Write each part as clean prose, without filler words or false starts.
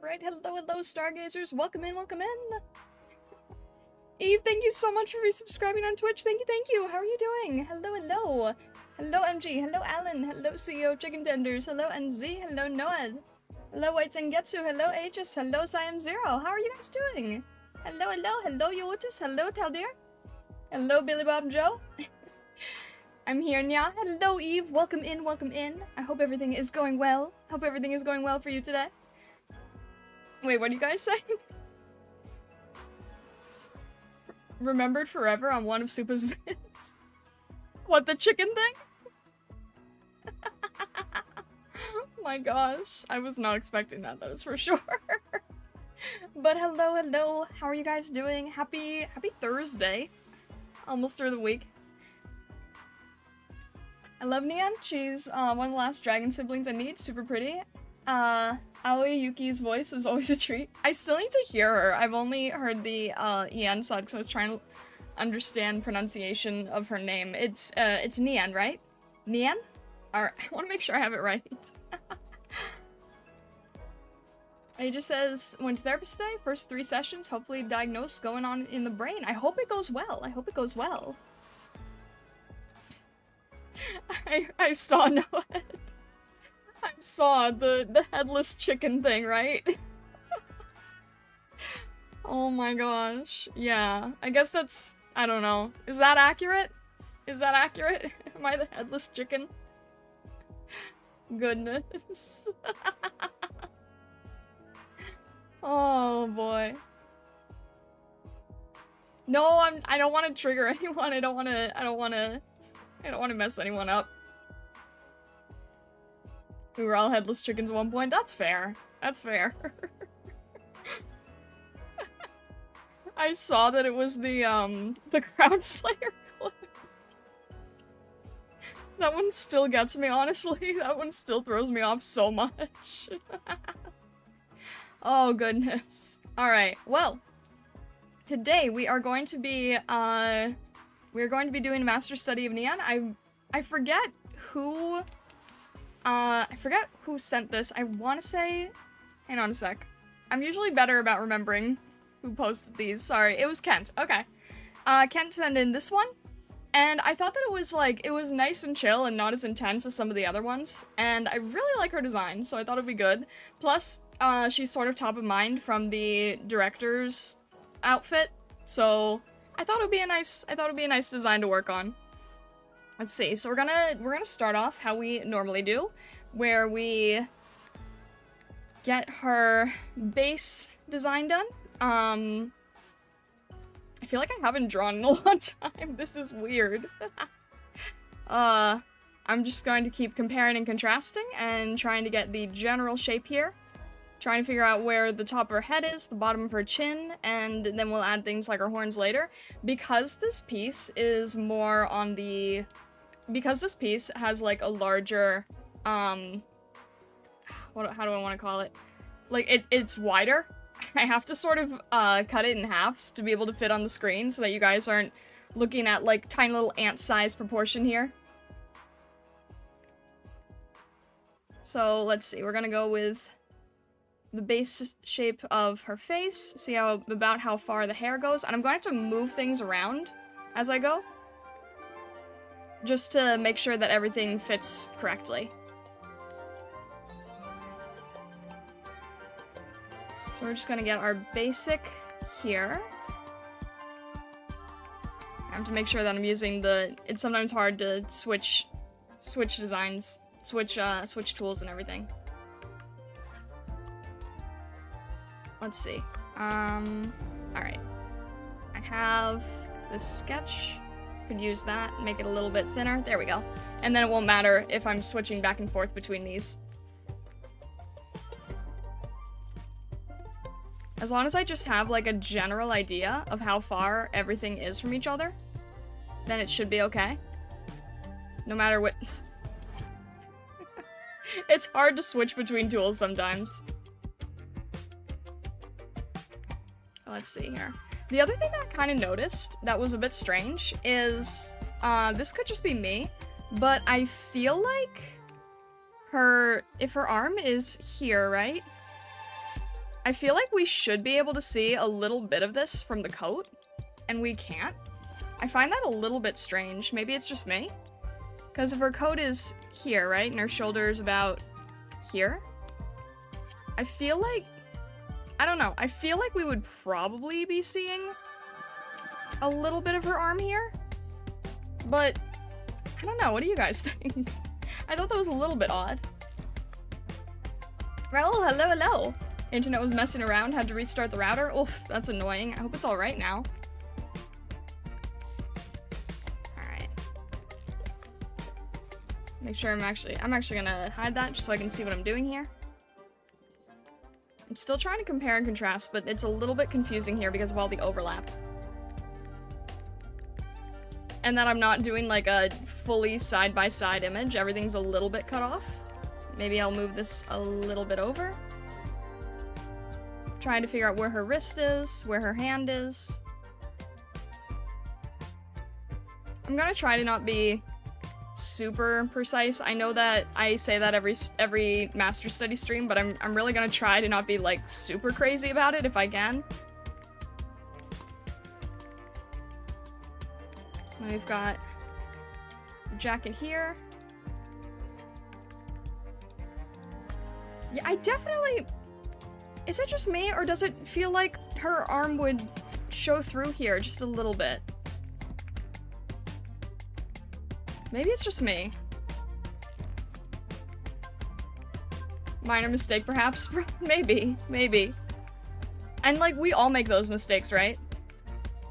right. Hello, hello, stargazers. Welcome in, welcome in. Eve, thank you so much for resubscribing on Twitch. Thank you. How are you doing? Hello, hello. Hello, MG. Hello, Alan. Hello, CEO Chicken Tenders. Hello, NZ. Hello, Noed. Hello, White Sengetsu. Hello, Aegis. Hello, Siam0. How are you guys doing? Hello, hello. Hello, Yotis. Hello, Taldir. Hello, Billy Bob Joe. I'm here, Nya. Hello, Eve. Welcome in, welcome in. I hope everything is going well. Hope everything is going well for you today. Wait, what do you guys say? Remembered forever on one of Supa's vids. What, the chicken thing? Oh my gosh. I was not expecting that is for sure. But hello, hello. How are you guys doing? Happy Thursday. Almost through the week. I love Nian. She's one of the last dragon siblings I need. Super pretty. Aoi Yuki's voice is always a treat. I still need to hear her. I've only heard the Ian side because I was trying to understand pronunciation of her name. It's Nian, right? Nian? Alright, I want to make sure I have it right. It just says, went to therapist today, first 3 sessions, hopefully diagnosed going on in the brain. I hope it goes well. I hope it goes well. I saw Noed. I saw the headless chicken thing, right? Oh my gosh. Yeah, I guess that's, I don't know. Is that accurate? Is that accurate? Am I the headless chicken? Goodness. Oh boy. No, I don't want to trigger anyone. I don't want to mess anyone up. We were all headless chickens at one point. That's fair. That's fair. I saw that it was the Crown Slayer clip. That one still gets me, honestly. That one still throws me off so much. Oh, goodness. Alright, well. Today we are going to be, doing a master study of Nian. I forget who... I forget who sent this. I want to say... Hang on a sec. I'm usually better about remembering who posted these. Sorry, it was Kent. Okay. Kent sent in this one. And I thought that it was nice and chill and not as intense as some of the other ones. And I really like her design, so I thought it'd be good. Plus, she's sort of top of mind from the director's outfit. So I thought it'd be a nice design to work on. Let's see, so we're gonna start off how we normally do, where we get her base design done. I feel like I haven't drawn in a long time. This is weird. I'm just going to keep comparing and contrasting and trying to get the general shape here. Trying to figure out where the top of her head is, the bottom of her chin, and then we'll add things like her horns later. Because this piece is more on the... Because this piece has, like, a larger, how do I want to call it? Like, it's wider. I have to sort of, cut it in half to be able to fit on the screen so that you guys aren't looking at, like, tiny little ant-sized proportion here. So, let's see. We're gonna go with the base shape of her face, see about how far the hair goes, and I'm going to have to move things around as I go. Just to make sure that everything fits correctly. So we're just gonna get our basic here. I have to make sure that I'm using it's sometimes hard to switch designs, switch tools and everything. Let's see. Alright. I have this sketch. Could use that, make it a little bit thinner. There we go. And then it won't matter if I'm switching back and forth between these. As long as I just have, like, a general idea of how far everything is from each other, then it should be okay. No matter what... It's hard to switch between tools sometimes. Let's see here. The other thing that I kind of noticed that was a bit strange is, this could just be me, but I feel like if her arm is here, right? I feel like we should be able to see a little bit of this from the coat, and we can't. I find that a little bit strange. Maybe it's just me? Because if her coat is here, right, and her shoulder is about here, I feel like, I don't know, I feel like we would probably be seeing a little bit of her arm here, but I don't know, what do you guys think? I thought that was a little bit odd. Well, hello, hello. Internet was messing around, had to restart the router. Oof, that's annoying. I hope it's all right now. All right. Make sure I'm actually gonna hide that just so I can see what I'm doing here. I'm still trying to compare and contrast, but it's a little bit confusing here because of all the overlap. And that I'm not doing like a fully side-by-side image. Everything's a little bit cut off. Maybe I'll move this a little bit over. Trying to figure out where her wrist is, where her hand is. I'm gonna try to not be super precise. I know that I say that every Master Study stream, but I'm really gonna try to not be like super crazy about it if I can. Now we've got the jacket here. Yeah, I definitely... Is it just me, or does it feel like her arm would show through here just a little bit? Maybe it's just me. Minor mistake, perhaps? Maybe. Maybe. And, like, we all make those mistakes, right?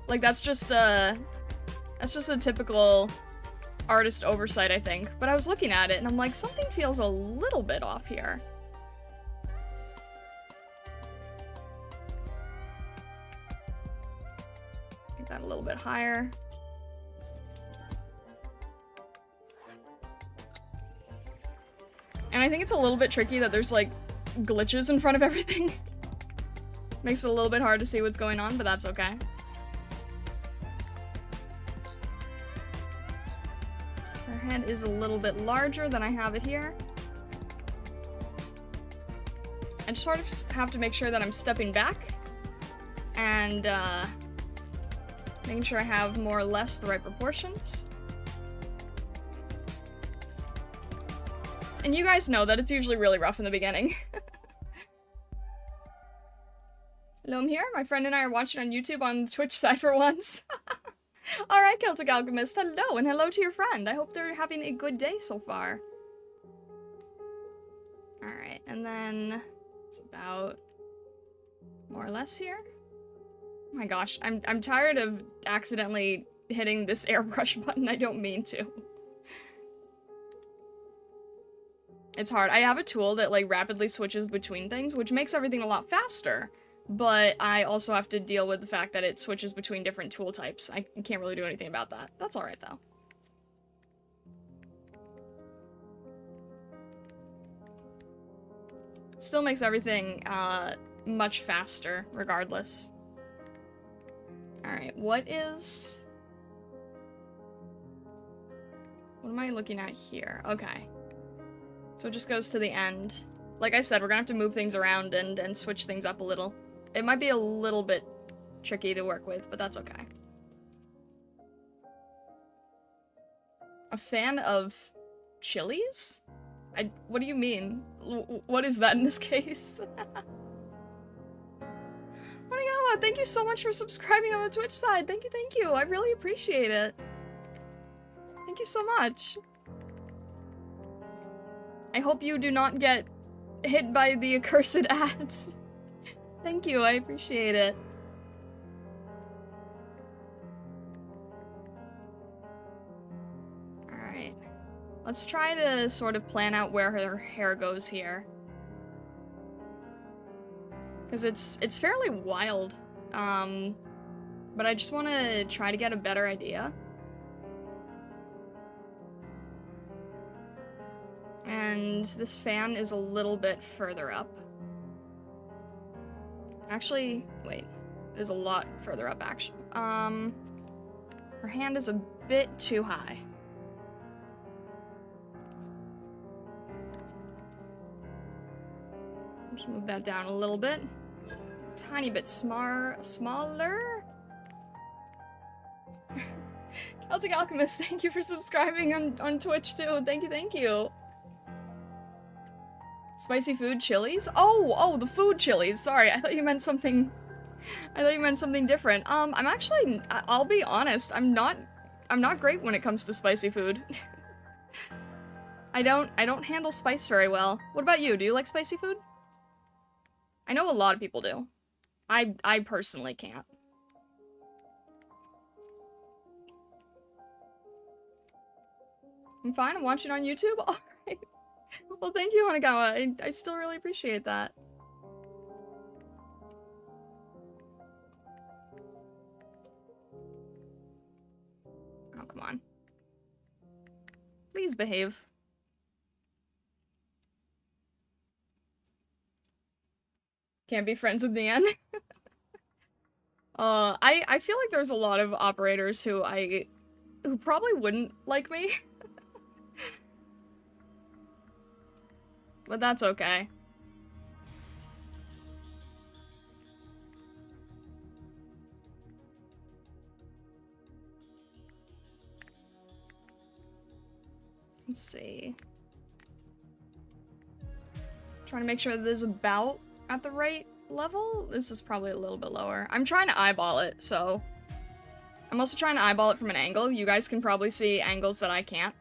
Like, that's just a typical artist oversight, I think. But I was looking at it, and I'm like, something feels a little bit off here. Get that a little bit higher. And I think it's a little bit tricky that there's, like, glitches in front of everything. Makes it a little bit hard to see what's going on, but that's okay. Her head is a little bit larger than I have it here. I just sort of have to make sure that I'm stepping back and making sure I have more or less the right proportions. And you guys know that it's usually really rough in the beginning. Hello, I'm here. My friend and I are watching on YouTube on the Twitch side for once. Alright, Celtic Alchemist, hello, and hello to your friend. I hope they're having a good day so far. Alright, and then it's about more or less here. Oh my gosh, I'm tired of accidentally hitting this airbrush button. I don't mean to. It's hard. I have a tool that, like, rapidly switches between things, which makes everything a lot faster. But I also have to deal with the fact that it switches between different tool types. I can't really do anything about that. That's alright, though. Still makes everything, much faster, regardless. Alright, what am I looking at here? Okay. So it just goes to the end. Like I said, we're gonna have to move things around and switch things up a little. It might be a little bit tricky to work with, but that's okay. A fan of chilies? What do you mean? What is that in this case? Onagawa, thank you so much for subscribing on the Twitch side. Thank you. I really appreciate it. Thank you so much. I hope you do not get hit by the accursed ads. Thank you, I appreciate it. Alright. Let's try to sort of plan out where her hair goes here. Because it's fairly wild. But I just want to try to get a better idea. And this fan is a little bit further up. Actually, wait. There's a lot further up, actually. Her hand is a bit too high. Just move that down a little bit. tiny bit smaller. Celtic Alchemist, thank you for subscribing on Twitch too. Thank you. Spicy food chilies? Oh, the food chilies. Sorry, I thought you meant something. I thought you meant something different. I'm actually, I'll be honest, I'm not great when it comes to spicy food. I don't handle spice very well. What about you? Do you like spicy food? I know a lot of people do. I personally can't. I'm fine, I'm watching on YouTube. Alright. Well, thank you, Hanagawa. I still really appreciate that. Oh, come on. Please behave. Can't be friends with Nian. I feel like there's a lot of operators who probably wouldn't like me. But that's okay. Let's see. Trying to make sure that this is about at the right level. This is probably a little bit lower. I'm trying to eyeball it, so... I'm also trying to eyeball it from an angle. You guys can probably see angles that I can't.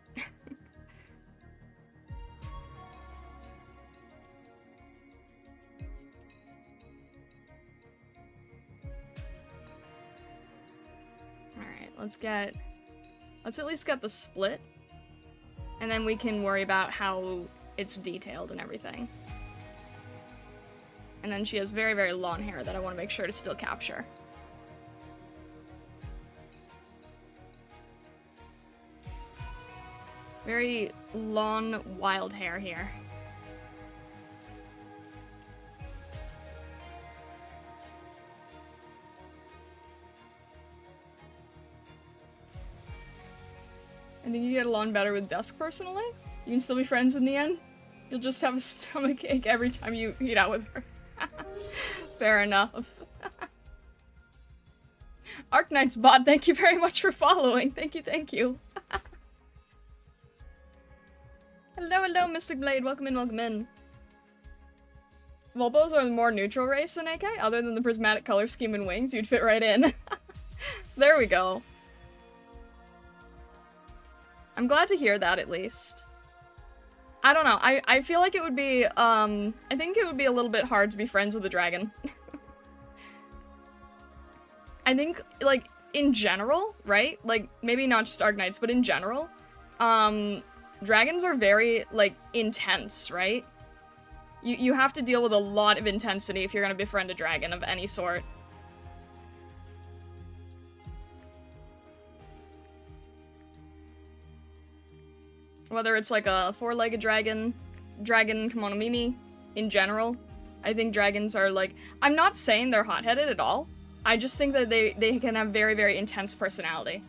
Alright, let's at least get the split. And then we can worry about how it's detailed and everything. And then she has very, very long hair that I want to make sure to still capture. Very long, wild hair here. I think you get along better with Dusk, personally. You can still be friends with Nian. You'll just have a stomachache every time you eat out with her. Fair enough. Arknights bot, thank you very much for following. Thank you. Hello, Mystic Blade. Welcome in. Volpos are the more neutral race than AK. Other than the prismatic color scheme and wings, you'd fit right in. There we go. I'm glad to hear that, at least. I don't know. I feel like it would be, I think it would be a little bit hard to be friends with a dragon. I think, like, in general, right? Like, maybe not just Arknights, but in general, dragons are very, like, intense, right? You have to deal with a lot of intensity if you're gonna befriend a dragon of any sort. Whether it's like a four-legged dragon, Kemonomimi, in general, I think dragons are like... I'm not saying they're hot-headed at all. I just think that they can have very, very intense personality.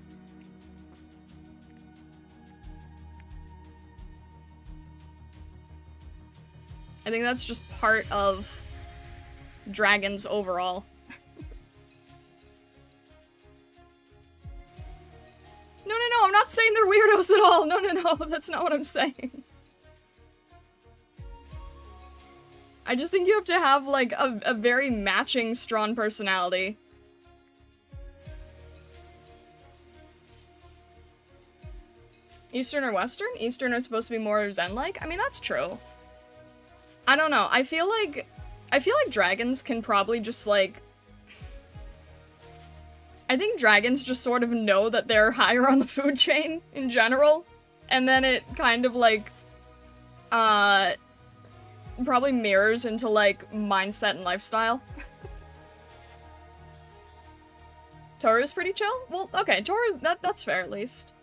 I think that's just part of dragons overall. No, I'm not saying they're weirdos at all. No, that's not what I'm saying. I just think you have to have, like, a very matching, strong personality. Eastern or Western? Eastern are supposed to be more Zen-like? I mean, that's true. I don't know. I feel like dragons can probably just, like... I think dragons just sort of know that they're higher on the food chain in general, and then it kind of, like, probably mirrors into, like, mindset and lifestyle. Toru's pretty chill? Well, okay, Toru's, that's fair at least.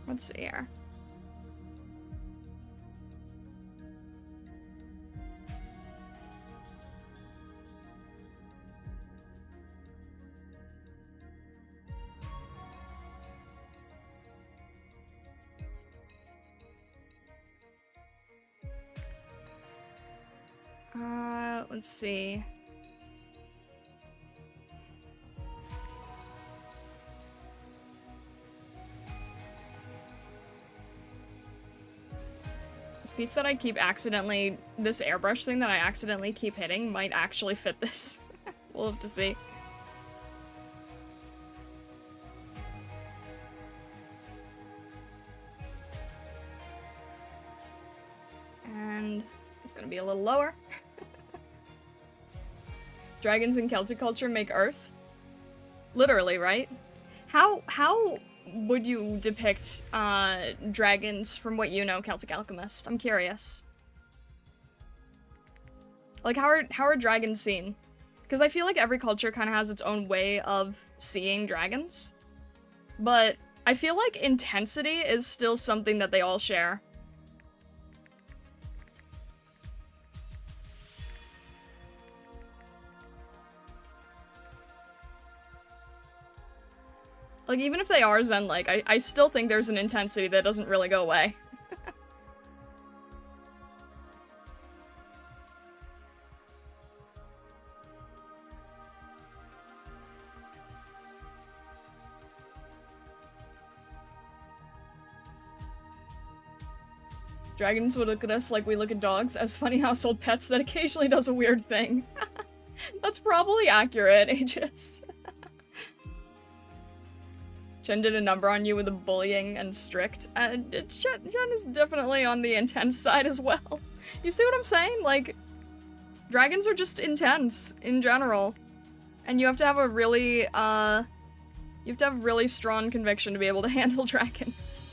Let's see here. Let's see. This piece that I keep accidentally, this airbrush thing that I accidentally keep hitting might actually fit this. We'll have to see. And it's gonna be a little lower. Dragons in Celtic culture make Earth. Literally, right? How would you depict dragons from what you know, Celtic Alchemist? I'm curious. Like, how are dragons seen? Because I feel like every culture kind of has its own way of seeing dragons. But I feel like intensity is still something that they all share. Like, even if they are Zen-like, I still think there's an intensity that doesn't really go away. Dragons would look at us like we look at dogs as funny household pets that occasionally does a weird thing. That's probably accurate, Aegis. Jen did a number on you with the bullying and strict. Jen is definitely on the intense side as well. You see what I'm saying? Like, dragons are just intense in general. And you have to have a really, really strong conviction to be able to handle dragons.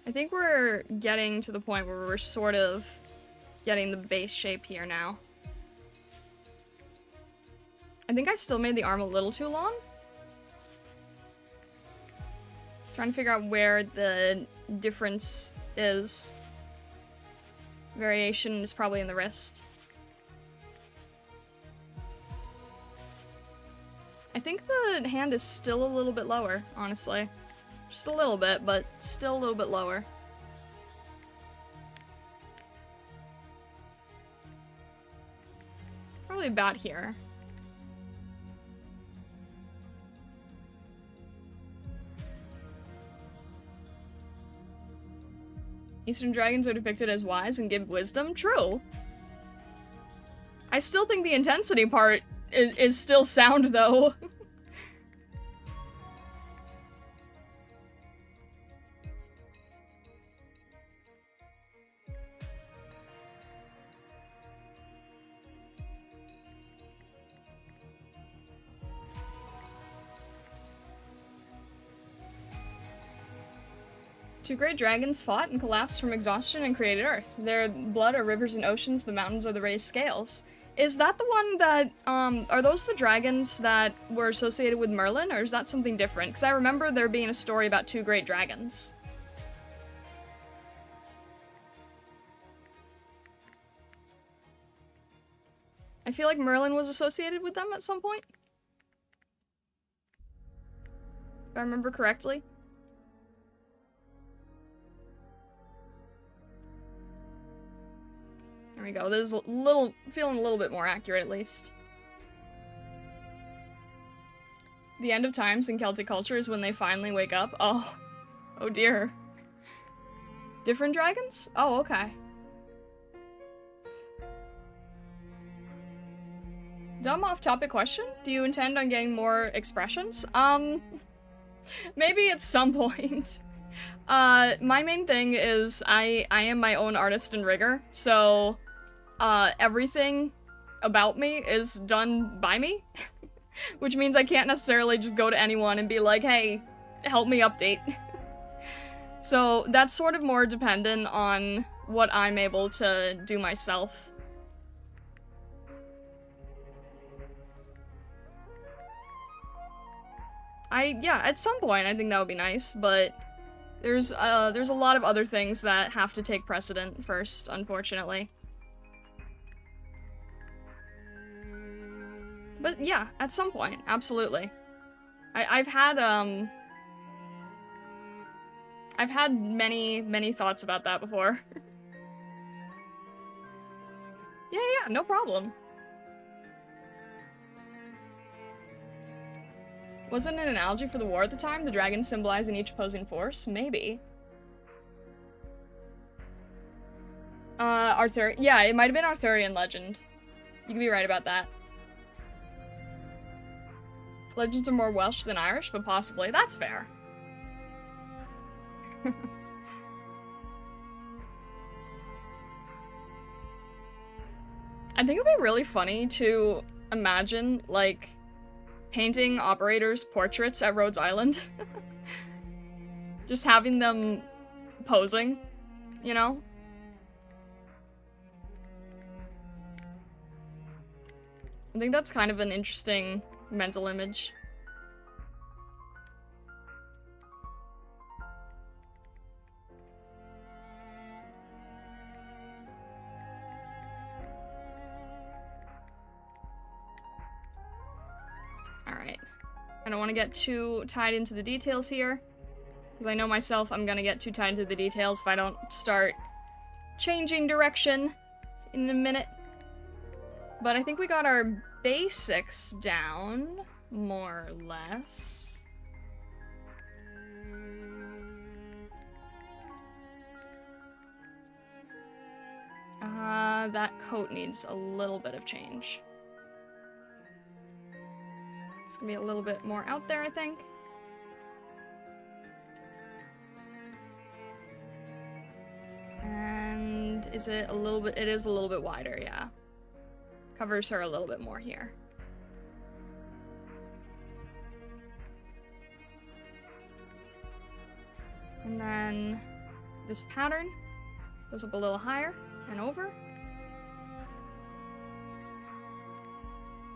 I think we're getting to the point where we're sort of getting the base shape here now. I think I still made the arm a little too long. Trying to figure out where the difference is. Variation is probably in the wrist. I think the hand is still a little bit lower, honestly. Just a little bit, but still a little bit lower. Probably about here. Eastern dragons are depicted as wise and give wisdom. True. I still think the intensity part is still sound, though. Two great dragons fought and collapsed from exhaustion and created Earth. Their blood are rivers and oceans, the mountains are the raised scales. Is that the one that, are those the dragons that were associated with Merlin, or is that something different? Because I remember there being a story about two great dragons. I feel like Merlin was associated with them at some point. If I remember correctly. There we go. This is feeling a little bit more accurate, at least. The end of times in Celtic culture is when they finally wake up. Oh. Oh dear. Different dragons? Oh, okay. Dumb off-topic question. Do you intend on getting more expressions? Maybe at some point. My main thing is I am my own artist and rigger, so everything about me is done by me, which means I can't necessarily just go to anyone and be like, hey, help me update. So that's sort of more dependent on what I'm able to do myself. Yeah, at some point I think that would be nice, but there's a lot of other things that have to take precedent first, unfortunately. Yeah, at some point, absolutely. I've had many thoughts about that before. Yeah, no problem. Wasn't it an analogy for the war at the time? The dragon symbolizing each opposing force? Maybe. Arthur. Yeah, it might have been Arthurian legend. You could be right about that. Legends are more Welsh than Irish, but possibly. That's fair. I think it would be really funny to imagine, like, painting operators' portraits at Rhodes Island. Just having them posing, you know? I think that's kind of an interesting mental image. Alright. I don't want to get too tied into the details here, because I know myself I'm gonna get too tied into the details if I don't start changing direction in a minute. But I think we got our basics down, more or less. That coat needs a little bit of change. It's gonna be a little bit more out there, I think. And is it a little bit, it is a little bit wider, yeah. Covers her a little bit more here. And then this pattern goes up a little higher and over.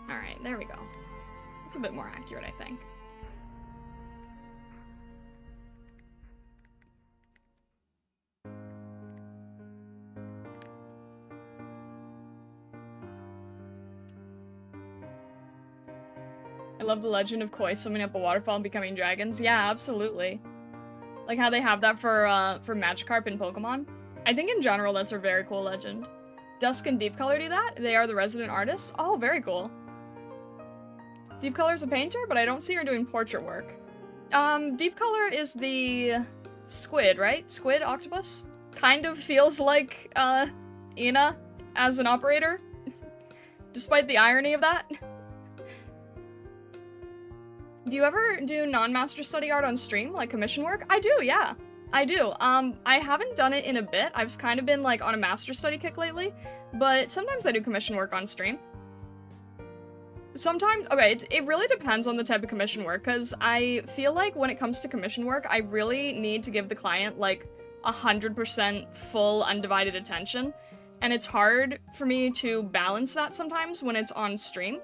Alright, there we go. It's a bit more accurate, I think. I love the legend of koi swimming up a waterfall and becoming dragons. Yeah, absolutely. Like how they have that for Magikarp in Pokemon. I think in general that's a very cool legend. Dusk and Deep Color do that. They are the resident artists. Oh, very cool. Deep Color's a painter, but I don't see her doing portrait work. Deep Color is the squid, right? Squid octopus? Kind of feels like, Ina as an operator. Despite the irony of that. Do you ever do non-master study art on stream, like commission work? I do, yeah. I do. I haven't done it in a bit. I've kind of been, like, on a master study kick lately. But sometimes I do commission work on stream. Sometimes, okay, it really depends on the type of commission work, because I feel like when it comes to commission work, I really need to give the client, like, 100% full, undivided attention. And it's hard for me to balance that sometimes when it's on stream.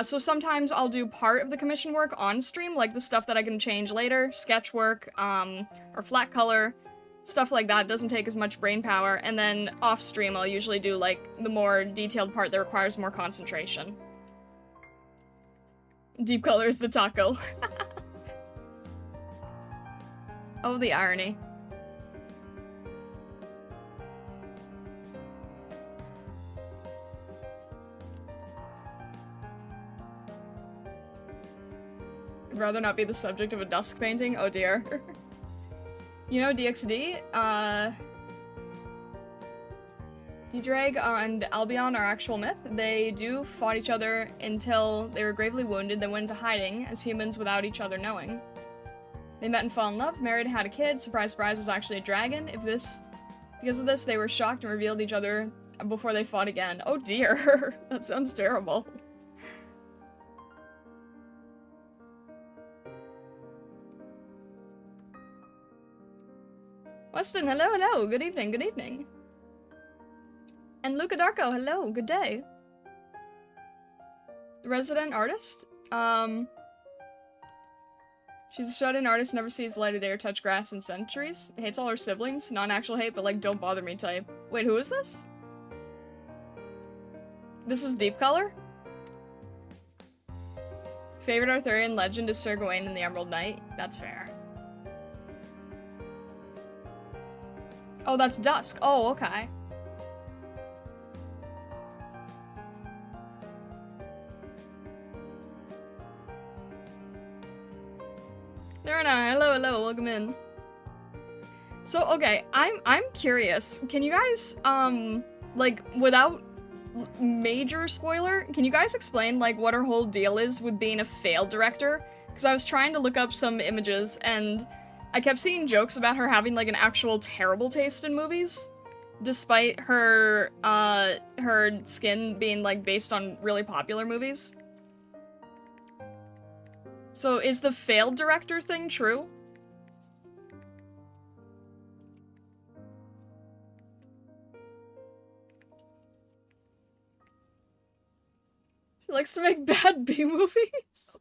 So sometimes I'll do part of the commission work on stream, like the stuff that I can change later, sketch work, or flat color, stuff like that doesn't take as much brain power, and then off stream I'll usually do, like, the more detailed part that requires more concentration. Deep Color is the taco. Oh, the irony. I'd rather not be the subject of a dusk painting. Oh dear. You know DXD? D-Drag and Albion are actual myth. They fought each other until they were gravely wounded, then went into hiding as humans without each other knowing. They met and fell in love, married and had a kid. Surprise, surprise, was actually a dragon. Because of this, they were shocked and revealed each other before they fought again. Oh dear. That sounds terrible. Weston, hello, good evening, good evening. And Luca Darko, hello, good day. The resident artist? She's a shut-in artist, never sees the light of day or touch grass in centuries. Hates all her siblings, not actual hate, but like, don't bother me type. Wait, who is this? This is Deep Color? Favorite Arthurian legend is Sir Gawain and the Emerald Knight. That's fair. Oh, that's dusk. Oh, okay. Terra, hello, hello, welcome in. So, okay, I'm curious. Can you guys, like, without major spoiler, can you guys explain, like, what her whole deal is with being a failed director? Because I was trying to look up some images, and I kept seeing jokes about her having, like, an actual terrible taste in movies, despite her, her skin being, like, based on really popular movies. So, is the failed director thing true? She likes to make bad B-movies?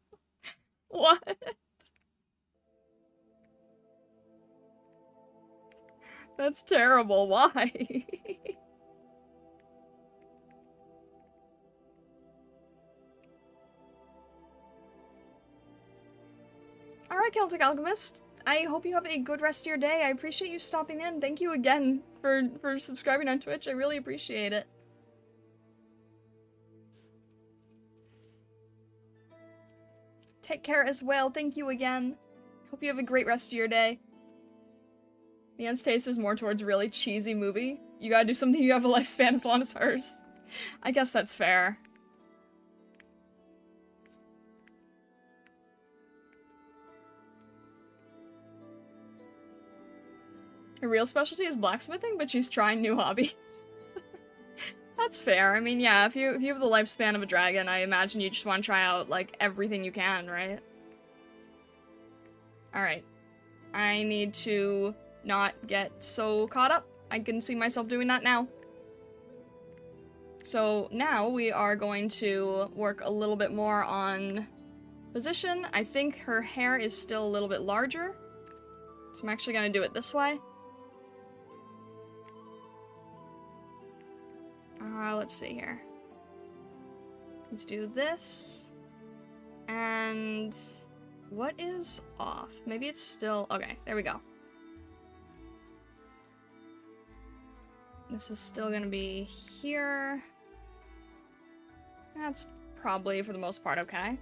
What? That's terrible. Why? Alright, Celtic Alchemist. I hope you have a good rest of your day. I appreciate you stopping in. Thank you again for subscribing on Twitch. I really appreciate it. Take care as well. Thank you again. Hope you have a great rest of your day. Nian's taste is more towards really cheesy movie. You gotta do something you have a lifespan as long as hers. I guess that's fair. Her real specialty is blacksmithing, but she's trying new hobbies. That's fair. I mean, yeah, if you have the lifespan of a dragon, I imagine you just want to try out, like, everything you can, right? Alright. I need to not get so caught up. I can see myself doing that now. So now we are going to work a little bit more on position. I think her hair is still a little bit larger. So I'm actually going to do it this way. Let's see here. Let's do this. And what is off? Maybe it's still... Okay, there we go. This is still gonna be here. That's probably, for the most part, okay.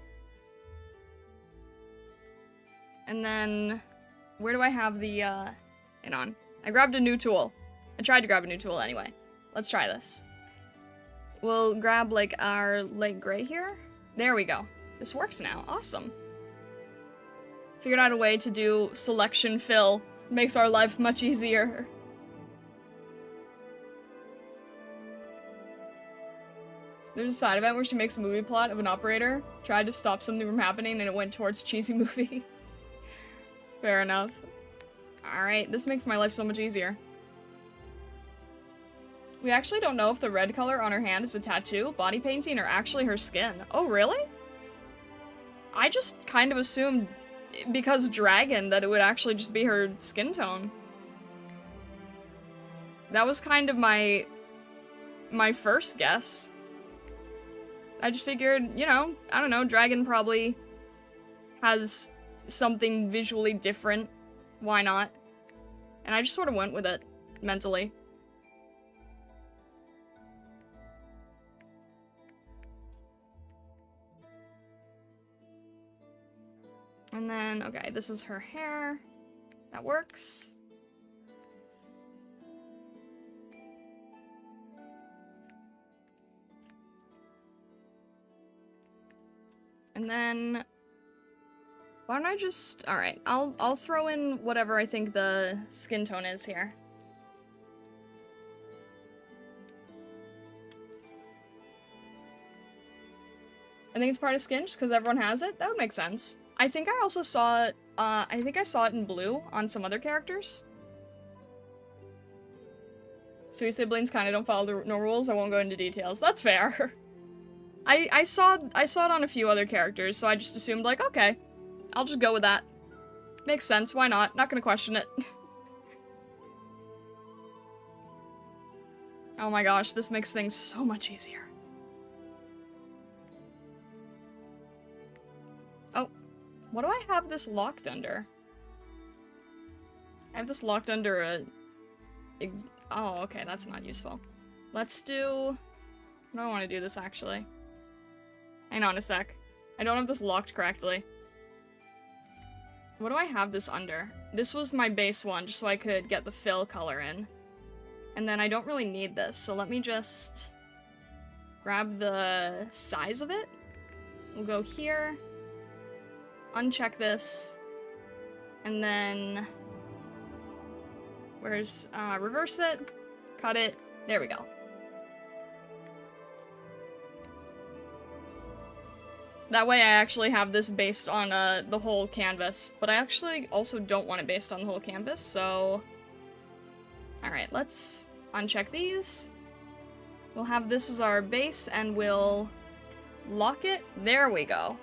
And then, where do I have the, hang on. I grabbed a new tool. I tried to grab a new tool anyway. Let's try this. We'll grab, like, our light gray here. There we go. This works now. Awesome. Figured out a way to do selection fill. Makes our life much easier. There's a side event where she makes a movie plot of an operator, tried to stop something from happening, and it went towards cheesy movie. Fair enough. Alright, this makes my life so much easier. We actually don't know if the red color on her hand is a tattoo, body painting, or actually her skin. Oh, really? I just kind of assumed, because dragon, that it would actually just be her skin tone. That was kind of my first guess. I just figured, you know, I don't know, dragon probably has something visually different. Why not? And I just sort of went with it, mentally. And then, okay, this is her hair. That works. And then, why don't I just, alright, I'll throw in whatever I think the skin tone is here. I think it's part of skin, just because everyone has it. That would make sense. I think I also saw it, I think I saw it in blue on some other characters. So your siblings kind of don't follow the no rules. I won't go into details. That's fair. I saw it on a few other characters, so I just assumed, like, okay, I'll just go with that. Makes sense, why not? Not gonna question it. Oh my gosh, this makes things so much easier. What do I have this locked under? I have this locked under a... Oh, okay, that's not useful. Let's do... I don't want to do this, actually. Hang on a sec. I don't have this locked correctly. What do I have this under? This was my base one, just so I could get the fill color in. And then I don't really need this, so let me just grab the size of it. We'll go here, uncheck this, and then where's, reverse it, cut it, there we go. That way I actually have this based on the whole canvas, but I actually also don't want it based on the whole canvas, so... Alright, let's uncheck these. We'll have this as our base, and we'll lock it. There we go.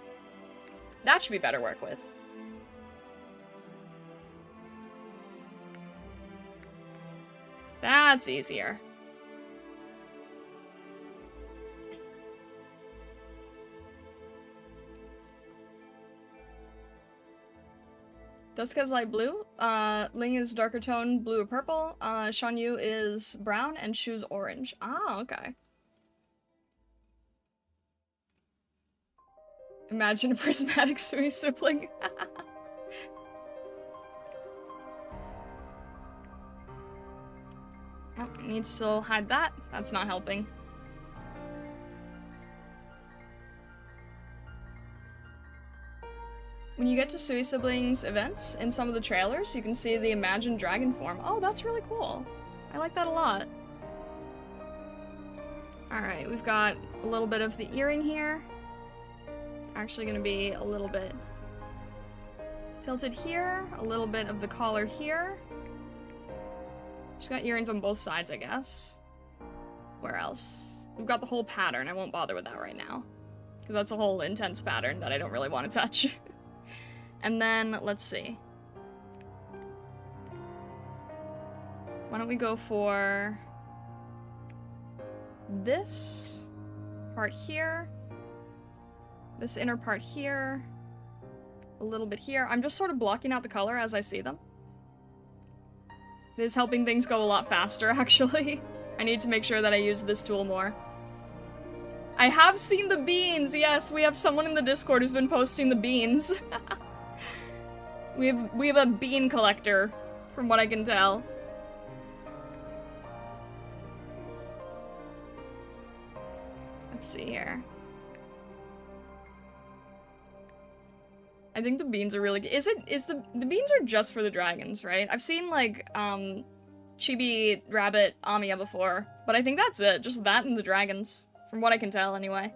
That should be better to work with. That's easier. Duska's light blue, Ling is darker tone, blue or purple, Shan Yu is brown, and Shu's orange. Ah, okay. Imagine a prismatic Sui sibling. Oh, need to still hide that. That's not helping. When you get to Sui Siblings events, in some of the trailers, you can see the imagined dragon form. Oh, that's really cool. I like that a lot. Alright, we've got a little bit of the earring here. It's actually going to be a little bit tilted here, a little bit of the collar here. She's got earrings on both sides, I guess. Where else? We've got the whole pattern. I won't bother with that right now, because that's a whole intense pattern that I don't really want to touch. And then, let's see. Why don't we go for this part here, this inner part here, a little bit here. I'm just sort of blocking out the color as I see them. This is helping things go a lot faster, actually. I need to make sure that I use this tool more. I have seen the beans! Yes, we have someone in the Discord who's been posting the beans. We have a bean collector, from what I can tell. Let's see here. I think the beans are really good. The beans are just for the dragons, right? I've seen, like, Chibi Rabbit Amiya before, but I think that's it. Just that and the dragons, from what I can tell, anyway.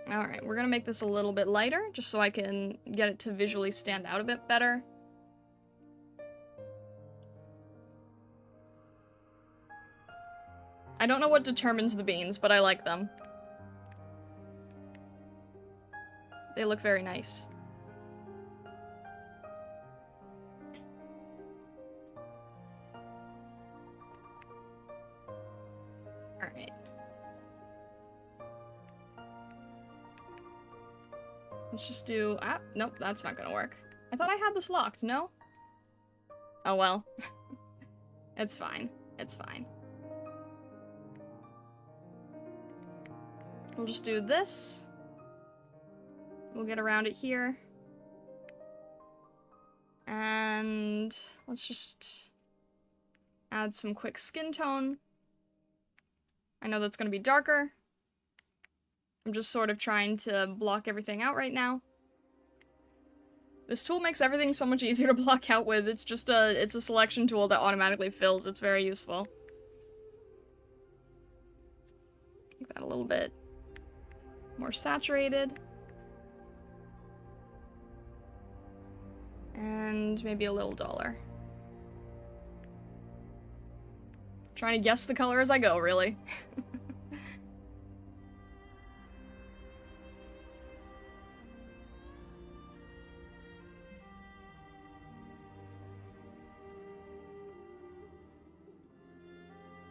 Alright, we're gonna make this a little bit lighter, just so I can get it to visually stand out a bit better. I don't know what determines the beans, but I like them. They look very nice. Alright. Let's just do... Ah, nope, that's not gonna work. I thought I had this locked, no? Oh well. It's fine. It's fine. We'll just do this. We'll get around it here. And let's just add some quick skin tone. I know that's gonna be darker. I'm just sort of trying to block everything out right now. This tool makes everything so much easier to block out with. It's just it's a selection tool that automatically fills. It's very useful. Make that a little bit more saturated. And maybe a little duller. Trying to guess the color as I go, really.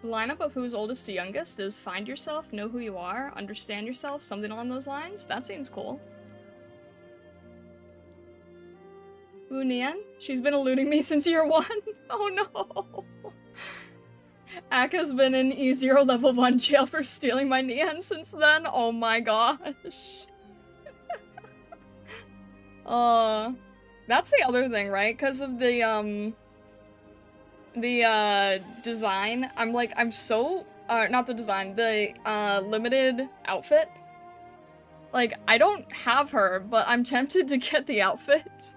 The lineup of who's oldest to youngest is find yourself, know who you are, understand yourself, something along those lines. That seems cool. Ooh, Nian? She's been eluding me since year 1. Oh no. Aka's been in E0 level 1 jail for stealing my Nian since then. Oh my gosh. That's the other thing, right? Because of the design. I'm so, not the design, the, limited outfit. Like, I don't have her, but I'm tempted to get the outfit.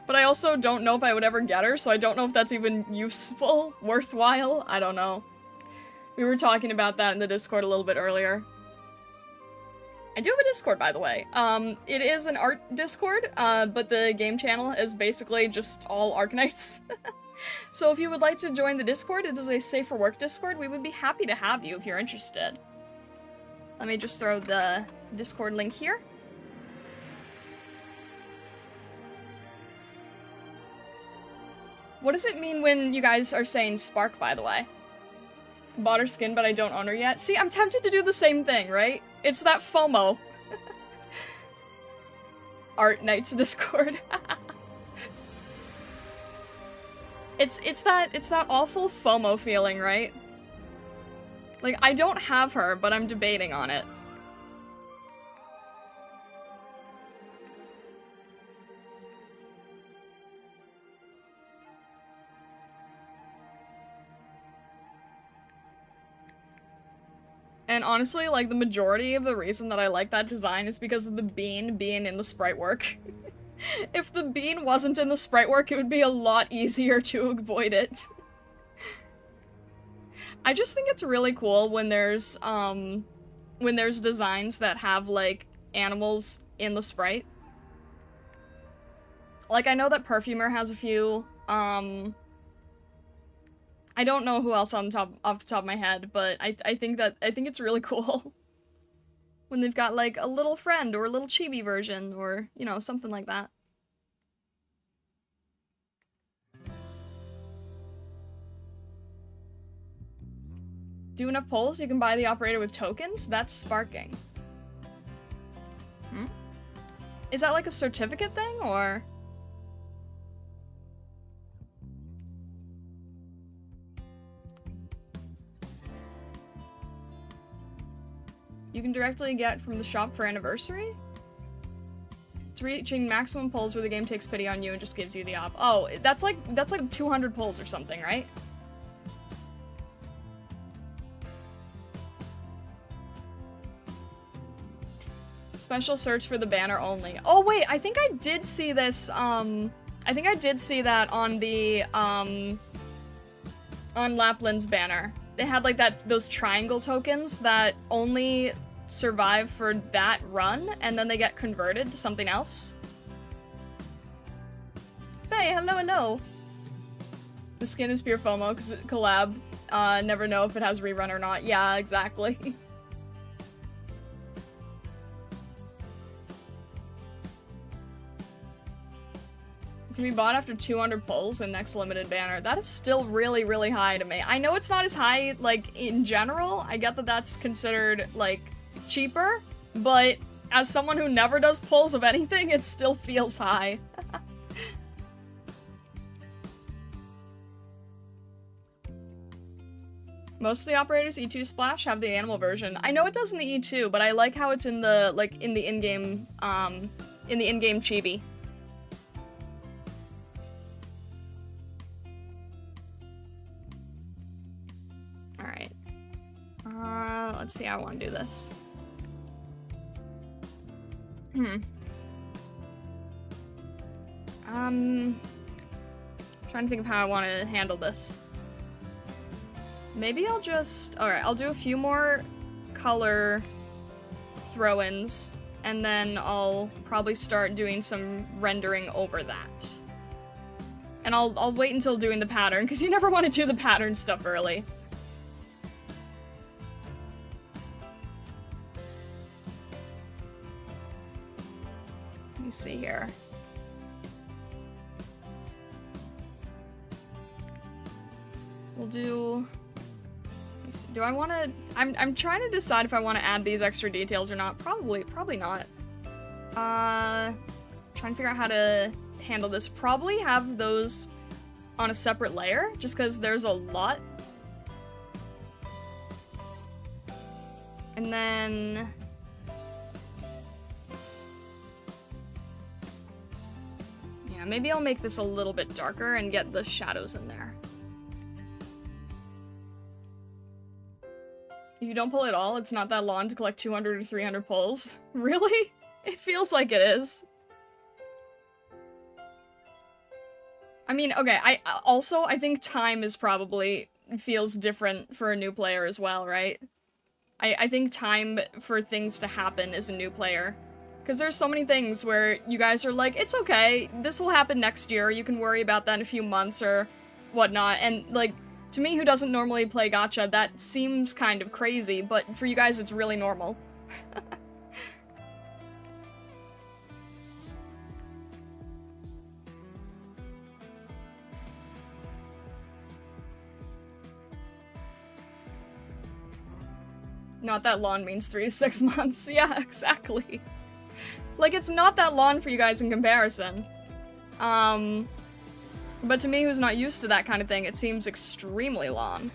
But I also don't know if I would ever get her, so I don't know if that's even useful, worthwhile, I don't know. We were talking about that in the Discord a little bit earlier. I do have a Discord, by the way. It is an art Discord, but the game channel is basically just all Arknights. So if you would like to join the Discord, it is a safe for work Discord. We would be happy to have you if you're interested. Let me just throw the Discord link here. What does it mean when you guys are saying Spark, by the way? Bought her skin, but I don't own her yet. See, I'm tempted to do the same thing, right? It's that FOMO. Arknights Discord. It's that awful FOMO feeling, right? Like, I don't have her, but I'm debating on it. And honestly, like, the majority of the reason that I like that design is because of the bean being in the sprite work. If the bean wasn't in the sprite work, it would be a lot easier to avoid it. I just think it's really cool when there's designs that have, like, animals in the sprite. Like, I know that Perfumer has a few, I don't know who else off the top of my head, but I think it's really cool. When they've got, like, a little friend or a little chibi version or, you know, something like that. Do enough polls, you can buy the operator with tokens? That's sparking. Hmm? Is that like a certificate thing, or? You can directly get from the shop for anniversary? It's reaching maximum polls where the game takes pity on you and just gives you the op. Oh, that's like 200 polls or something, right? Special search for the banner only. Oh wait, I think I did see this, I think I did see that on the, on Lapland's banner. They had like those triangle tokens that only survive for that run, and then they get converted to something else. Hey, hello, hello. The skin is pure FOMO, because collab, never know if it has rerun or not. Yeah, exactly. Can be bought after 200 pulls in next limited banner. That is still really, really high to me. I know it's not as high, like, in general. I get that that's considered, like, cheaper, but as someone who never does pulls of anything, it still feels high. Most of the operators E2 Splash have the animal version. I know it does in the E2, but I like how it's in the, like, in the in-game chibi. Alright. Let's see how I want to do this. Trying to think of how I want to handle this. Maybe I'll just... Alright, I'll do a few more color throw-ins, and then I'll probably start doing some rendering over that. And I'll wait until doing the pattern, because you never want to do the pattern stuff early. Let me see here. We'll do... Let Do I want to... I'm trying to decide if I want to add these extra details or not. Probably not. Trying to figure out how to handle this. Probably have those on a separate layer, just because there's a lot. And then... yeah, maybe I'll make this a little bit darker and get the shadows in there. If you don't pull at all, it's not that long to collect 200 or 300 pulls. Really? It feels like it is. I mean, okay, I think time is probably feels different for a new player as well, right? I think time for things to happen as a new player. Because there's so many things where you guys are like, it's okay, this will happen next year, you can worry about that in a few months or whatnot, and like, to me, who doesn't normally play gacha, that seems kind of crazy, but for you guys, it's really normal. Not that long means 3 to 6 months. Yeah, exactly. Like, it's not that long for you guys in comparison. But to me, who's not used to that kind of thing, it seems extremely long.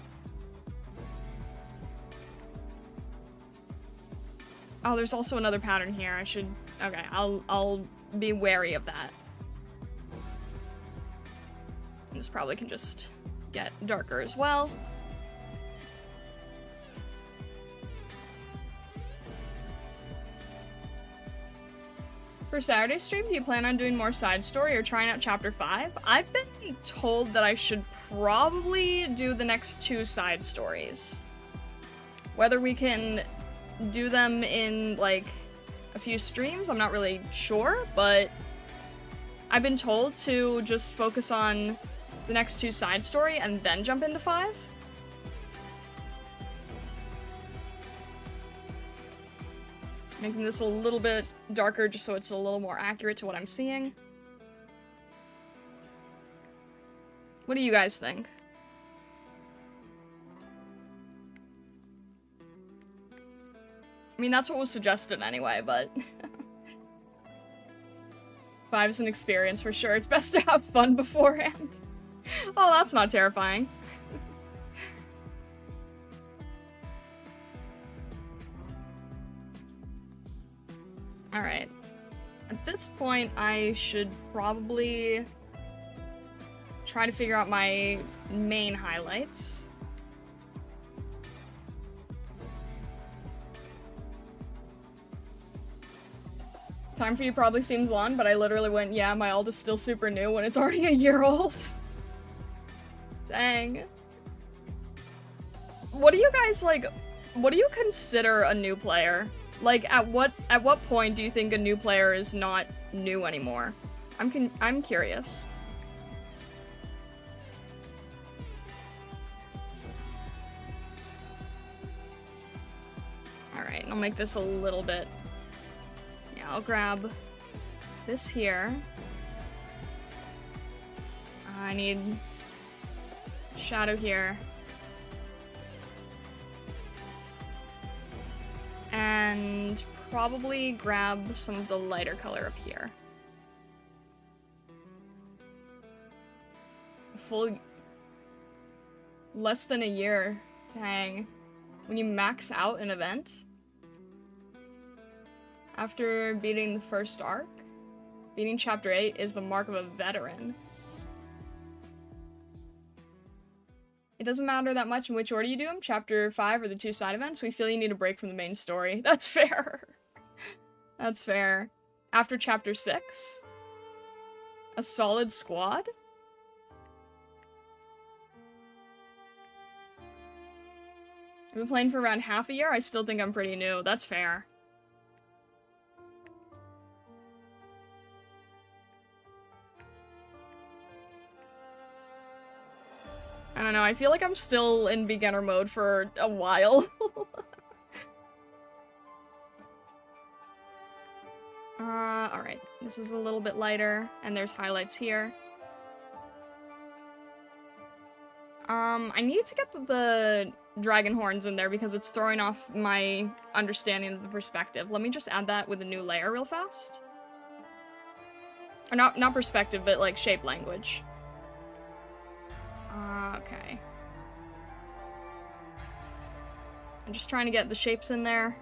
Oh, there's also another pattern here. I should... okay, I'll be wary of that. And this probably can just get darker as well. For Saturday's stream, do you plan on doing more side story or trying out chapter 5? I've been told that I should probably do the next 2 side stories. Whether we can do them in, like, a few streams, I'm not really sure, but I've been told to just focus on the next 2 side story and then jump into 5. Making this a little bit darker just so it's a little more accurate to what I'm seeing. What do you guys think? I mean, that's what was suggested anyway, but... 5's an experience for sure. It's best to have fun beforehand. Oh, that's not terrifying. Alright. At this point, I should probably try to figure out my main highlights. Time for you probably seems long, but I literally went, yeah, my ult is still super new when it's already a year old. Dang. What do you guys, like, what do you consider a new player? Like, at what point do you think a new player is not new anymore? I'm curious. Alright, I'll make this a little bit... yeah, I'll grab this here. I need shadow here. And probably grab some of the lighter color up here. Full... less than a year. Dang. When you max out an event? After beating the first arc? Beating chapter 8 is the mark of a veteran. It doesn't matter that much in which order you do them, chapter 5 or the 2 side events. We feel you need a break from the main story. That's fair. That's fair. After chapter 6? A solid squad? I've been playing for around half a year. I still think I'm pretty new. That's fair. I don't know, I feel like I'm still in beginner mode for a while. Alright. This is a little bit lighter, and there's highlights here. I need to get the dragon horns in there because it's throwing off my understanding of the perspective. Let me just add that with a new layer real fast. Or not perspective, but like shape language. Okay. I'm just trying to get the shapes in there.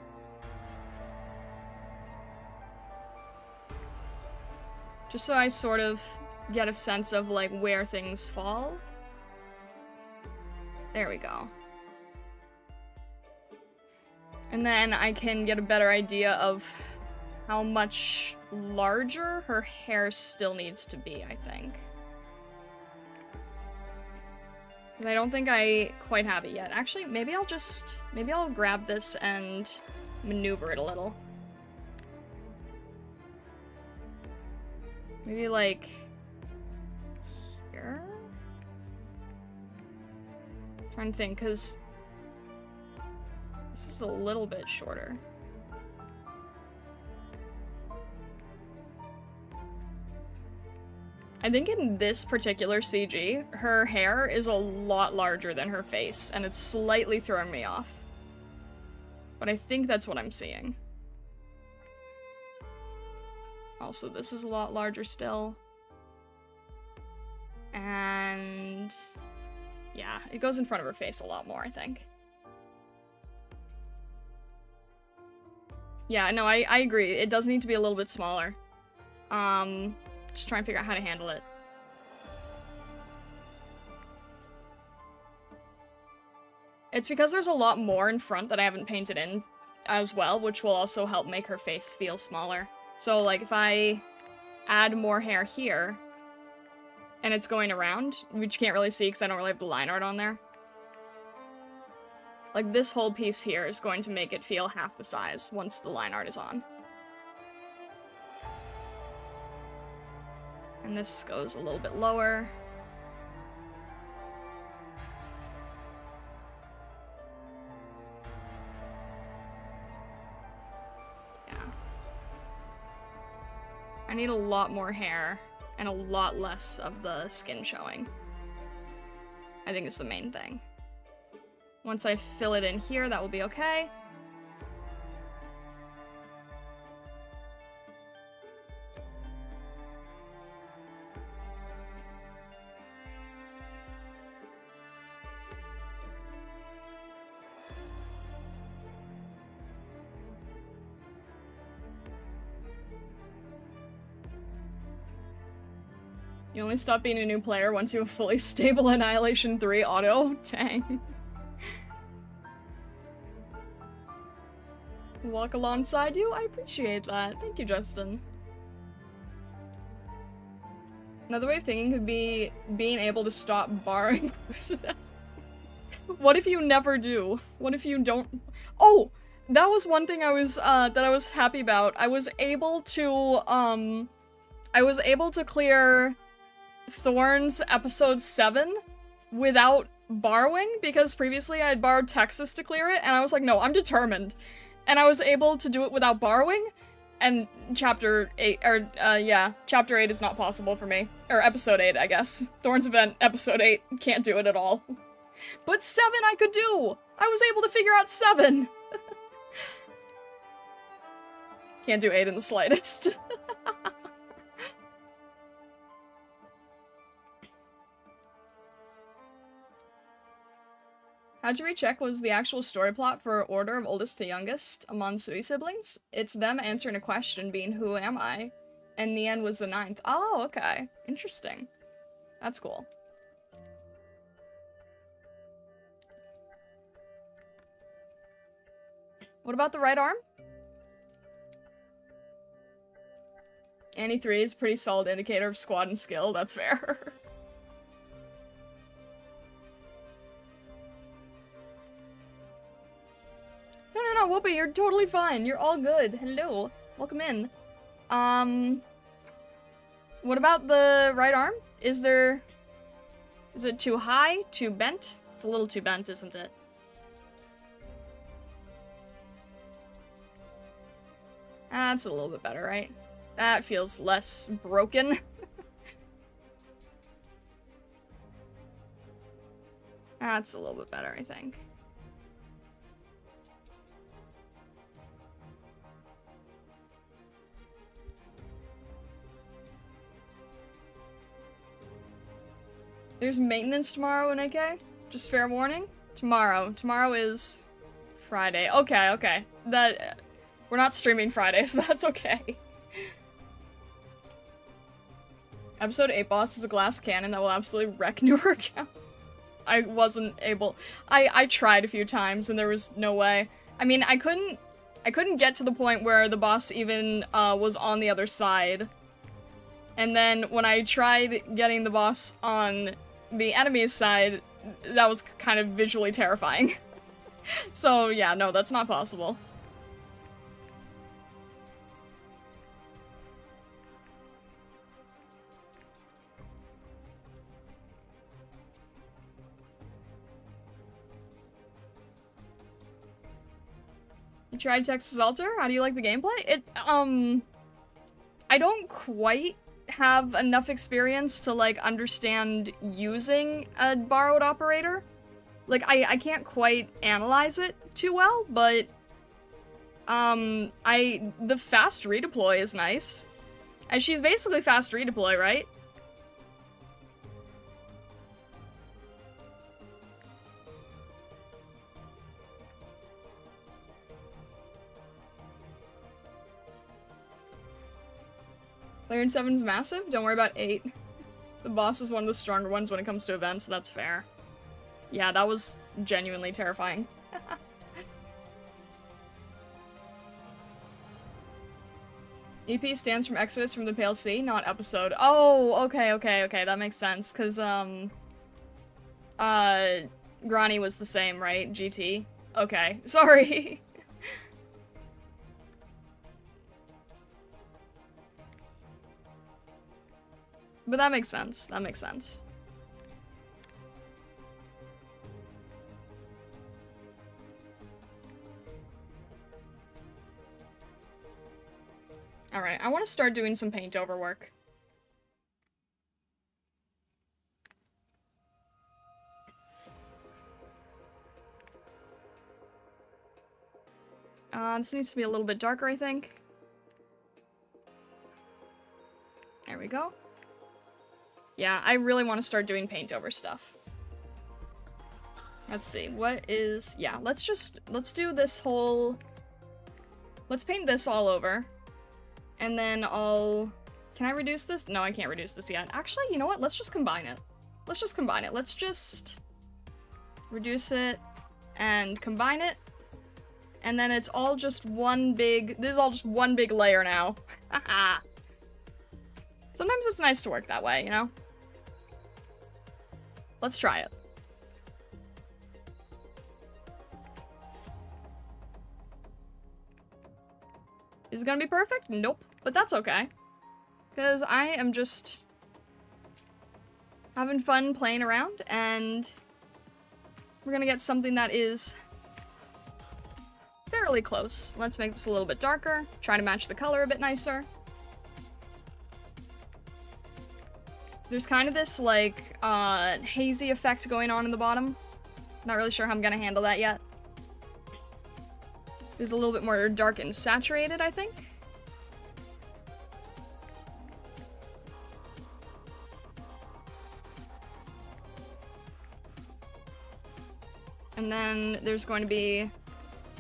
Just so I sort of get a sense of like where things fall. There we go. And then I can get a better idea of how much larger her hair still needs to be, I think. I don't think I quite have it yet. Actually, maybe I'll grab this and maneuver it a little. Maybe like here? I'm trying to think, because this is a little bit shorter. I think in this particular CG, her hair is a lot larger than her face, and it's slightly throwing me off. But I think that's what I'm seeing. Also, this is a lot larger still. And yeah, it goes in front of her face a lot more, I think. Yeah, no, I agree. It does need to be a little bit smaller. Just trying to figure out how to handle it. It's because there's a lot more in front that I haven't painted in as well, which will also help make her face feel smaller. So, like, if I add more hair here, and it's going around, which you can't really see because I don't really have the line art on there. Like, this whole piece here is going to make it feel half the size once the line art is on. And this goes a little bit lower. Yeah. I need a lot more hair and a lot less of the skin showing. I think it's the main thing. Once I fill it in here, that will be okay. You only stop being a new player once you have fully stable Annihilation 3 auto. Dang. Walk alongside you? I appreciate that. Thank you, Justin. Another way of thinking could be being able to stop borrowing. What if you never do? What if you don't? Oh! That was one thing I was happy about. I was able to clear Thorns episode 7 without borrowing, because previously I had borrowed Texas to clear it, and I was like, no, I'm determined. And I was able to do it without borrowing, and chapter 8, or, yeah, chapter 8 is not possible for me. Or episode 8, I guess. Thorns event, episode 8, can't do it at all. But 7 I could do! I was able to figure out 7! Can't do 8 in the slightest. How'd you recheck was the actual story plot for order of oldest to youngest among Sui siblings? It's them answering a question being, who am I? And Nian was the 9th. Oh, okay. Interesting. That's cool. What about the right arm? Annie 3 is a pretty solid indicator of squad and skill, that's fair. No, Whoopi, you're totally fine. You're all good. Hello. Welcome in. What about the right arm? Is it too high? Too bent? It's a little too bent, isn't it? That's a little bit better, right? That feels less broken. That's a little bit better, I think. There's maintenance tomorrow in AK? Just fair warning? Tomorrow. Tomorrow is Friday. Okay, okay. We're not streaming Friday, so that's okay. Episode 8 boss is a glass cannon that will absolutely wreck newer account. I wasn't able. I tried a few times and there was no way. I mean, I couldn't get to the point where the boss even was on the other side. And then when I tried getting the boss on the enemy's side, that was kind of visually terrifying. So yeah, no, that's not possible. You tried Texas Alter? How do you like the gameplay? I don't quite have enough experience to, like, understand using a borrowed operator. Like, I can't quite analyze it too well, but, the fast redeploy is nice. And she's basically fast redeploy, right? Layer in 7's massive? Don't worry about 8. The boss is one of the stronger ones when it comes to events, so that's fair. Yeah, that was genuinely terrifying. EP stands from Exodus from the Pale Sea, not episode. Oh, okay, okay, okay, that makes sense, because, Granny was the same, right? GT? Okay, sorry. But that makes sense. That makes sense. Alright, I want to start doing some paint over work. This needs to be a little bit darker, I think. There we go. Yeah, I really want to start doing paint over stuff. Let's see, what is... Yeah, let's do this whole... Let's paint this all over. And then Can I reduce this? No, I can't reduce this yet. Actually, you know what? Let's just combine it. Let's just combine it. Let's just... reduce it and combine it. And then it's all just one big... This is all just one big layer now. Haha. Sometimes it's nice to work that way, you know? Let's try it. Is it gonna be perfect? Nope. But that's okay. Because I am just having fun playing around, and we're gonna get something that is fairly close. Let's make this a little bit darker, try to match the color a bit nicer. There's kind of this, like, hazy effect going on in the bottom. Not really sure how I'm gonna handle that yet. It's a little bit more dark and saturated, I think. And then there's going to be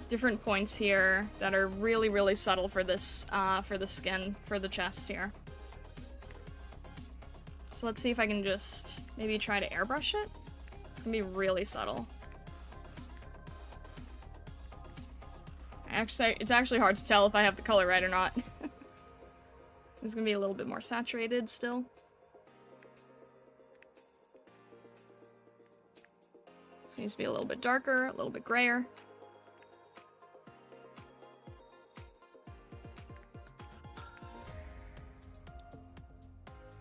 different points here that are really, really subtle for this, for the skin, for the chest here. So let's see if I can just maybe try to airbrush it. It's gonna be really subtle. Actually, it's actually hard to tell if I have the color right or not. It's gonna be a little bit more saturated still. This needs to be a little bit darker, a little bit grayer.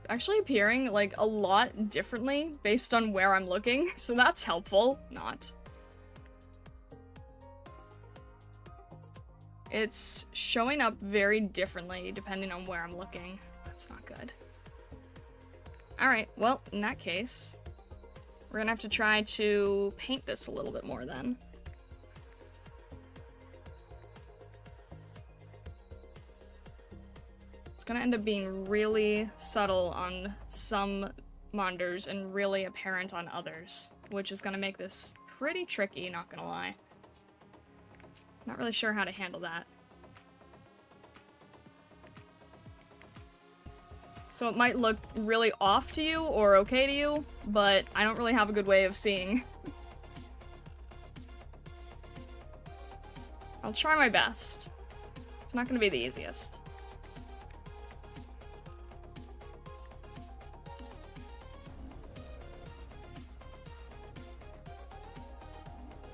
Actually appearing, like, a lot differently based on where I'm looking, so that's helpful. Not. It's showing up very differently depending on where I'm looking. That's not good. Alright, well, in that case, We're gonna have to try to paint this a little bit more then. It's gonna end up being really subtle on some monitors and really apparent on others, which is gonna make this pretty tricky, not gonna lie. Not really sure how to handle that. So it might look really off to you or okay to you, but I don't really have a good way of seeing. I'll try my best. It's not gonna be the easiest.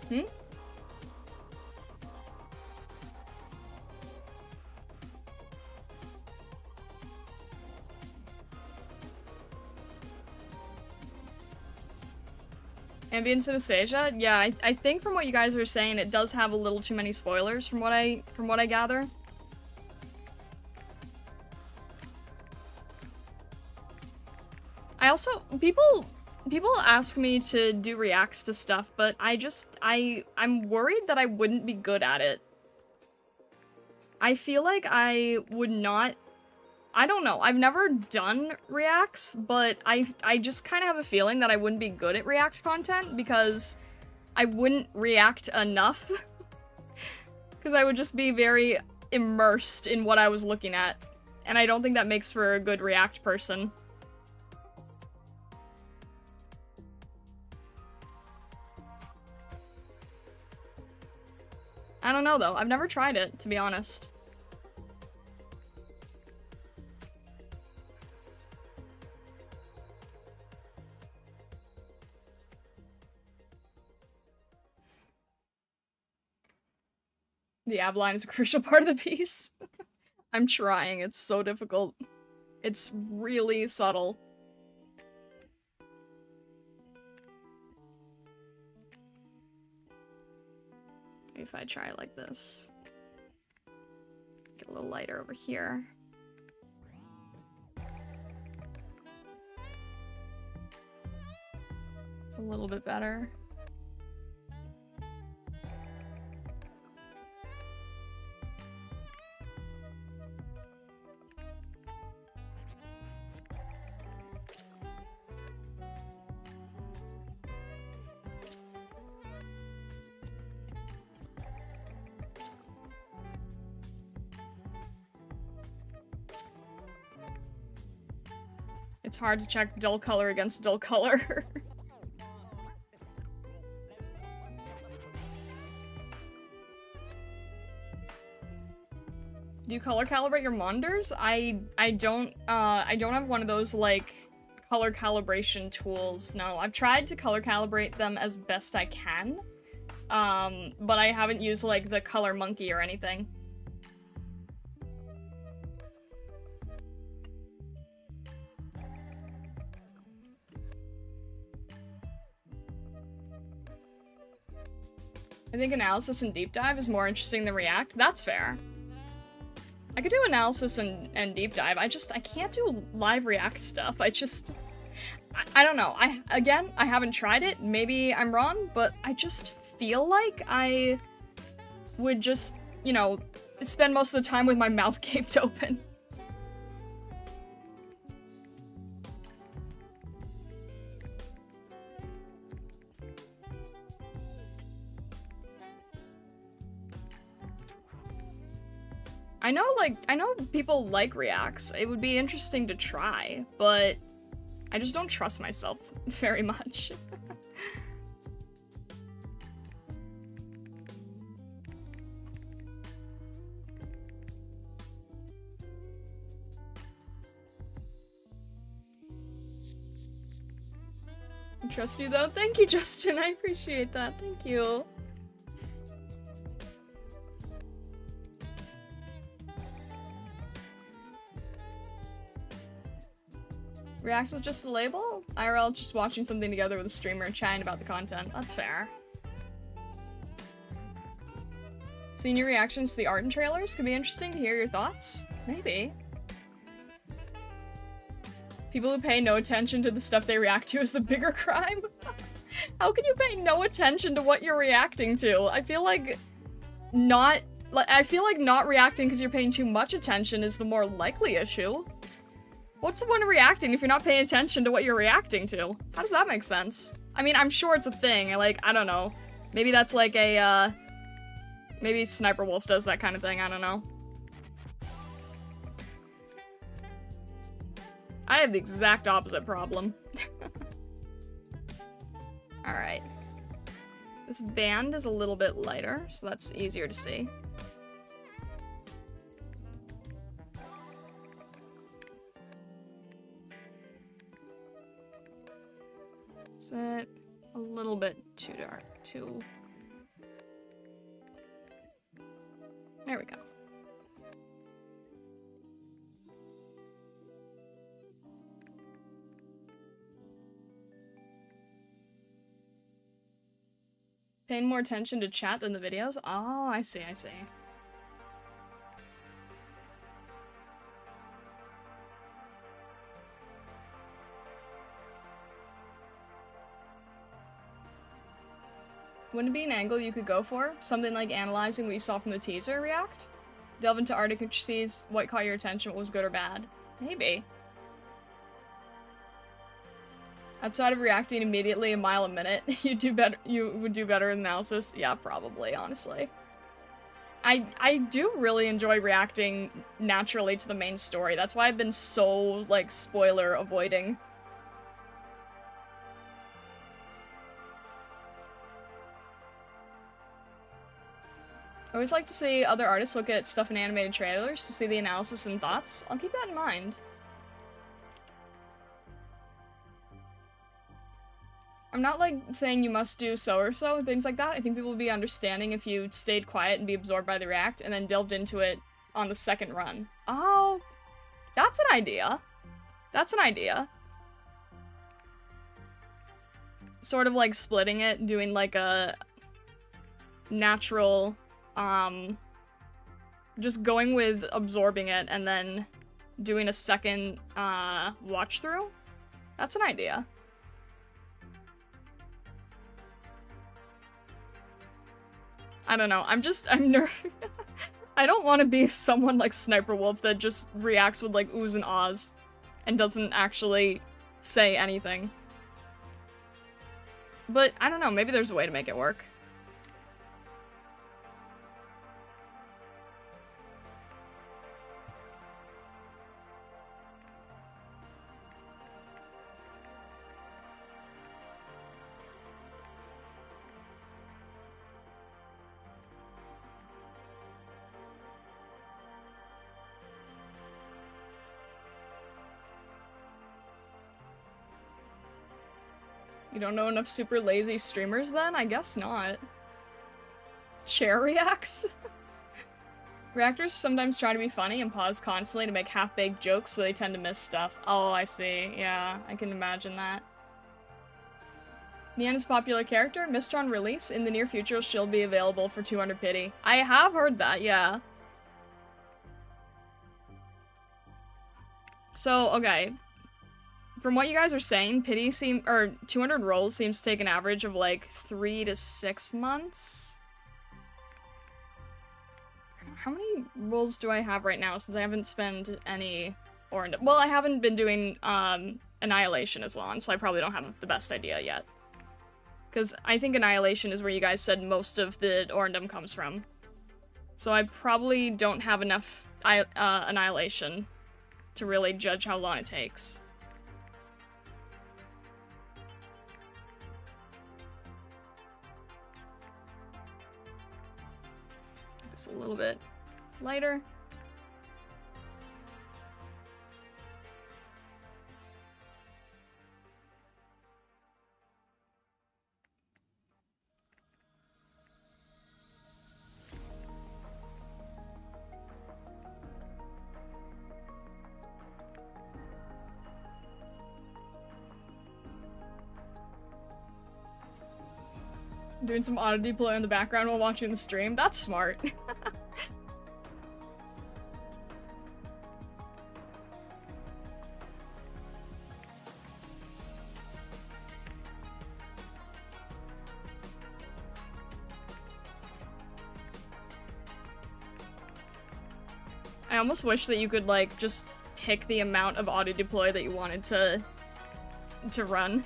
Hmm? Ambient synesthesia? Yeah, I think from what you guys are saying, it does have a little too many spoilers from what I gather. I also people ask me to do reacts to stuff, but I'm worried that I wouldn't be good at it. I feel like I would not. I don't know. I've never done reacts, but I just kind of have a feeling that I wouldn't be good at react content because I wouldn't react enough. Because I would just be very immersed in what I was looking at. And I don't think that makes for a good react person. I don't know though. I've never tried it, to be honest. The ab line is a crucial part of the piece. I'm trying, it's so difficult. It's really subtle. Maybe if I try it like this. Get a little lighter over here. It's a little bit better. It's hard to check dull color against dull color. Do you color calibrate your monitors? I don't have one of those like color calibration tools. No, I've tried to color calibrate them as best I can. But I haven't used like the color monkey or anything. I think analysis and deep dive is more interesting than react. That's fair. I could do analysis and deep dive. I can't do live react stuff. I don't know. Again, I haven't tried it. Maybe I'm wrong, but I just feel like I would just, you know, spend most of the time with my mouth gaped open. I know people like reacts. It would be interesting to try, but I just don't trust myself very much. I trust you though. Thank you, Justin. I appreciate that. Thank you. Reacts is just a label? IRL just watching something together with a streamer and chatting about the content. That's fair. Seeing your reactions to the art and trailers could be interesting to hear your thoughts. Maybe. People who pay no attention to the stuff they react to is the bigger crime. How can you pay no attention to what you're reacting to? I feel like not reacting because you're paying too much attention is the more likely issue. What's the point of reacting if you're not paying attention to what you're reacting to? How does that make sense? I mean, I'm sure it's a thing. Like, I don't know. Maybe that's like a, maybe Sniper Wolf does that kind of thing. I don't know. I have the exact opposite problem. Alright. This band is a little bit lighter, so that's easier to see. Is that a little bit too dark? There we go. Paying more attention to chat than the videos? Oh, I see, I see. Wouldn't it be an angle you could go for? Something like analyzing what you saw from the teaser react? Delve into Arknights, what caught your attention, what was good or bad? Maybe. Outside of reacting immediately a mile a minute, you would do better in analysis? Yeah, probably, honestly. I do really enjoy reacting naturally to the main story. That's why I've been so, like, spoiler avoiding. I always like to see other artists look at stuff in animated trailers to see the analysis and thoughts. I'll keep that in mind. I'm not, like, saying you must do so or so, things like that. I think people would be understanding if you stayed quiet and be absorbed by the react, and then delved into it on the second run. Oh, that's an idea. That's an idea. Sort of, like, splitting it, doing, like, a natural, just going with absorbing it, and then doing a second, watch-through? That's an idea. I don't know, I'm nervous. I don't want to be someone like Sniper Wolf that just reacts with like oohs and ahs and doesn't actually say anything. But I don't know, maybe there's a way to make it work. You don't know enough super lazy streamers then? I guess not. Chair reacts? Reactors sometimes try to be funny and pause constantly to make half-baked jokes, so they tend to miss stuff. Oh, I see. Yeah, I can imagine that. Nian is a popular character. Mistron release. In the near future, she'll be available for 200 pity. I have heard that, yeah. So, okay. From what you guys are saying, 200 rolls seems to take an average of like 3 to 6 months. How many rolls do I have right now since I haven't spent any Orndom? Well, I haven't been doing Annihilation as long, so I probably don't have the best idea yet. Because I think Annihilation is where you guys said most of the Orndom comes from. So I probably don't have enough Annihilation to really judge how long it takes. It's a little bit lighter. Doing some auto deploy in the background while watching the stream. That's smart. almost wish that you could, like, just pick the amount of auto-deploy that you wanted to run.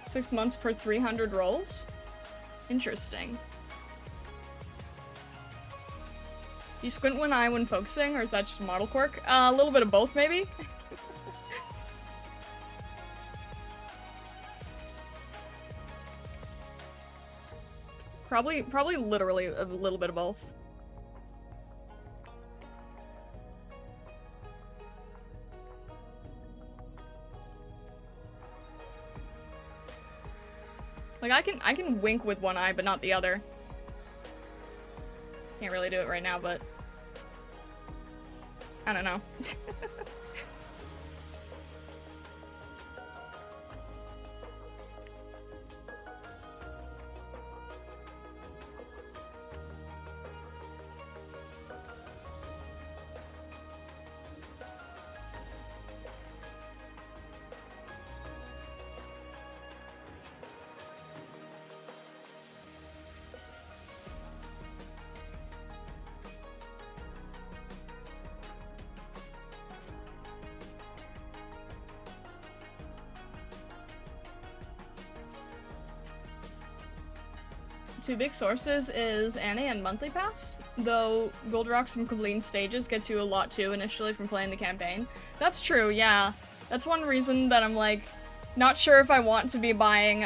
Six months per 300 rolls? Interesting. You squint one eye when focusing, or is that just a model quirk? A little bit of both, maybe? Probably literally a little bit of both. Like, I can wink with one eye, but not the other. Can't really do it right now, but I don't know. Two big sources is Annie and Monthly Pass, though gold rocks from completing stages get you a lot too initially from playing the campaign. That's true, yeah. That's one reason that I'm like, not sure if I want to be buying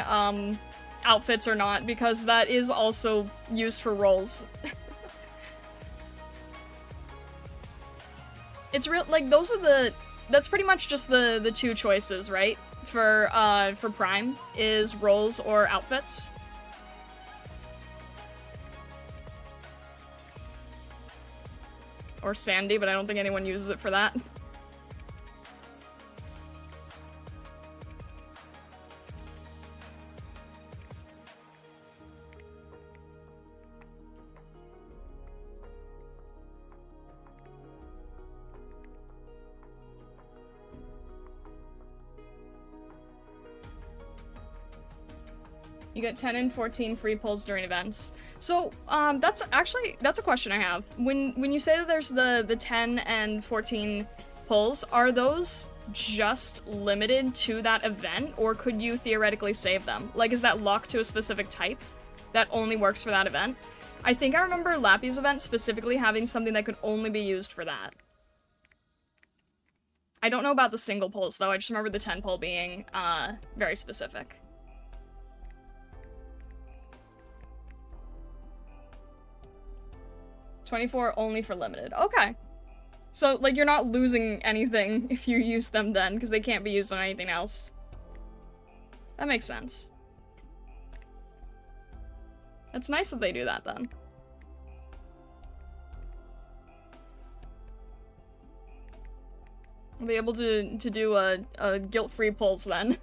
outfits or not, because that is also used for rolls. It's real, like, that's pretty much just the two choices, right? For Prime, is rolls or outfits. Or Sandy, but I don't think anyone uses it for that. You get 10 and 14 free pulls during events. So, that's a question I have. When you say that there's the 10 and 14 pulls, are those just limited to that event, or could you theoretically save them? Like, is that locked to a specific type that only works for that event? I think I remember Lappy's event specifically having something that could only be used for that. I don't know about the single pulls, though. I just remember the 10 pull being, very specific. 24 only for limited. Okay. So, like, you're not losing anything if you use them then, because they can't be used on anything else. That makes sense. It's nice that they do that, then. I'll be able to do a guilt-free pulse, then.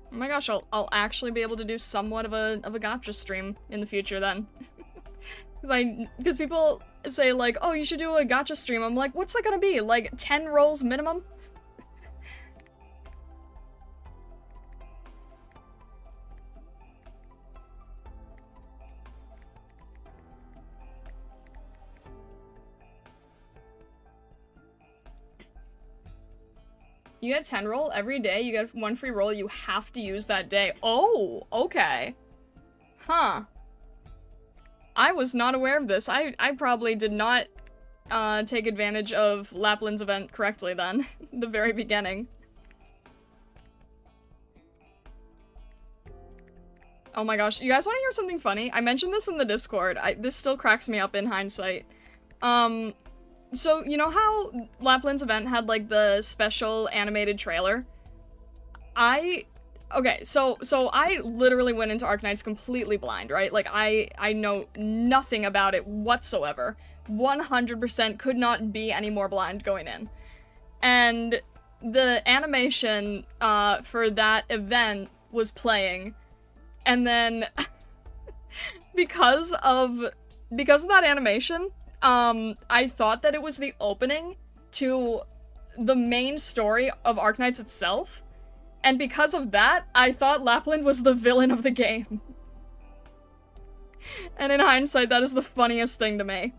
Oh my gosh, I'll actually be able to do somewhat of a gacha stream in the future then. Because people say like, oh, you should do a gacha stream. I'm like, what's that gonna be? Like 10 rolls minimum? You get 10 roll every day, you get 1 free roll you have to use that day. Oh, okay. Huh. I was not aware of this. I probably did not take advantage of Lapland's event correctly then. The very beginning. Oh my gosh, you guys want to hear something funny? I mentioned this in the Discord. This still cracks me up in hindsight. So, you know how Lapland's event had, like, the special animated trailer? Okay, so I literally went into Arknights completely blind, right? Like, I know nothing about it whatsoever. 100% could not be any more blind going in. And the animation, for that event was playing, And then because of that animation, I thought that it was the opening to the main story of Arknights itself, and because of that, I thought Lapland was the villain of the game. And in hindsight, that is the funniest thing to me.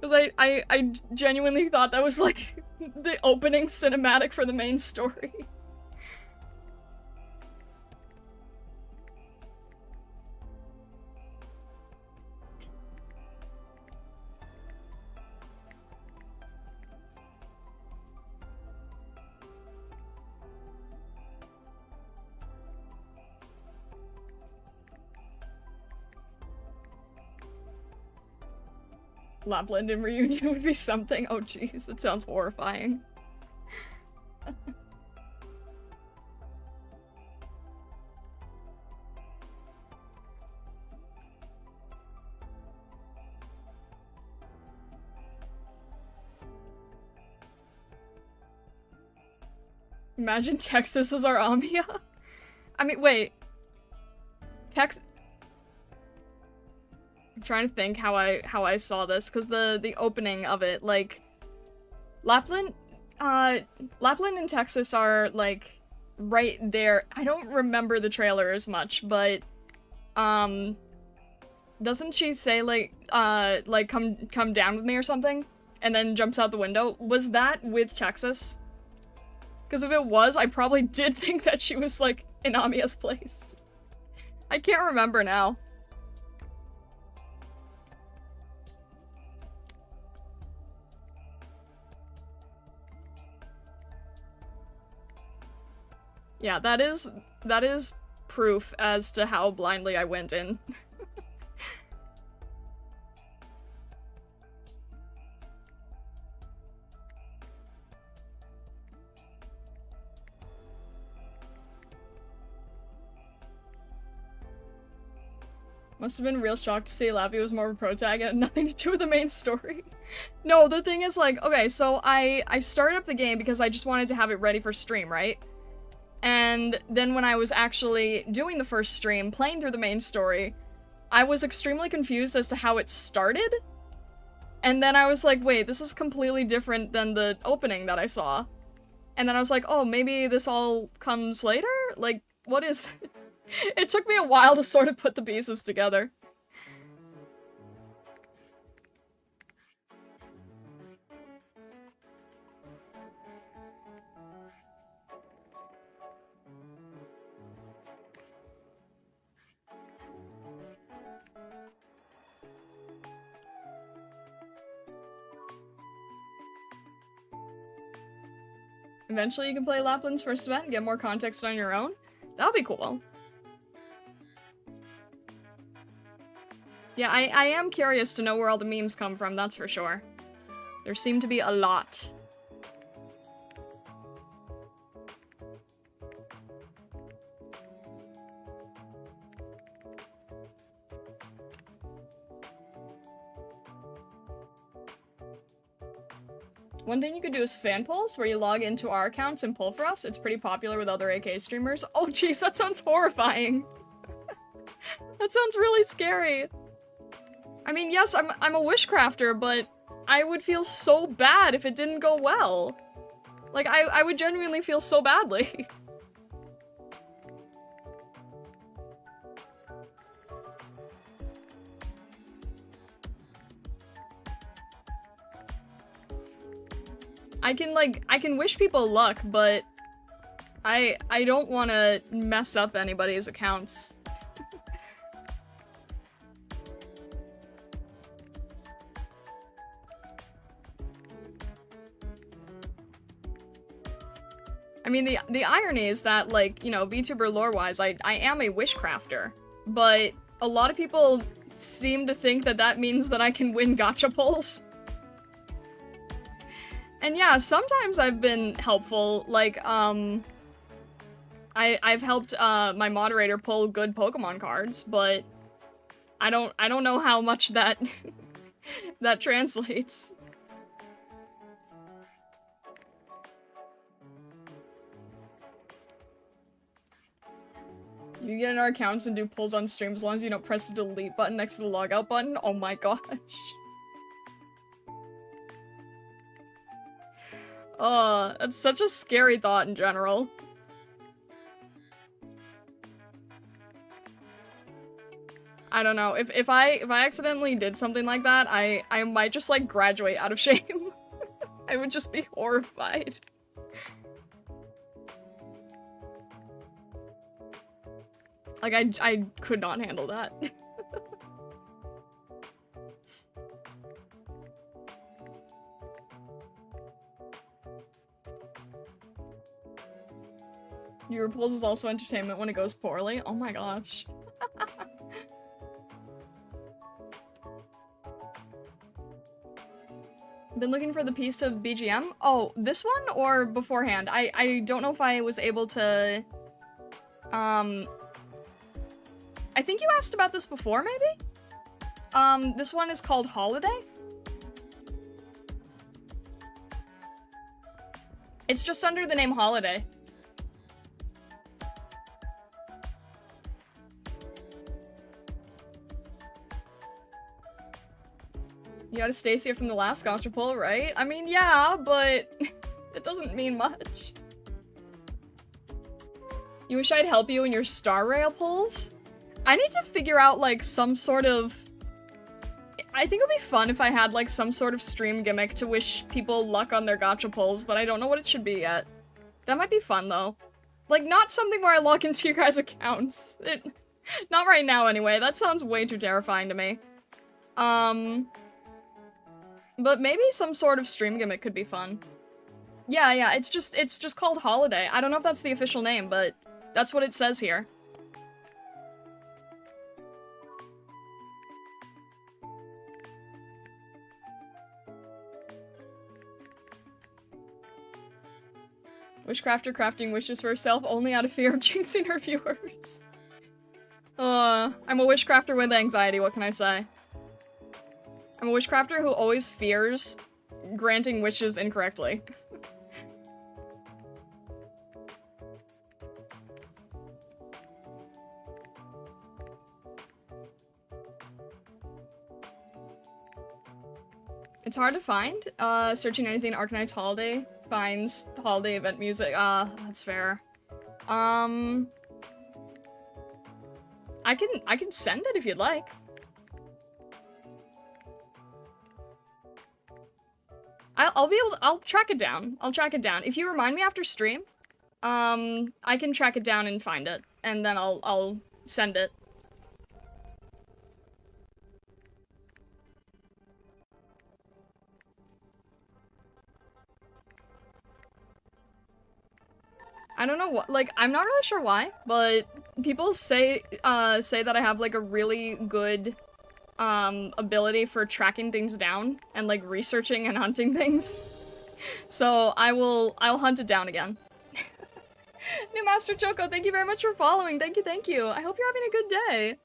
Because I genuinely thought that was, like, the opening cinematic for the main story. Lapland in reunion would be something. Oh jeez, that sounds horrifying. Imagine Texas as our Amia. I mean, wait. I'm trying to think how I saw this, because the opening of it, like, Lapland and Texas are, like, right there. I don't remember the trailer as much, but, doesn't she say, like, come down with me or something? And then jumps out the window? Was that with Texas? Because if it was, I probably did think that she was, like, in Amiya's place. I can't remember now. Yeah, that is proof as to how blindly I went in. Must have been real shocked to see Lappy was more of a protag and had nothing to do with the main story. No, the thing is, like, okay, so I started up the game because I just wanted to have it ready for stream, right? And then when I was actually doing the first stream, playing through the main story, I was extremely confused as to how it started. And then I was like, wait, this is completely different than the opening that I saw. And then I was like, oh, maybe this all comes later? Like, what is this? It took me a while to sort of put the pieces together. Eventually you can play Lapland's first event and get more context on your own. That'll be cool. Yeah, I am curious to know where all the memes come from, that's for sure. There seem to be a lot. One thing you could do is fan polls, where you log into our accounts and pull for us. It's pretty popular with other AK streamers. Oh jeez, that sounds horrifying. That sounds really scary. I mean, yes, I'm a wishcrafter, but I would feel so bad if it didn't go well. Like, I would genuinely feel so badly. I can wish people luck, but I don't want to mess up anybody's accounts. I mean, the irony is that, like, you know, VTuber lore-wise, I am a wishcrafter, but a lot of people seem to think that that means that I can win gacha pulls. And yeah, sometimes I've been helpful, like, I've helped, my moderator pull good Pokemon cards, but I don't know how much that, that translates. You get in our accounts and do pulls on stream as long as you don't press the delete button next to the logout button? Oh my gosh. That's such a scary thought in general. I don't know. If I accidentally did something like that, I might just like graduate out of shame. I would just be horrified. Like I could not handle that. Your pulls is also entertainment when it goes poorly. Oh my gosh. Been looking for the piece of BGM? Oh, this one or beforehand? I don't know if I was able to... I think you asked about this before, maybe? This one is called Holiday. It's just under the name Holiday. You got a Stacia from the last gotcha pull, right? I mean, yeah, but it doesn't mean much. You wish I'd help you in your Star Rail pulls? I need to figure out, like, some sort of... I think it would be fun if I had, like, some sort of stream gimmick to wish people luck on their gotcha pulls, but I don't know what it should be yet. That might be fun, though. Like, not something where I log into your guys' accounts. Not right now, anyway. That sounds way too terrifying to me. But maybe some sort of stream gimmick could be fun. Yeah, it's just called Holiday. I don't know if that's the official name, but that's what it says here. Wishcrafter crafting wishes for herself only out of fear of jinxing her viewers. I'm a wishcrafter with anxiety, what can I say? I'm a wishcrafter who always fears granting wishes incorrectly. It's hard to find. Searching anything Arknights Holiday finds holiday event music. That's fair. I can send it if you'd like. I'll track it down. I'll track it down. If you remind me after stream, I can track it down and find it, and then I'll send it. I don't know what, like, I'm not really sure why, but people say that I have, like, a really good, ability for tracking things down and, like, researching and hunting things. So I'll hunt it down again. New Master Choco, thank you very much for following. Thank you. I hope you're having a good day.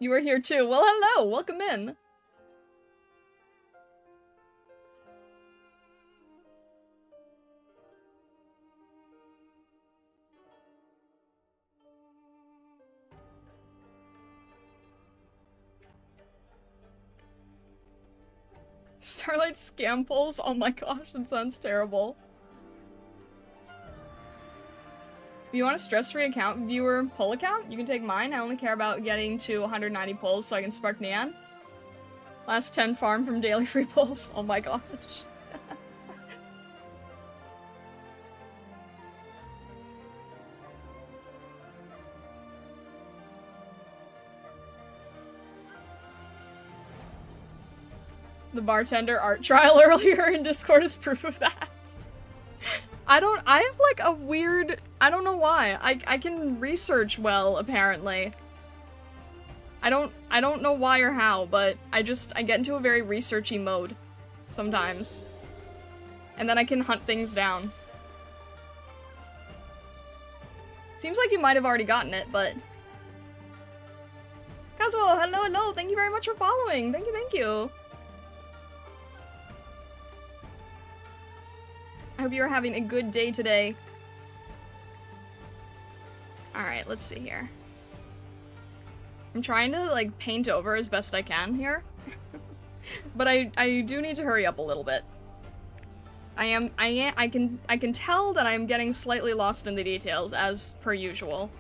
You are here too. Well, hello, welcome in. Starlight scam pulls? Oh my gosh, that sounds terrible. If you want a stress-free account viewer pull account, you can take mine. I only care about getting to 190 pulls so I can spark Nian. Last 10 farm from daily free pulls. Oh my gosh. The bartender art trial earlier in Discord is proof of that. I have like a weird, I don't know why. I can research well, apparently. I don't know why or how, but I get into a very researchy mode sometimes. And then I can hunt things down. Seems like you might have already gotten it, but... Kazuo, hello, thank you very much for following. Thank you. I hope you're having a good day today. Alright, let's see here. I'm trying to, like, paint over as best I can here. But I do need to hurry up a little bit. I can tell that I'm getting slightly lost in the details, as per usual.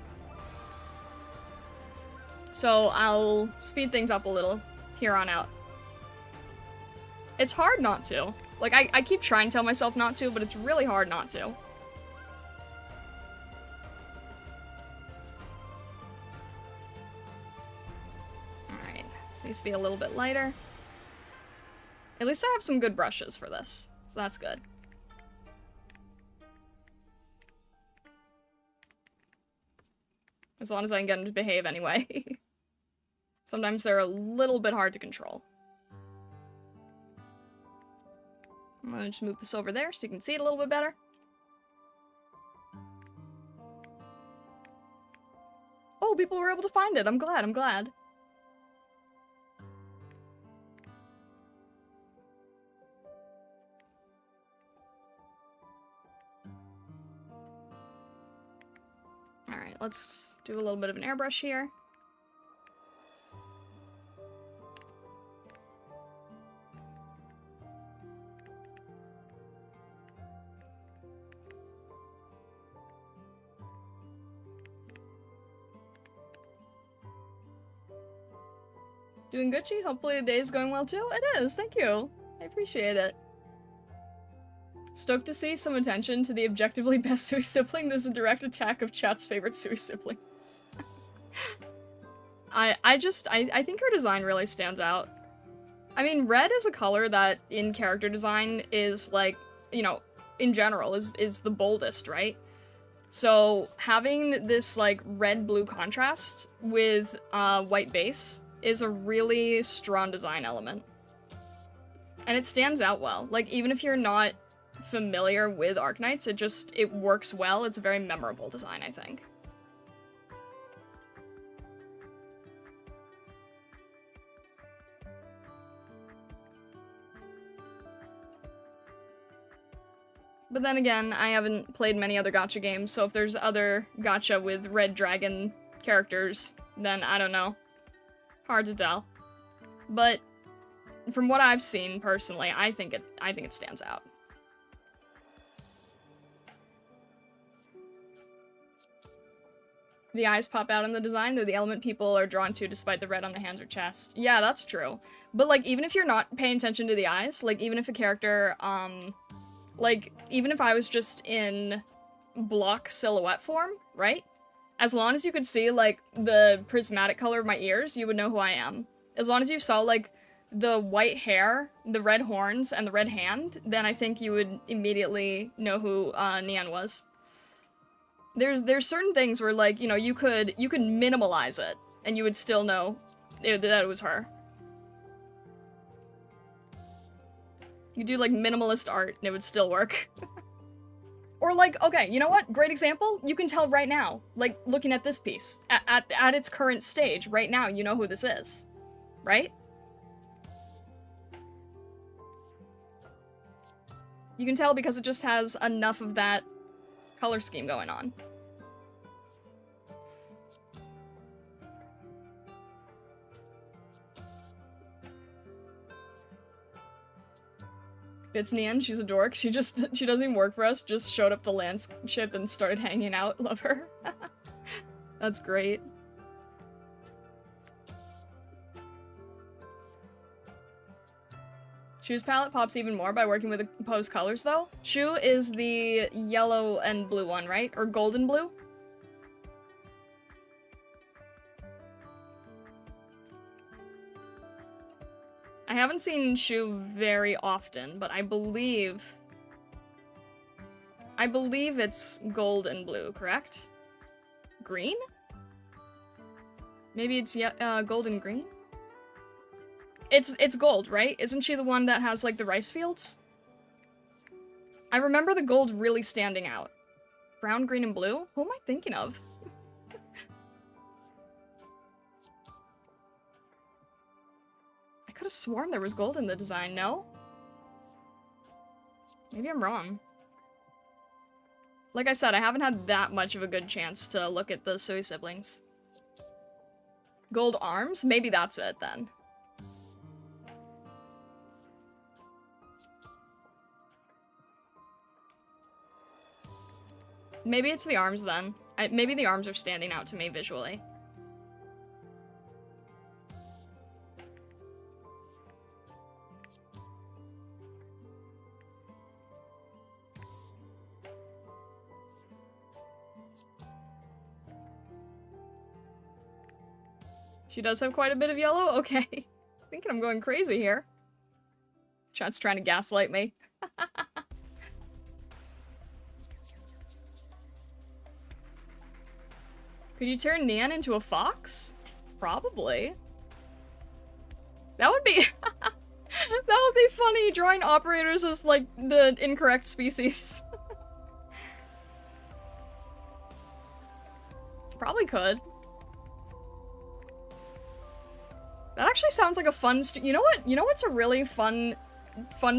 So I'll speed things up a little here on out. It's hard not to. Like, I keep trying to tell myself not to, but it's really hard not to. Alright, this needs to be a little bit lighter. At least I have some good brushes for this, so that's good. As long as I can get them to behave anyway. Sometimes they're a little bit hard to control. I'm gonna just move this over there so you can see it a little bit better. Oh, people were able to find it. I'm glad, I'm glad. Alright, let's do a little bit of an airbrush here. Doing Gucci? Hopefully the day is going well too? It is, thank you. I appreciate it. Stoked to see some attention to the objectively best Sui sibling. There's a direct attack of chat's favorite Sui siblings. I think her design really stands out. I mean, red is a color that in character design is like, you know, in general is the boldest, right? So having this like red-blue contrast with white base is a really strong design element. And it stands out well. Like, even if you're not familiar with Arknights, it works well. It's a very memorable design, I think. But then again, I haven't played many other gacha games, so if there's other gacha with red dragon characters, then I don't know. Hard to tell. But from what I've seen personally, I think it stands out. The eyes pop out in the design, they're the element people are drawn to despite the red on the hands or chest. Yeah, that's true. But like, even if you're not paying attention to the eyes, like even if a character, like even if I was just in block silhouette form, right? As long as you could see, like, the prismatic color of my ears, you would know who I am. As long as you saw, like, the white hair, the red horns, and the red hand, then I think you would immediately know who Nian was. There's certain things where, like, you know, you could minimalize it, and you would still know that it was her. You do, like, minimalist art, and it would still work. Or like, okay, you know what? Great example. You can tell right now, like looking at this piece, at its current stage, right now, you know who this is, right? You can tell because it just has enough of that color scheme going on. It's Nian, she's a dork. She doesn't even work for us, just showed up the landship and started hanging out. Love her. That's great. Shu's palette pops even more by working with opposed colors, though. Shu is the yellow and blue one, right? Or golden blue? I haven't seen Shu very often, but I believe it's gold and blue, correct? Green? Maybe it's gold and green? It's gold, right? Isn't she the one that has, like, the rice fields? I remember the gold really standing out. Brown, green, and blue? Who am I thinking of? I could have sworn there was gold in the design, no? Maybe I'm wrong. Like I said, I haven't had that much of a good chance to look at the Sui siblings. Gold arms? Maybe that's it, then. Maybe it's the arms, then. Maybe the arms are standing out to me visually. She does have quite a bit of yellow? Okay. Thinking I'm going crazy here. Chat's trying to gaslight me. Could you turn Nian into a fox? Probably. That would be... that would be funny, drawing operators as, like, the incorrect species. Probably could. That actually sounds like a fun you know what? You know what's a really fun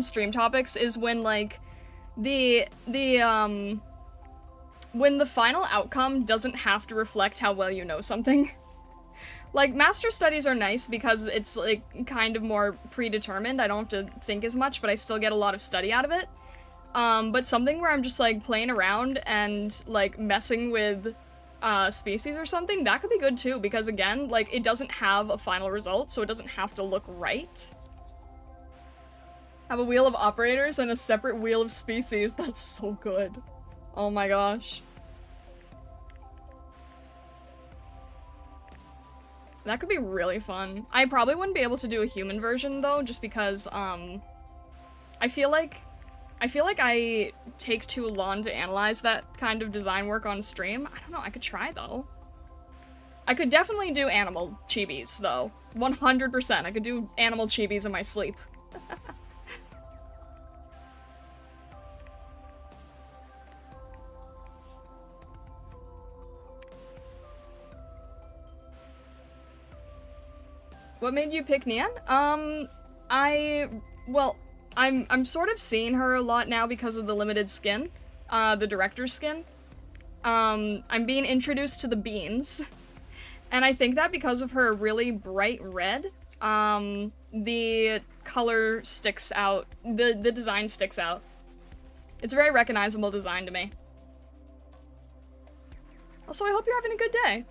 stream topics is when, like, when the final outcome doesn't have to reflect how well you know something. Like, master studies are nice because it's, like, kind of more predetermined. I don't have to think as much, but I still get a lot of study out of it. But something where I'm just, like, playing around and, like, messing with species or something, that could be good too, because again, like, it doesn't have a final result, so it doesn't have to look right. Have a wheel of operators and a separate wheel of species. That's so good. Oh my gosh. That could be really fun. I probably wouldn't be able to do a human version though, just because, I feel like I take too long to analyze that kind of design work on stream. I don't know, I could try though. I could definitely do animal chibis though. 100%. I could do animal chibis in my sleep. What made you pick Nian? Well, I'm sort of seeing her a lot now because of the limited skin, the director's skin. I'm being introduced to the beans, and I think that because of her really bright red, the color sticks out, the design sticks out. It's a very recognizable design to me. Also, I hope you're having a good day.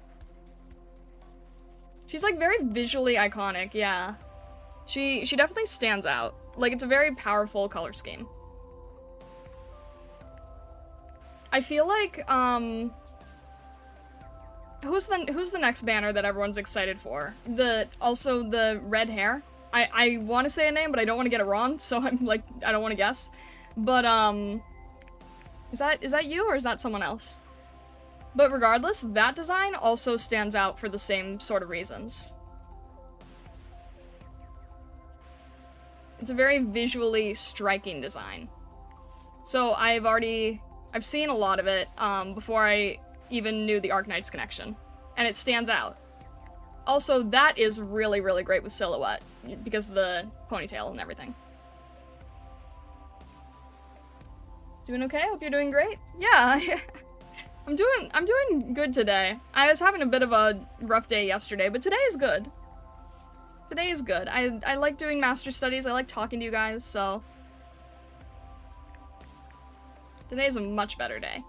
She's, like, very visually iconic, yeah. She definitely stands out. Like, it's a very powerful color scheme. I feel like, who's the next banner that everyone's excited for? Also the red hair? I want to say a name, but I don't want to get it wrong, so I'm, like, I don't want to guess. But, is that you, or is that someone else? But regardless, that design also stands out for the same sort of reasons. It's a very visually striking design. So I've seen a lot of it, before I even knew the Arknights connection. And it stands out. Also, that is really, really great with silhouette, because of the ponytail and everything. Doing okay? Hope you're doing great. Yeah, I'm doing good today. I was having a bit of a rough day yesterday, but today is good. Today is good. I like doing master studies, I like talking to you guys, so... Today is a much better day.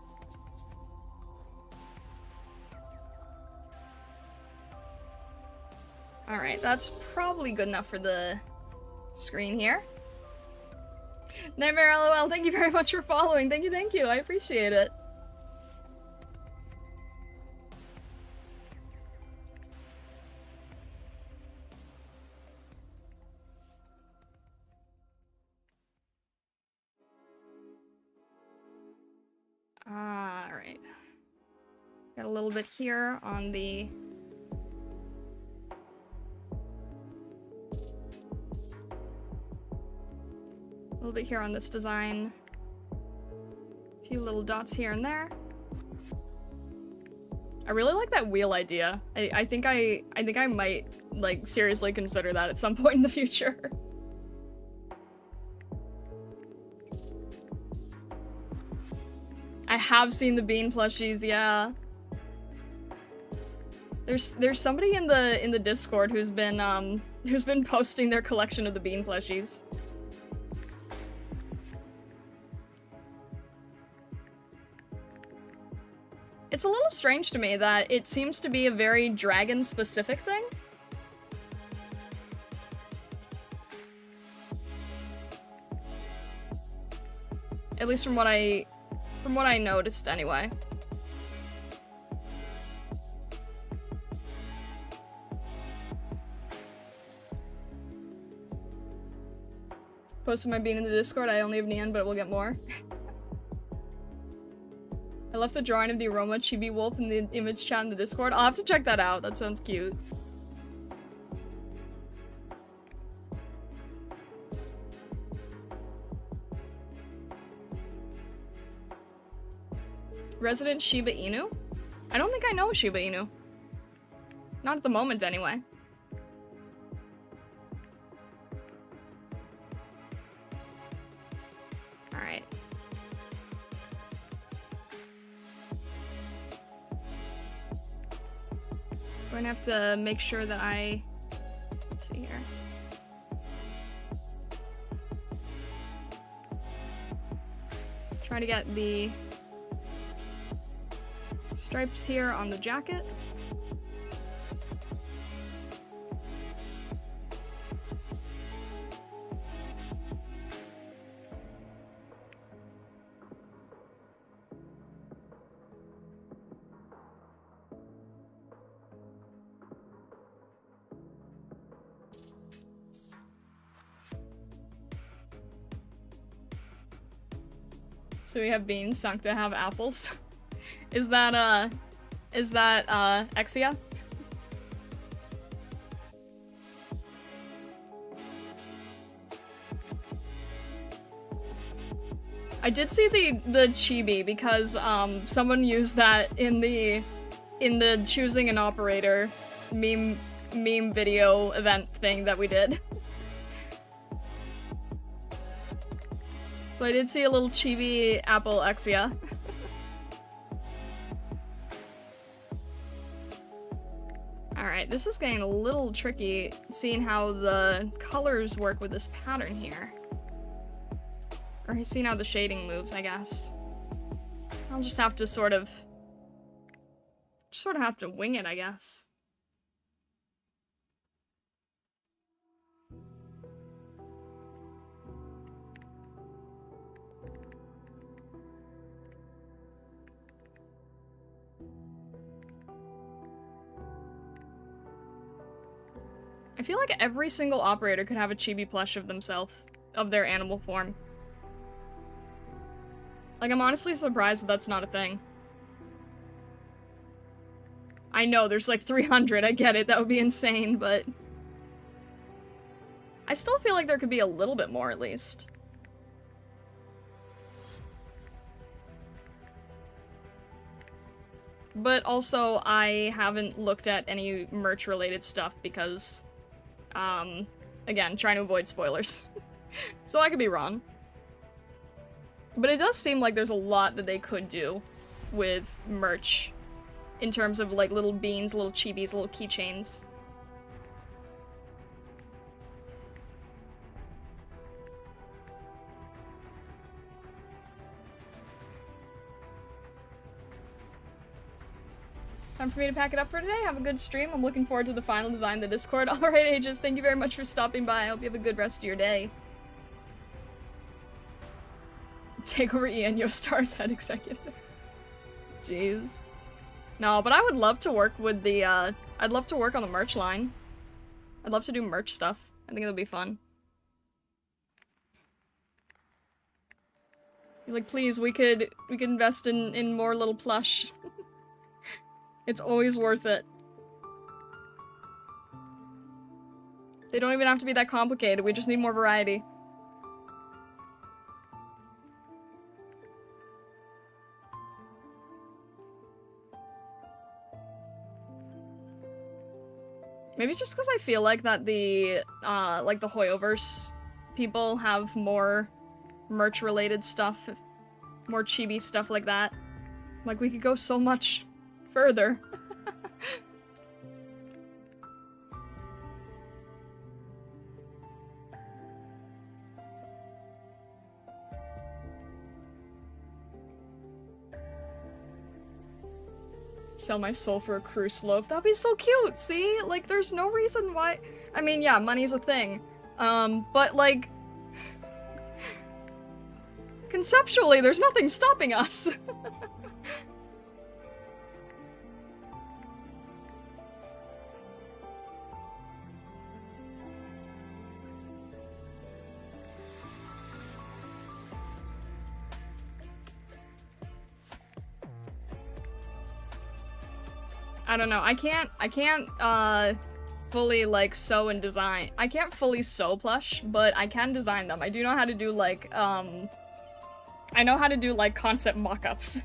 Alright, that's probably good enough for the screen here. Nightmare LOL, thank you very much for following. Thank you, I appreciate it. Alright. Got a little bit here on the... A little bit here on this design. A few little dots here and there. I really like that wheel idea. I think I might, like, seriously consider that at some point in the future. have seen the bean plushies, yeah. There's somebody in the Discord who's been posting their collection of the bean plushies. It's a little strange to me that it seems to be a very dragon-specific thing. At least from what I noticed, anyway. Posted my bean in the Discord. I only have Nian, but we'll get more. I left the drawing of the aroma chibi wolf in the image chat in the Discord. I'll have to check that out. That sounds cute. Resident Shiba Inu? I don't think I know Shiba Inu. Not at the moment, anyway. Alright. I'm going to have to make sure that I... Let's see here. Try to get the stripes here on the jacket. So we have beans, Sancta have apples. Is that Exia? I did see the chibi because someone used that in the choosing an operator meme video event thing that we did. So I did see a little chibi apple Exia. Alright, this is getting a little tricky, seeing how the colors work with this pattern here. Or seeing how the shading moves, I guess. I'll just have to sort of have to wing it, I guess. I feel like every single operator could have a chibi plush of themselves, of their animal form. Like, I'm honestly surprised that that's not a thing. I know, there's like 300, I get it, that would be insane, but... I still feel like there could be a little bit more, at least. But also, I haven't looked at any merch-related stuff because... again, trying to avoid spoilers. So I could be wrong. But it does seem like there's a lot that they could do with merch. In terms of, like, little beans, little chibis, little keychains. Time for me to pack it up for today. Have a good stream. I'm looking forward to the final design of the Discord. Alright, Aegis, thank you very much for stopping by. I hope you have a good rest of your day. Take over Ian, Yostar's head executive. Jeez. No, but I would love to work with the, I'd love to work on the merch line. I'd love to do merch stuff. I think it would be fun. Like, please, we could invest in more little plush. It's always worth it. They don't even have to be that complicated, we just need more variety. Maybe it's just because I feel like that the Hoyoverse people have more merch-related stuff, more chibi stuff like that. Like, we could go so much further. Sell my soul for a cruise loaf. That'd be so cute, see? Like, there's no reason why... I mean, yeah, money's a thing. But, like... Conceptually, there's nothing stopping us. I don't know. I can't, fully, like, sew and design. I can't fully sew plush, but I can design them. I do know how to do, like, I know how to do, like, concept mock-ups.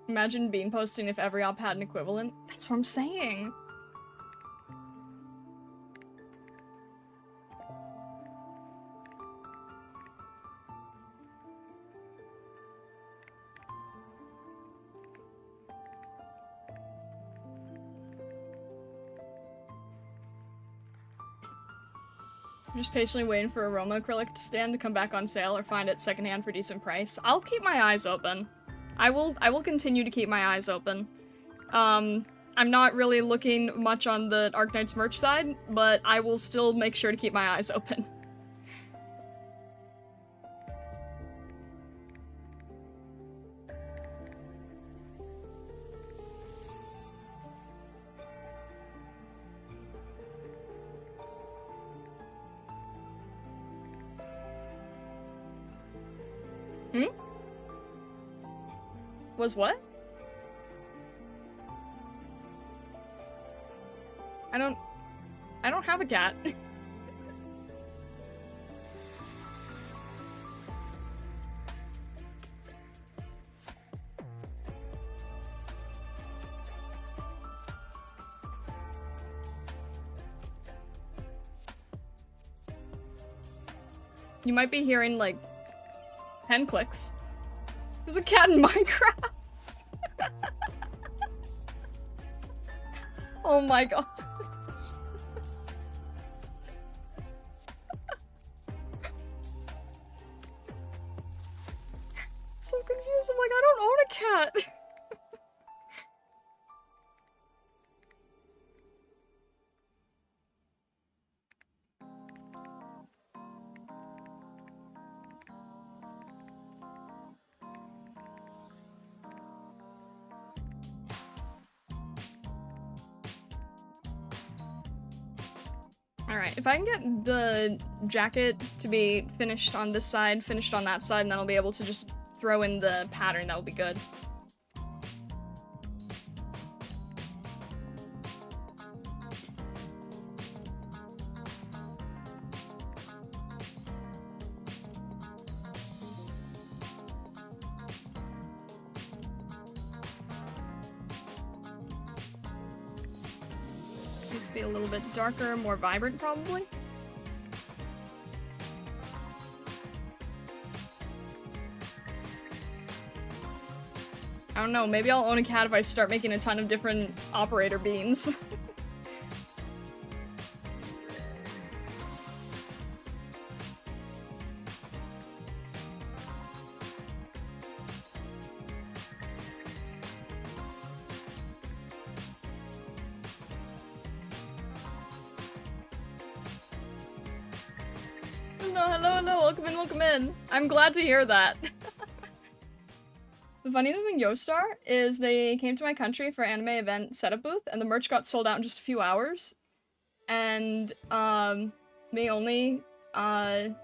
Imagine bean posting if every op had an equivalent. That's what I'm saying. I'm just patiently waiting for Aroma acrylic to stand to come back on sale or find it secondhand for decent price. I'll keep my eyes open. I will continue to keep my eyes open. I'm not really looking much on the Arknights merch side, but I will still make sure to keep my eyes open. Hmm? Was what? I don't have a cat. You might be hearing, like, pen clicks. There's a cat in Minecraft! Oh my god. So confused, I'm like, I don't own a cat! Alright, if I can get the jacket to be finished on this side, finished on that side, and then I'll be able to just throw in the pattern, that will be good. This needs to be a little bit darker, more vibrant, probably. I don't know, maybe I'll own a cat if I start making a ton of different operator beans. Hello, welcome in. I'm glad to hear that. The funny thing with YoStar is they came to my country for anime event setup booth, and the merch got sold out in just a few hours. And, me only, came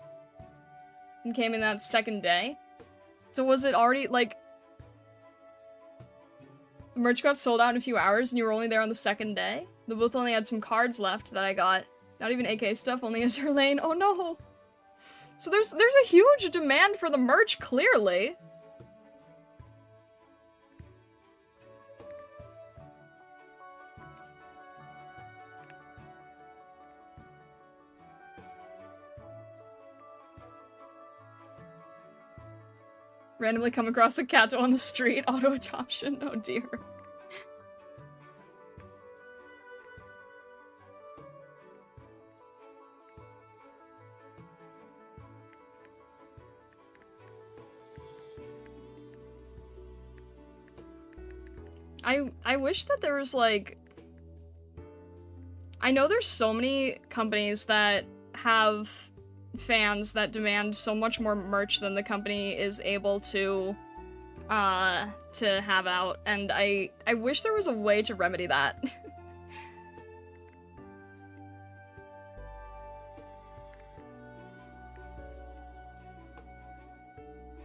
in that second day. So was it already, like... The Merch got sold out in a few hours and you were only there on the second day? The booth only had some cards left that I got. Not even AK stuff, only as her lane. Oh no! So there's a huge demand for the merch, clearly. Randomly come across a Kato on the street. Auto adoption. Oh dear. I wish that there was, like... I know there's so many companies that have fans that demand so much more merch than the company is able to have out, and I wish there was a way to remedy that.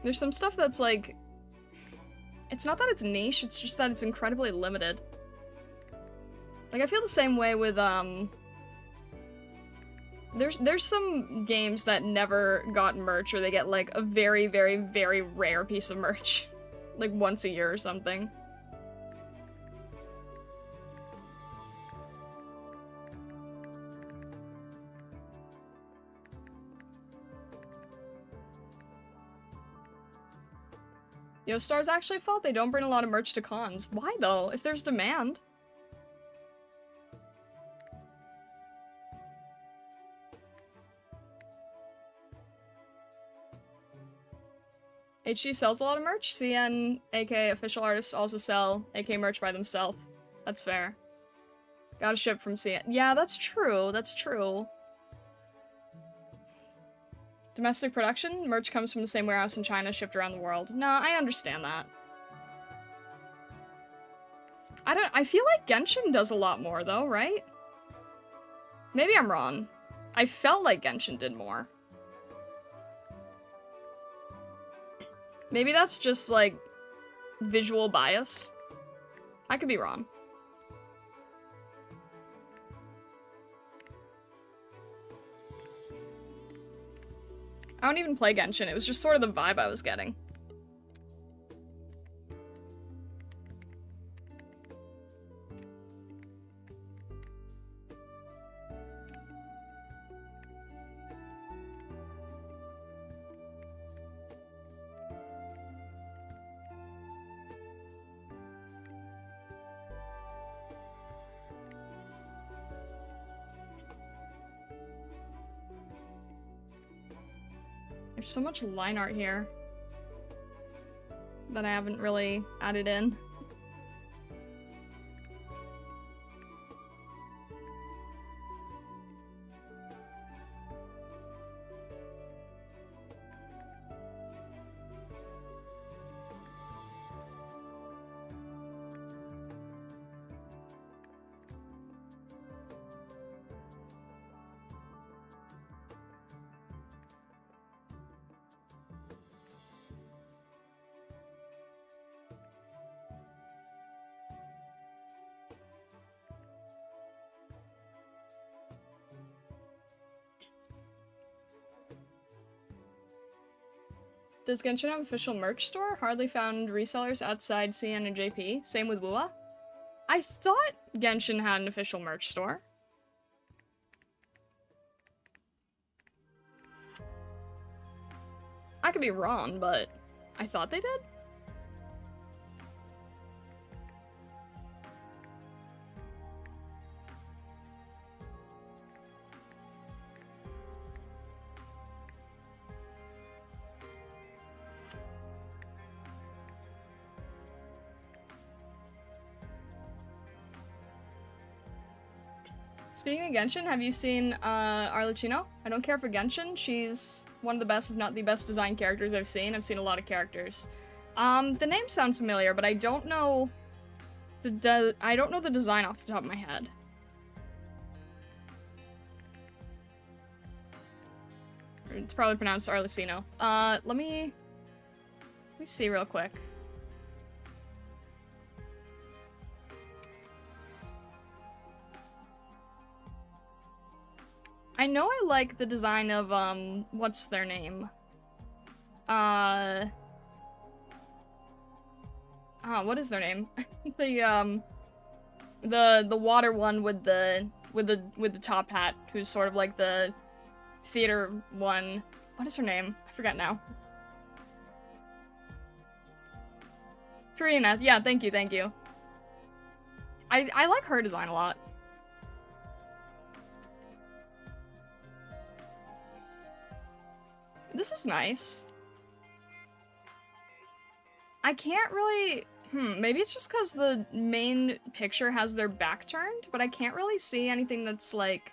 There's some stuff that's, like... It's not that it's niche, it's just that it's incredibly limited. Like, I feel the same way with, There's some games that never got merch, or they get, like, a very, very, very rare piece of merch. Like, once a year or something. Yo, Star's actually fault they don't bring a lot of merch to cons. Why, though? If there's demand. HG sells a lot of merch. CN, AK official artists also sell AK merch by themselves. That's fair. Gotta ship from CN. Yeah, that's true. That's true. Domestic production? Merch comes from the same warehouse in China, shipped around the world. No, I understand that. I feel like Genshin does a lot more, though, right? Maybe I'm wrong. I felt like Genshin did more. Maybe that's just, like, visual bias. I could be wrong. I don't even play Genshin, it was just sort of the vibe I was getting. There's so much line art here that I haven't really added in. Does Genshin have official merch store? Hardly found resellers outside CN and JP. Same with WUA. I thought Genshin had an official merch store. I could be wrong, but I thought they did. Speaking of Genshin, have you seen Arlecchino? I don't care for Genshin. She's one of the best, if not the best, designed characters I've seen. I've seen a lot of characters. The name sounds familiar, but I don't know the design off the top of my head. It's probably pronounced Arlecchino. Let me see real quick. I know I like the design of, what's their name? What is their name? The water one with the top hat, who's sort of like the theater one. What is her name? I forget now. Karina, yeah, thank you, thank you. I like her design a lot. This is nice. I can't really... maybe it's just because the main picture has their back turned, but I can't really see anything that's, like,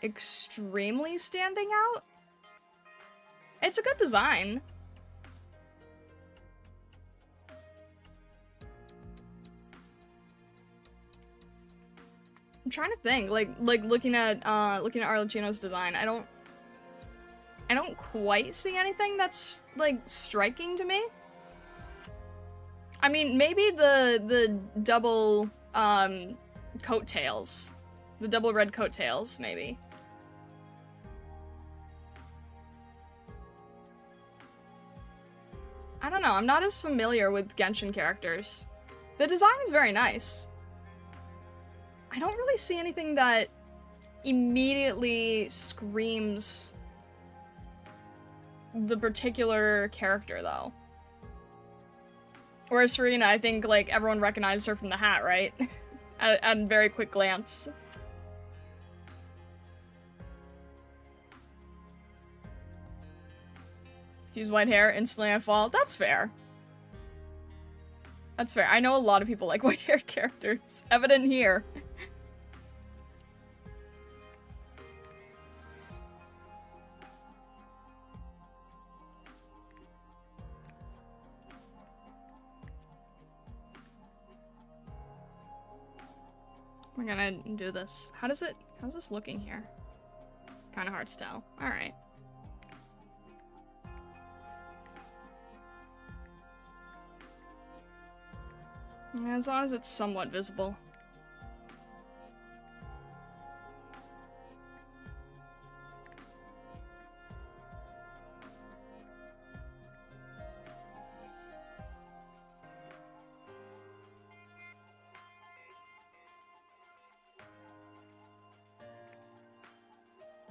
extremely standing out. It's a good design. I'm trying to think, like looking at Arlecchino's design, I don't quite see anything that's, like, striking to me. I mean, maybe the double, coattails. The double red coattails, maybe. I don't know, I'm not as familiar with Genshin characters. The design is very nice. I don't really see anything that immediately screams the particular character, though. Whereas Serena, I think, like, everyone recognizes her from the hat, right? at a very quick glance. Use white hair, instantly I fall. That's fair. That's fair. I know a lot of people like white-haired characters. Evident here. We're gonna do this. How's this looking here? Kind of hard to tell. Alright. As long as it's somewhat visible.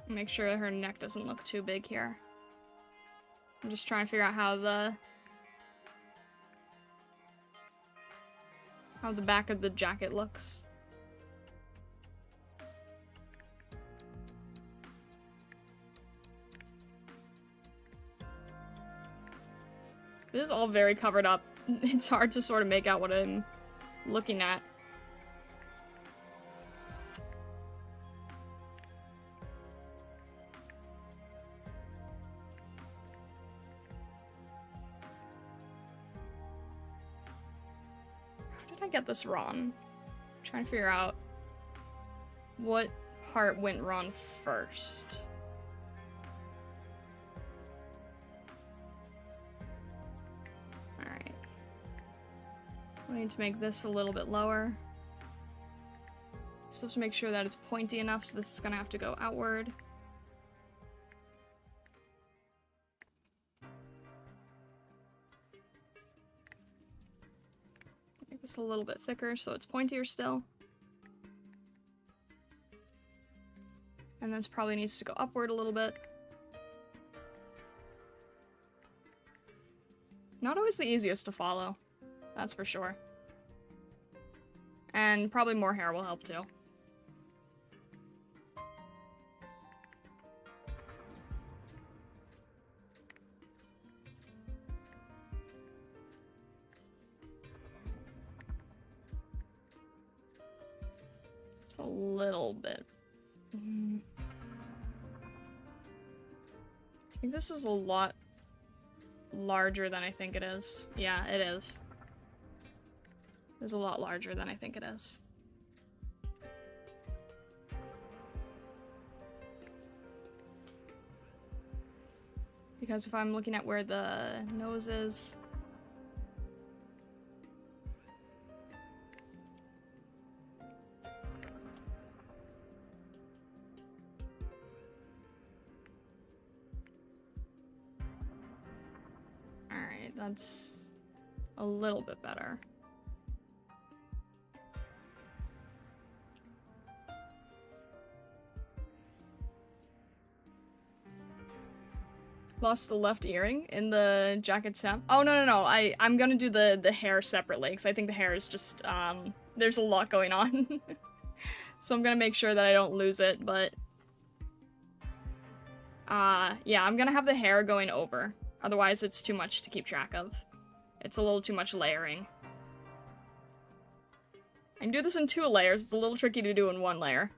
Make sure her neck doesn't look too big here. I'm just trying to figure out how the back of the jacket looks. It is all very covered up. It's hard to sort of make out what I'm looking at. Get this wrong. I'm trying to figure out what part went wrong first. Alright. We need to make this a little bit lower. Still have to make sure that it's pointy enough, so this is gonna have to go outward. It's a little bit thicker, so it's pointier still. And this probably needs to go upward a little bit. Not always the easiest to follow, that's for sure. And probably more hair will help too. A little bit. I think this is a lot larger than I think it is. Yeah, it is. It's a lot larger than I think it is. Because if I'm looking at where the nose is, Alright, that's a little bit better. Lost the left earring in the jacket hem. Oh, no. I'm gonna do the hair separately, because I think the hair is just, there's a lot going on. So I'm gonna make sure that I don't lose it, but... yeah, I'm gonna have the hair going over. Otherwise, it's too much to keep track of. It's a little too much layering. I can do this in 2 layers. It's a little tricky to do in 1 layer.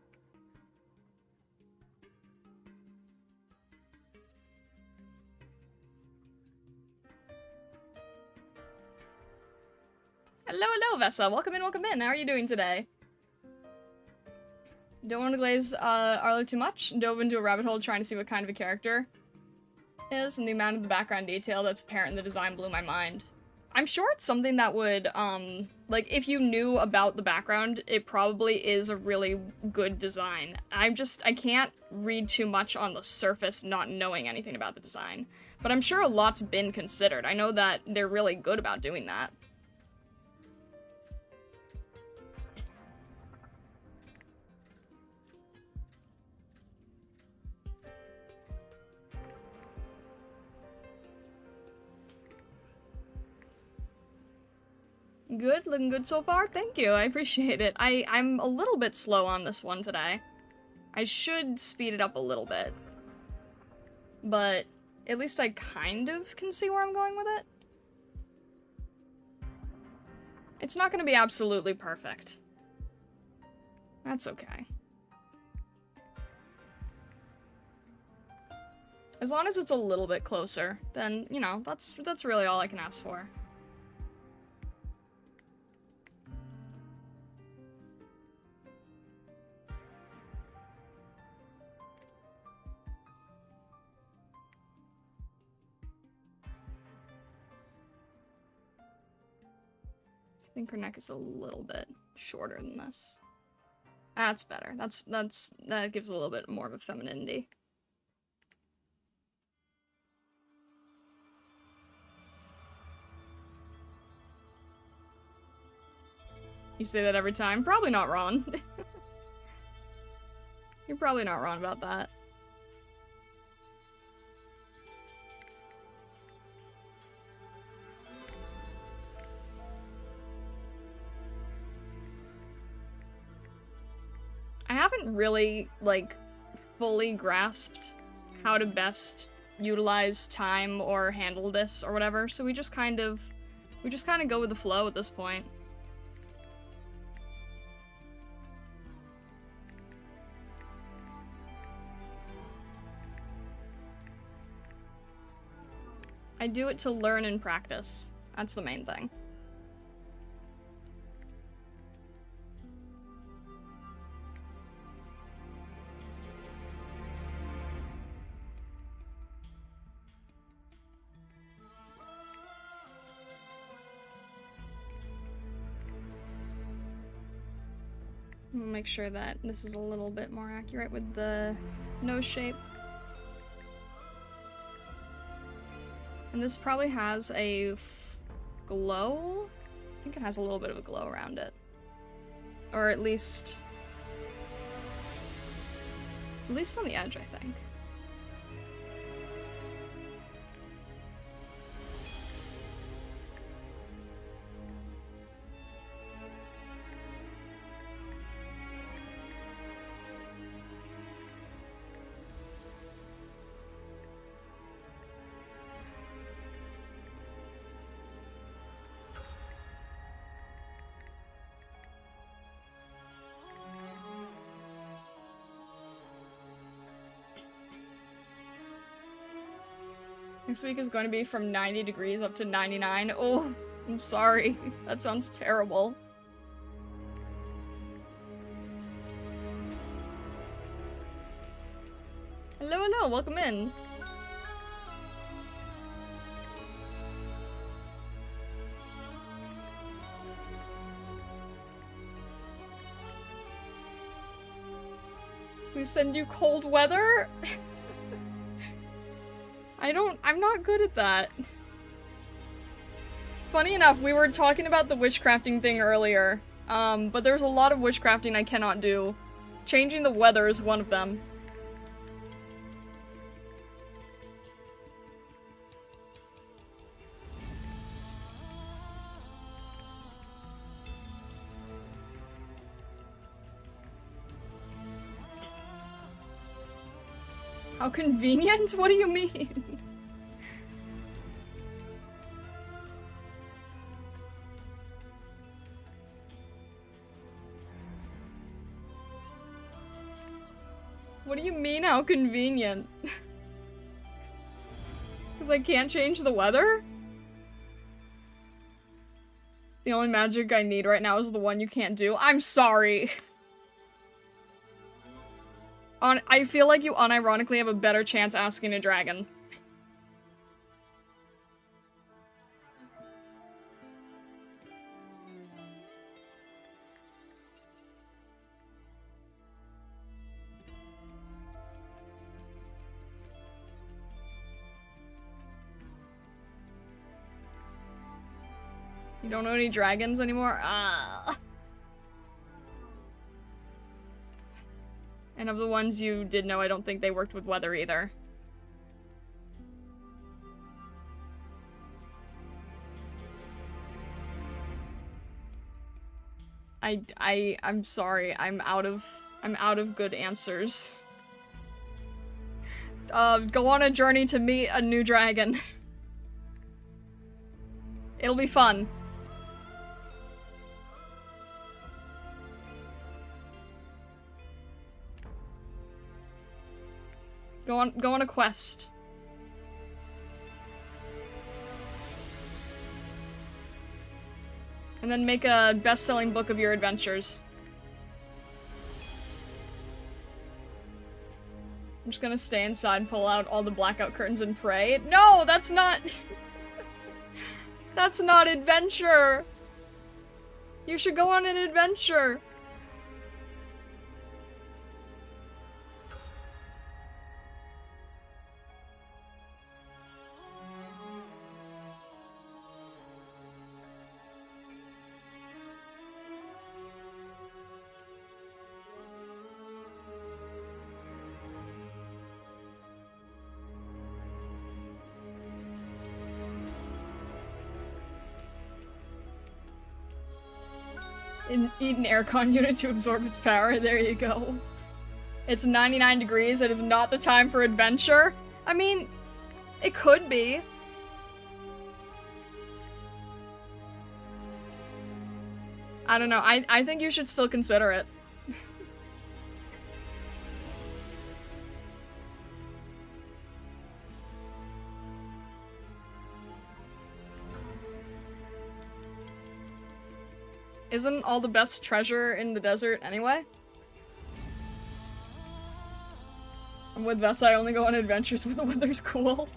Hello, Vessa. Welcome in. How are you doing today? Don't want to glaze Arlo too much. Dove into a rabbit hole trying to see what kind of a character is, and the amount of the background detail that's apparent in the design blew my mind. I'm sure it's something that would, like, if you knew about the background, it probably is a really good design. I can't read too much on the surface not knowing anything about the design. But I'm sure a lot's been considered. I know that they're really good about doing that. Good, looking good so far. Thank you, I appreciate it. I'm a little bit slow on this one today. I should speed it up a little bit. But at least I kind of can see where I'm going with it. It's not gonna be absolutely perfect. That's okay. As long as it's a little bit closer, then, you know, that's really all I can ask for. I think her neck is a little bit shorter than this. That's better. That gives a little bit more of a femininity. You say that every time? Probably not wrong. You're probably not wrong about that. I haven't really, like, fully grasped how to best utilize time or handle this or whatever, so we just kind of go with the flow at this point. I do it to learn and practice. That's the main thing. Make sure that this is a little bit more accurate with the nose shape. And this probably has a glow? I think it has a little bit of a glow around it. Or at least on the edge, I think. Next week is going to be from 90 degrees up to 99. Oh, I'm sorry. That sounds terrible. Hello, welcome in. Please send you cold weather? I'm not good at that. funny enough, we were talking about the witchcrafting thing earlier, but there's a lot of witchcrafting I cannot do. Changing the weather is one of them. How convenient? What do you mean? What do you mean, how convenient? Because I can't change the weather? The only magic I need right now is the one you can't do. I'm sorry. I feel like you unironically have a better chance asking a dragon. You don't know any dragons anymore? Ah. And of the ones you did know, I don't think they worked with weather either. I'm sorry. I'm out of good answers. Go on a journey to meet a new dragon. It'll be fun. Go on a quest. And then make a best-selling book of your adventures. I'm just gonna stay inside, pull out all the blackout curtains and pray. No, that's not... That's not adventure! You should go on an adventure! Eat an aircon unit to absorb its power. There you go. It's 99 degrees. It is not the time for adventure. I mean, it could be. I don't know. I think you should still consider it. Isn't all the best treasure in the desert anyway? I'm with Vess, I only go on adventures when the weather's cool.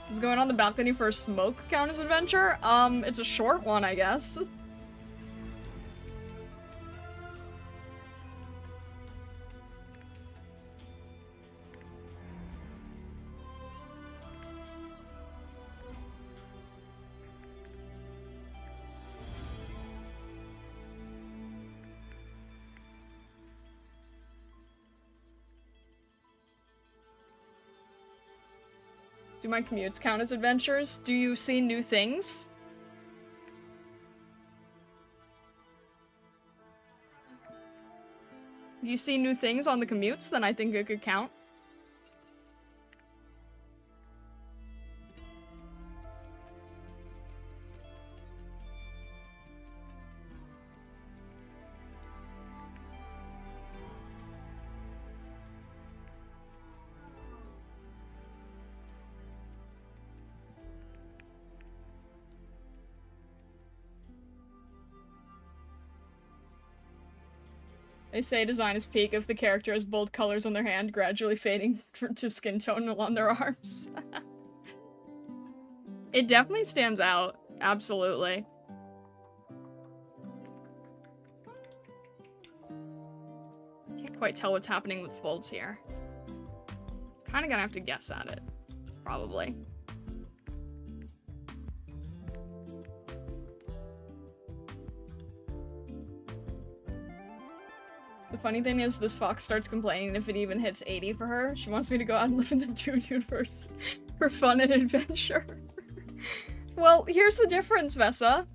Does going on the balcony for a smoke count as adventure? It's a short one, I guess. Do my commutes count as adventures? Do you see new things? If you see new things on the commutes, then I think it could count. They say design is peak if the character has bold colors on their hand, gradually fading to skin tone along their arms. It definitely stands out. Absolutely. Can't quite tell what's happening with folds here. Kinda gonna have to guess at it. Probably. funny thing is, this fox starts complaining if it even hits 80 for her. She wants me to go out and live in the Dune universe for fun and adventure. Well, here's the difference, Vessa.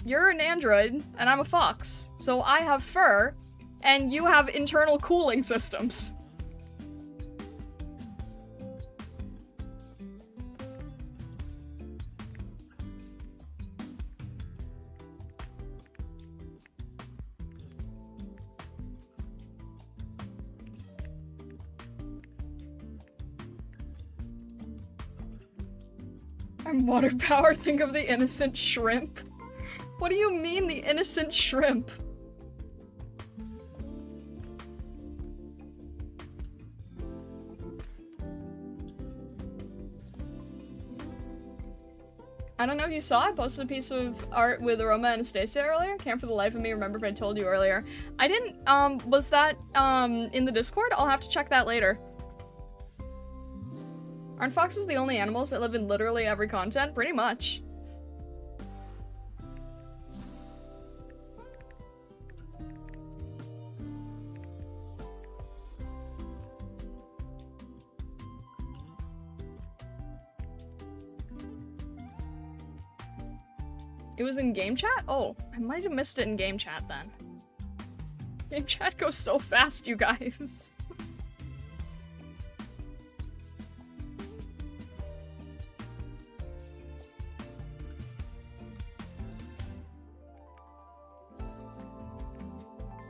You're an android, and I'm a fox. So I have fur, and you have internal cooling systems. I'm water power, think of the innocent shrimp. What do you mean, the innocent shrimp? I don't know if you saw, I posted a piece of art with Aroma and Anastasia earlier. Can't for the life of me remember if I told you earlier. I didn't, was that, in the Discord? I'll have to check that later. Aren't foxes the only animals that live in literally every content? Pretty much. It was in game chat? Oh, I might have missed it in game chat then. Game chat goes so fast, you guys.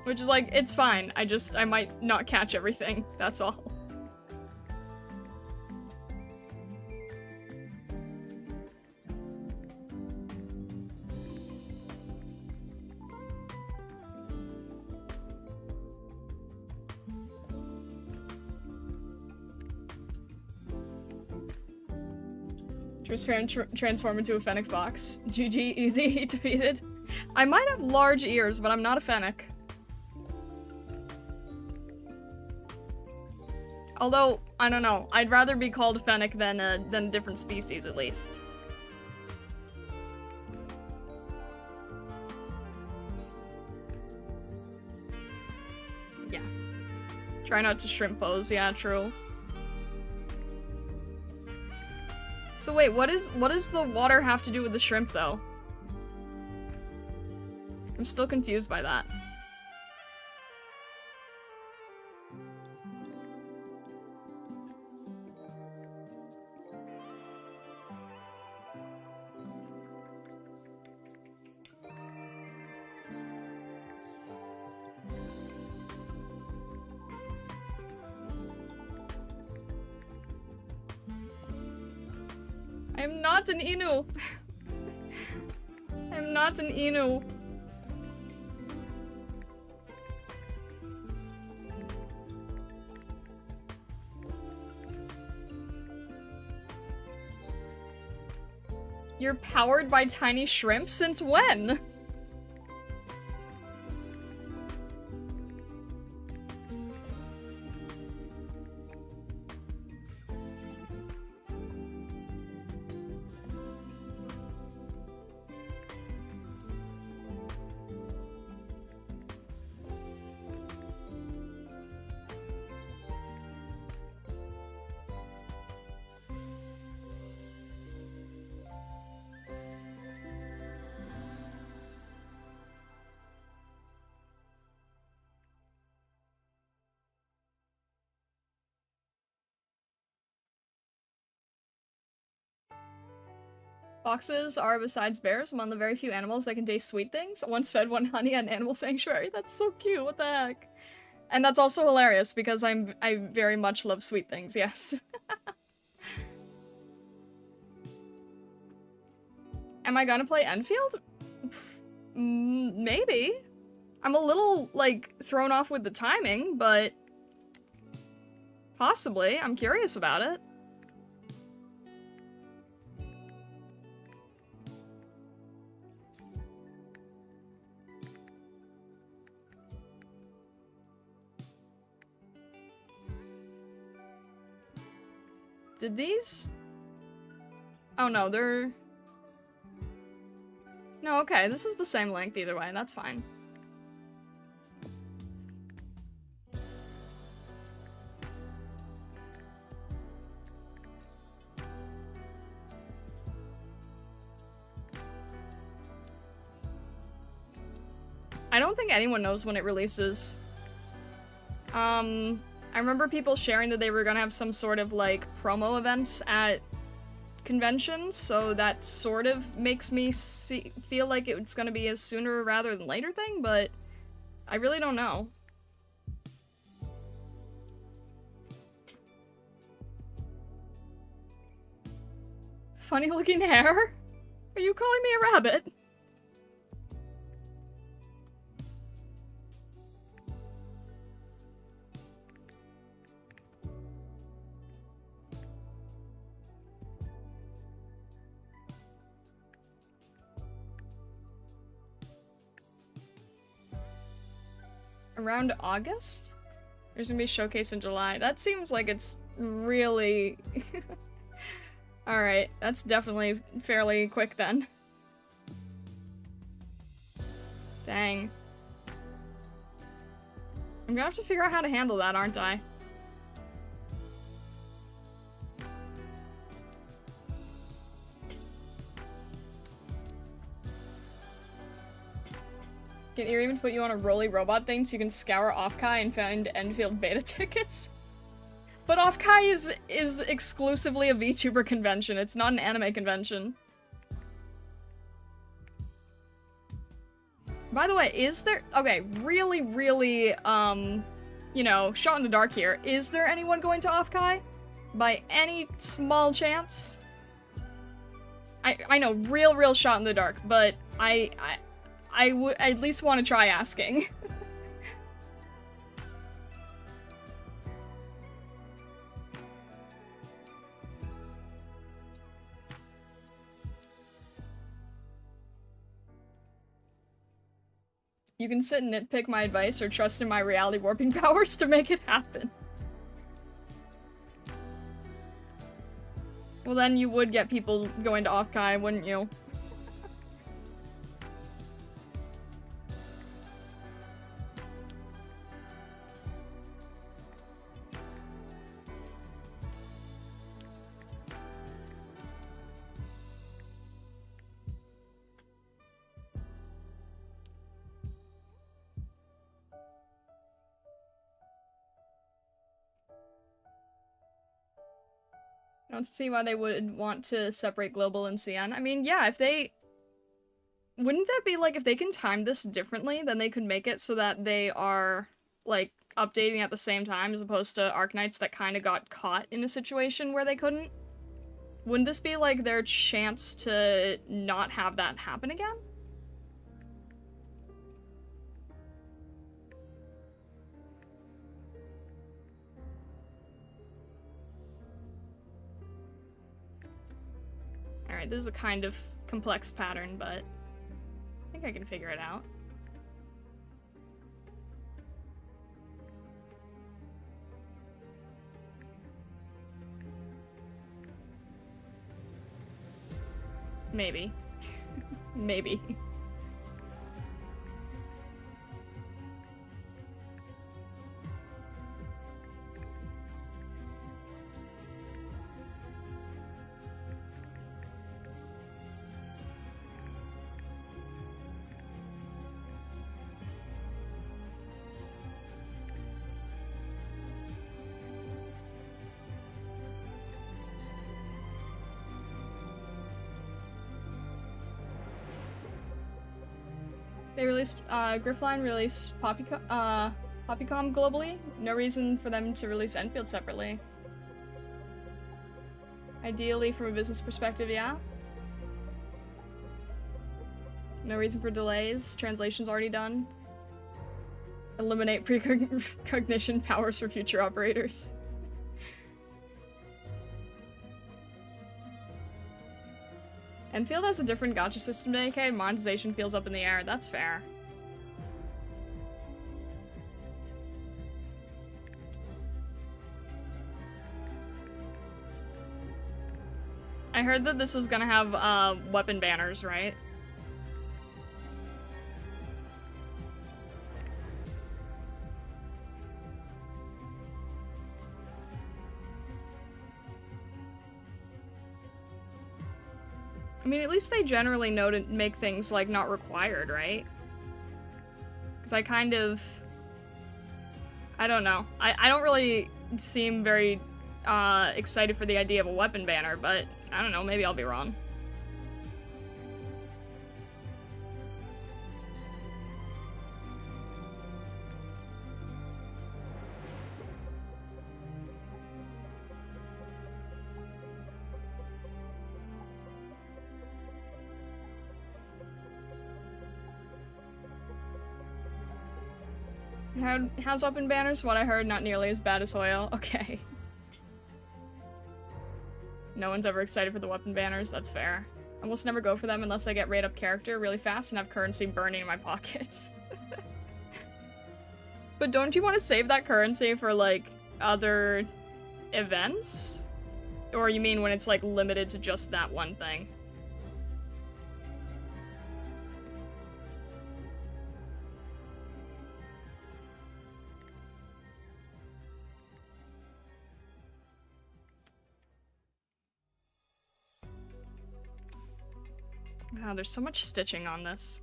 Which is like, it's fine. I might not catch everything. That's all. Just transform into a fennec fox. GG, easy, defeated. I might have large ears, but I'm not a fennec. Although, I don't know. I'd rather be called a fennec than a different species, at least. Yeah. Try not to shrimp pose. Yeah, true. So wait, what does the water have to do with the shrimp, though? I'm still confused by that. I'm not an Inu. I'm not an Inu. You're powered by tiny shrimp? Since when? Foxes are, besides bears, among the very few animals that can taste sweet things. I once fed one honey at an animal sanctuary. That's so cute, what the heck? And that's also hilarious, because I very much love sweet things, yes. Am I gonna play Enfield? Maybe. I'm a little, like, thrown off with the timing, but... possibly. I'm curious about it. Did these... oh no, they're... no, okay, this is the same length either way, that's fine. I don't think anyone knows when it releases. I remember people sharing that they were gonna have some sort of, like, promo events at conventions, so that sort of makes me feel like it's gonna be a sooner rather than later thing, but I really don't know. Funny looking hair? Are you calling me a rabbit? Around August? There's gonna be a showcase in July. That seems like it's really... Alright, that's definitely fairly quick then. Dang. I'm gonna have to figure out how to handle that, aren't I? Can you even put you on a rolly robot thing so you can scour Offkai and find Enfield beta tickets? But Offkai is exclusively a VTuber convention. It's not an anime convention. By the way, is there... Okay, really, really, you know, shot in the dark here. Is there anyone going to Offkai? By any small chance? I know, real shot in the dark, but I would at least want to try asking. You can sit and nitpick my advice or trust in my reality warping powers to make it happen. Well, then you would get people going to Offkai, wouldn't you? I don't see why they would want to separate Global and CN. I mean, yeah, if they... Wouldn't that be like, if they can time this differently, then they could make it so that they are, like, updating at the same time, as opposed to Arknights that kind of got caught in a situation where they couldn't? Wouldn't this be, like, their chance to not have that happen again? Alright, this is a kind of complex pattern, but I think I can figure it out. Maybe. Maybe. They released, Griffline released Poppycom globally. No reason for them to release Enfield separately. Ideally, from a business perspective, yeah. No reason for delays. Translation's already done. Eliminate precognition powers for future operators. Enfield has a different gacha system to AK, and monetization feels up in the air. That's fair. I heard that this is gonna have, weapon banners, right? I mean, at least they generally know to make things, like, not required, right? Because I kind of... I don't know. I don't really seem very excited for the idea of a weapon banner, but I don't know, maybe I'll be wrong. How's weapon banners? What I heard, not nearly as bad as Hoyo. Okay. No one's ever excited for the weapon banners, that's fair. I almost never go for them unless I get rate up character really fast and have currency burning in my pocket. But don't you want to save that currency for, like, other events? Or you mean when it's, like, limited to just that one thing? Wow, there's so much stitching on this.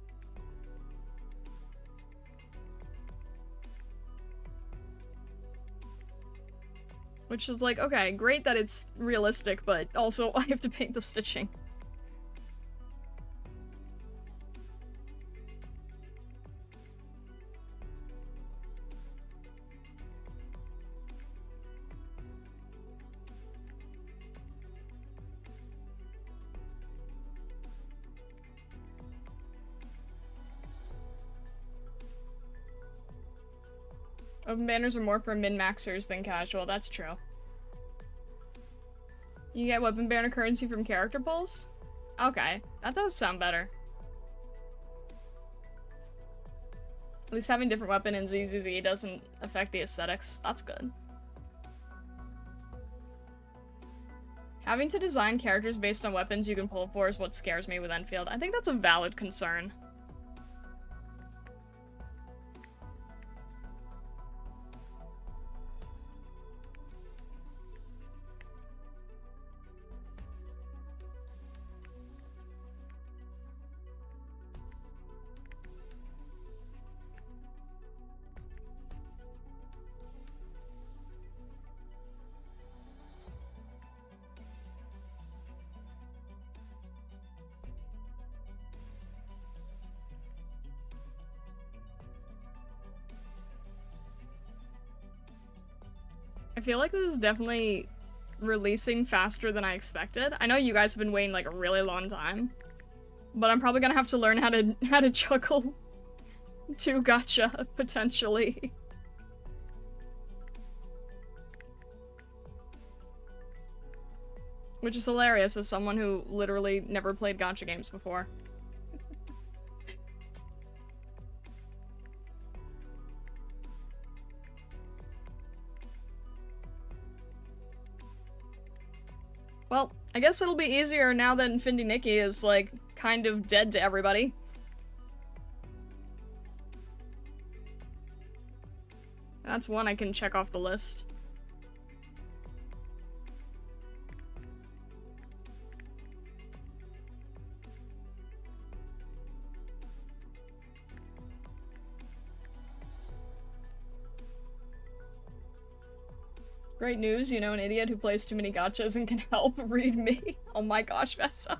Which is like, okay, great that it's realistic, but also I have to paint the stitching. Open banners are more for min-maxers than casual, that's true. You get weapon banner currency from character pulls? Okay, that does sound better. At least having different weapon in ZZZ doesn't affect the aesthetics. That's good. Having to design characters based on weapons you can pull for is what scares me with Enfield. I think that's a valid concern. I feel like this is definitely releasing faster than I expected. I know you guys have been waiting like a really long time, but I'm probably gonna have to learn how to juggle two gacha potentially. Which is hilarious as someone who literally never played gacha games before. Well, I guess it'll be easier now that Infinity Nikki is, like, kind of dead to everybody. That's one I can check off the list. Great news, you know an idiot who plays too many gachas and can help read me. Oh my gosh, Vessa.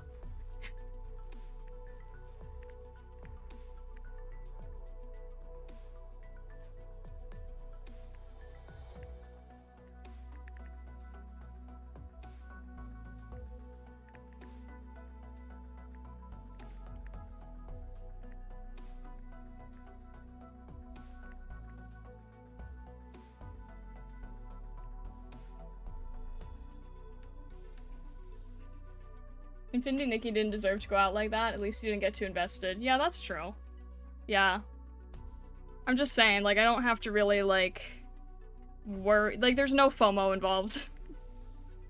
Infinity Nikki didn't deserve to go out like that. At least he didn't get too invested. Yeah, that's true. Yeah. I'm just saying, like, I don't have to really, like, worry. Like, there's no FOMO involved.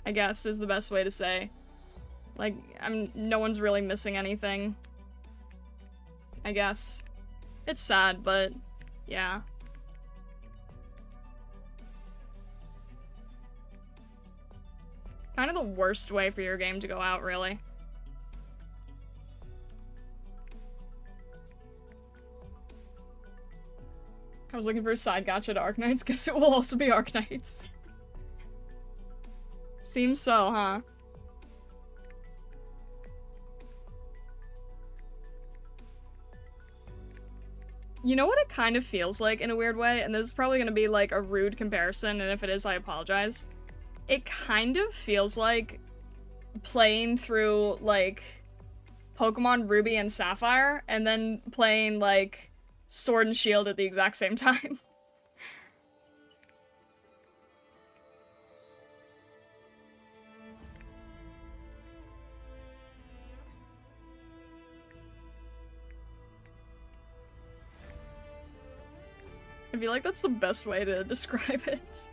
I guess is the best way to say. Like, no one's really missing anything. I guess. It's sad, but yeah. Kind of the worst way for your game to go out, really. was looking for a side gacha to Arknights. Guess it will also be Arknights. Seems so, huh? You know what it kind of feels like in a weird way? And this is probably gonna be like a rude comparison, and if it is, I apologize. It kind of feels like playing through, like, Pokemon Ruby and Sapphire, and then playing, like, Sword and Shield at the exact same time. I feel like that's the best way to describe it.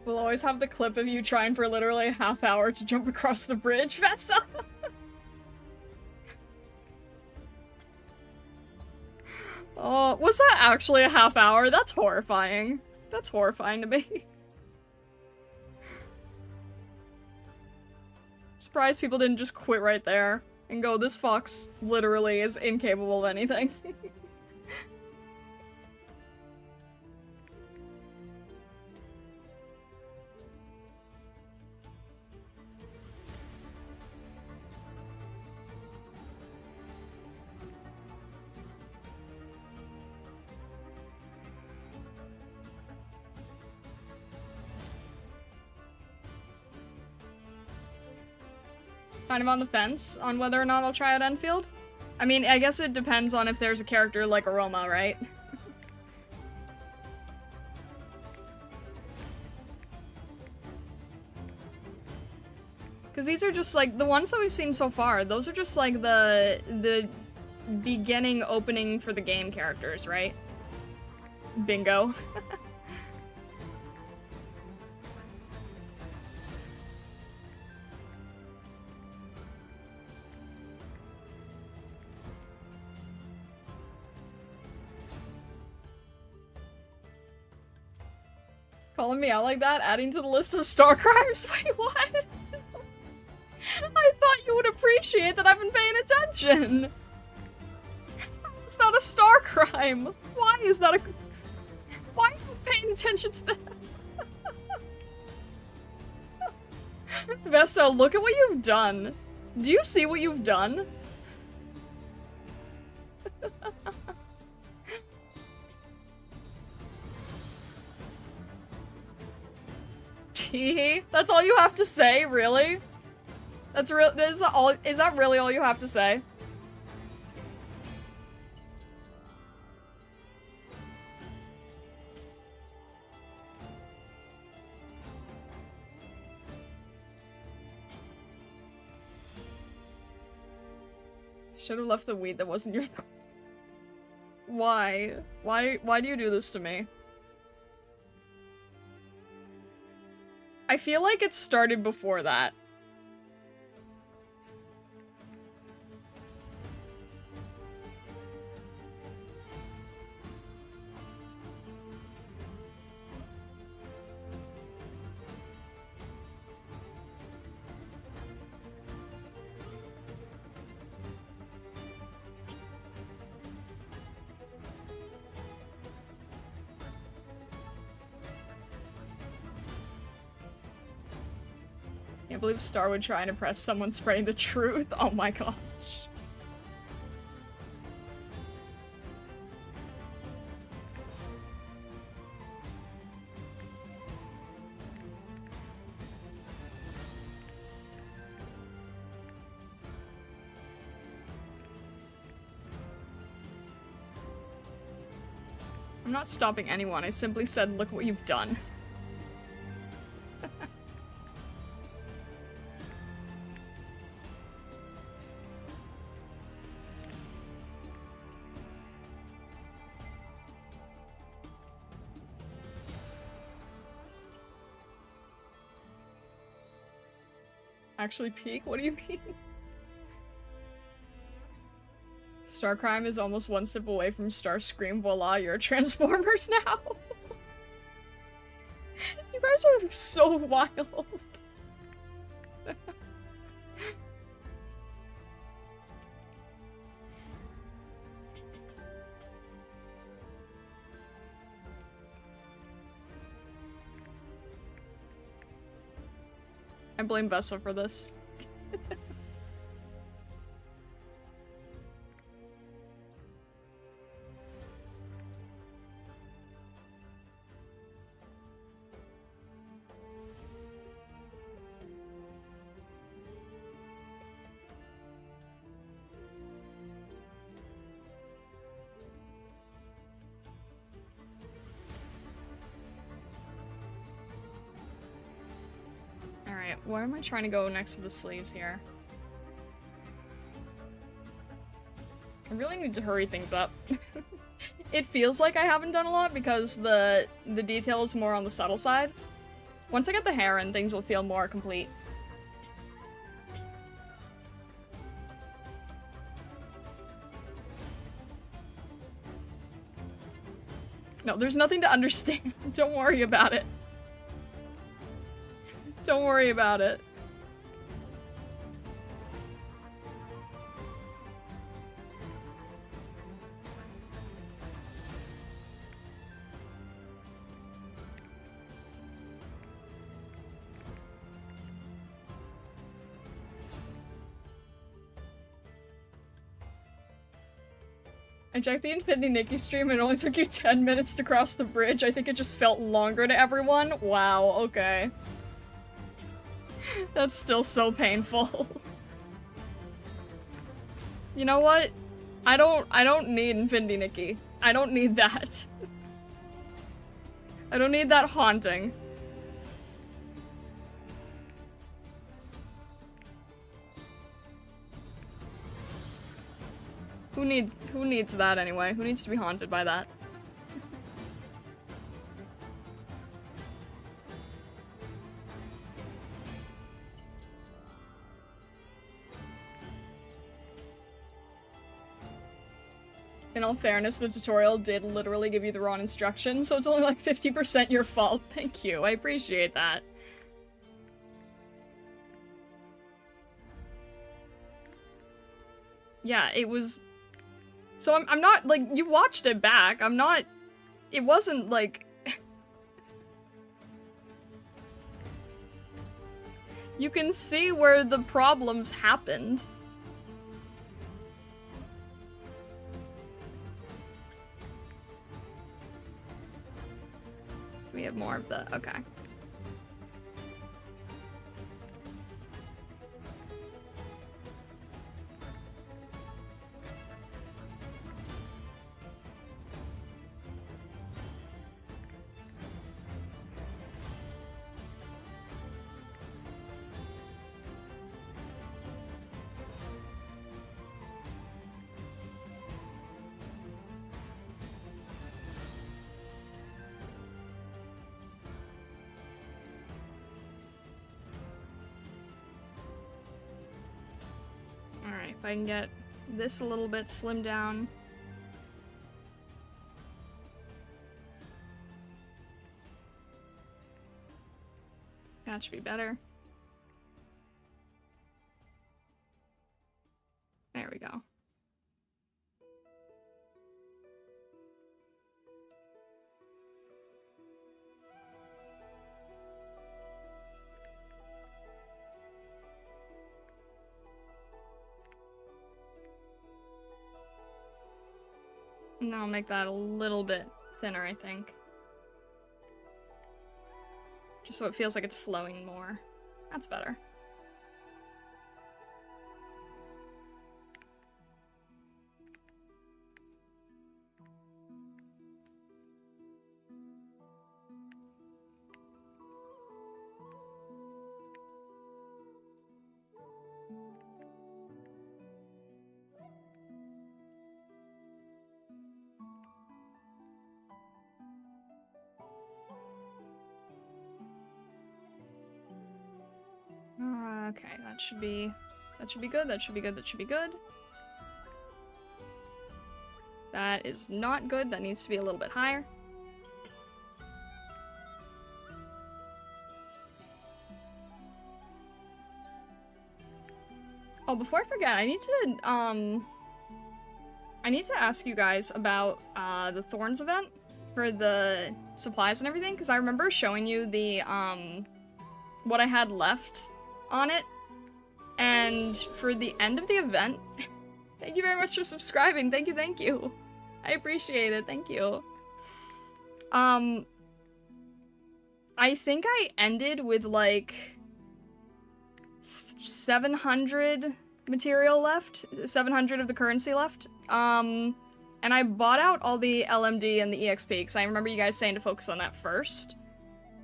We'll always have the clip of you trying for literally a half hour to jump across the bridge, Vessa! Oh, was that actually a half hour? That's horrifying. That's horrifying to me. Surprised people didn't just quit right there and go, this fox literally is incapable of anything. Kind of on the fence on whether or not I'll try out Enfield. I mean, I guess it depends on if there's a character like Aroma, right? Because these are just, like, the ones that we've seen so far, those are just, like, the beginning opening for the game characters, right? Bingo. Calling me out like that? Adding to the list of star crimes? Wait, what? I thought you would appreciate that I've been paying attention! It's not a star crime! Why is that a... Why are you paying attention to that? Vessa, look at what you've done. Do you see what you've done? That's all you have to say, really? That's real. Is that really all you have to say? Should have left the weed that wasn't yours. Why? Why do you do this to me? I feel like it started before that. I believe Star would try and impress someone spreading the truth. Oh my gosh. I'm not stopping anyone. I simply said, look what you've done. Actually peak? What do you mean? Star Crime is almost one step away from Star Scream. Voila, you're a Transformers now. You guys are so wild. I blame Vessa for this. Alright, where am I trying to go next to the sleeves here? I really need to hurry things up. It feels like I haven't done a lot because the detail is more on the subtle side. Once I get the hair in, things will feel more complete. No, there's nothing to understand. Don't worry about it. Don't worry about it. I checked the Infinity Nikki stream and it only took you 10 minutes to cross the bridge. I think it just felt longer to everyone. Wow, okay. That's still so painful. You know what? I don't need Infinity Nikki. I don't need that. I don't need that haunting. Who needs that anyway? Who needs to be haunted by that? In all fairness, the tutorial did literally give you the wrong instructions, so it's only like 50% your fault. Thank you, I appreciate that. Yeah, it was... So I'm not, like, you watched it back, I'm not... It wasn't, like... You can see where the problems happened. We have more of the... Okay. Alright, if I can get this a little bit slimmed down. That should be better. There we go. And then I'll make that a little bit thinner, I think. Just so it feels like it's flowing more. That's better. Okay, that should be good, that should be good, that should be good. That is not good, that needs to be a little bit higher. Oh, before I forget, I need to ask you guys about the Thorns event for the supplies and everything, because I remember showing you the what I had left on it. And for the end of the event, thank you very much for subscribing. Thank you, thank you. I appreciate it. Thank you. I think I ended with like 700 material left, 700 of the currency left. And I bought out all the LMD and the EXP because I remember you guys saying to focus on that first.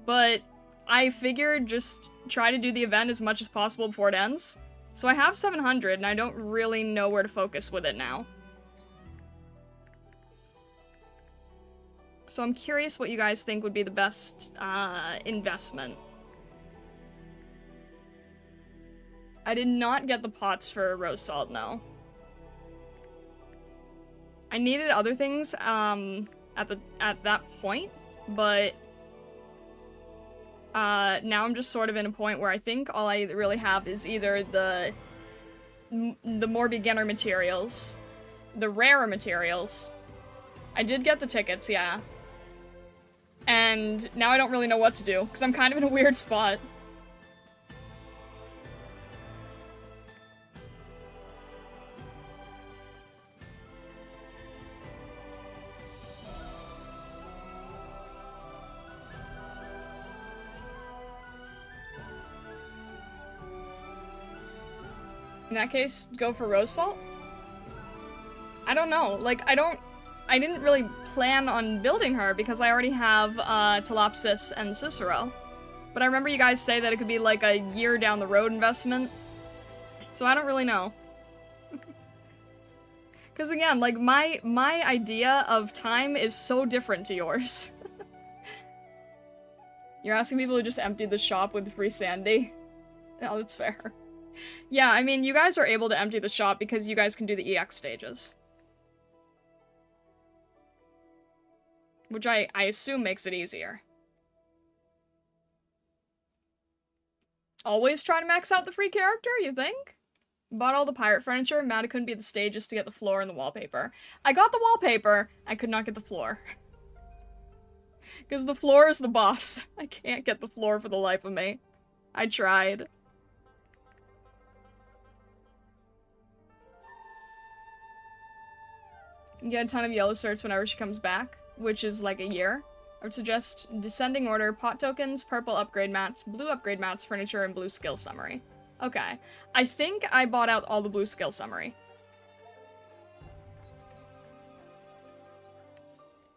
But I figured just try to do the event as much as possible before it ends. So I have 700 and I don't really know where to focus with it now. So I'm curious what you guys think would be the best investment. I did not get the pots for rose salt, no. I needed other things at that point, but now I'm just sort of in a point where I think all I really have is either the more beginner materials, the rarer materials. I did get the tickets, yeah. And now I don't really know what to do, because I'm kind of in a weird spot. In that case, go for rose salt? I don't know, like, I didn't really plan on building her because I already have Telopsis and Cicero. But I remember you guys say that it could be like a year down the road investment. So I don't really know. Because again, like my idea of time is so different to yours. You're asking people to just empty the shop with free sandy? No, that's fair. Yeah, I mean, you guys are able to empty the shop because you guys can do the EX stages. Which I assume makes it easier. Always try to max out the free character, you think? Bought all the pirate furniture, mad I couldn't be at the stages to get the floor and the wallpaper. I got the wallpaper, I could not get the floor. Because the floor is the boss. I can't get the floor for the life of me. I tried. You get a ton of yellow certs whenever she comes back, which is like a year. I would suggest descending order, pot tokens, purple upgrade mats, blue upgrade mats, furniture, and blue skill summary. Okay. I think I bought out all the blue skill summary.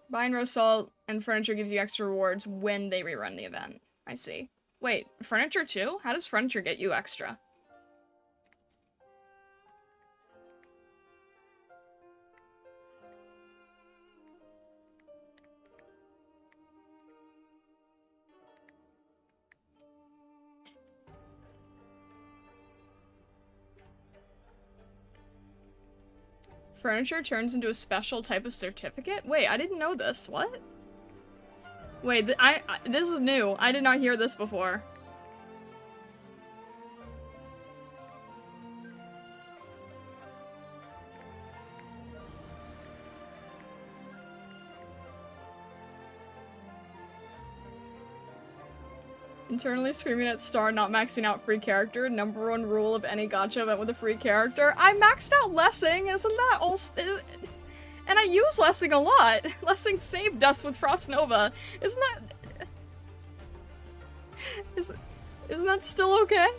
Buying rose salt and furniture gives you extra rewards when they rerun the event. I see. Wait, furniture too? How does furniture get you extra? Furniture turns into a special type of certificate? Wait, I didn't know this. What? Wait, this is new. I did not hear this before. Internally screaming at Star not maxing out free character. Number one rule of any gacha event with a free character. I maxed out Lessing, isn't that also- and I use Lessing a lot. Lessing saved us with Frost Nova. Isn't that still okay?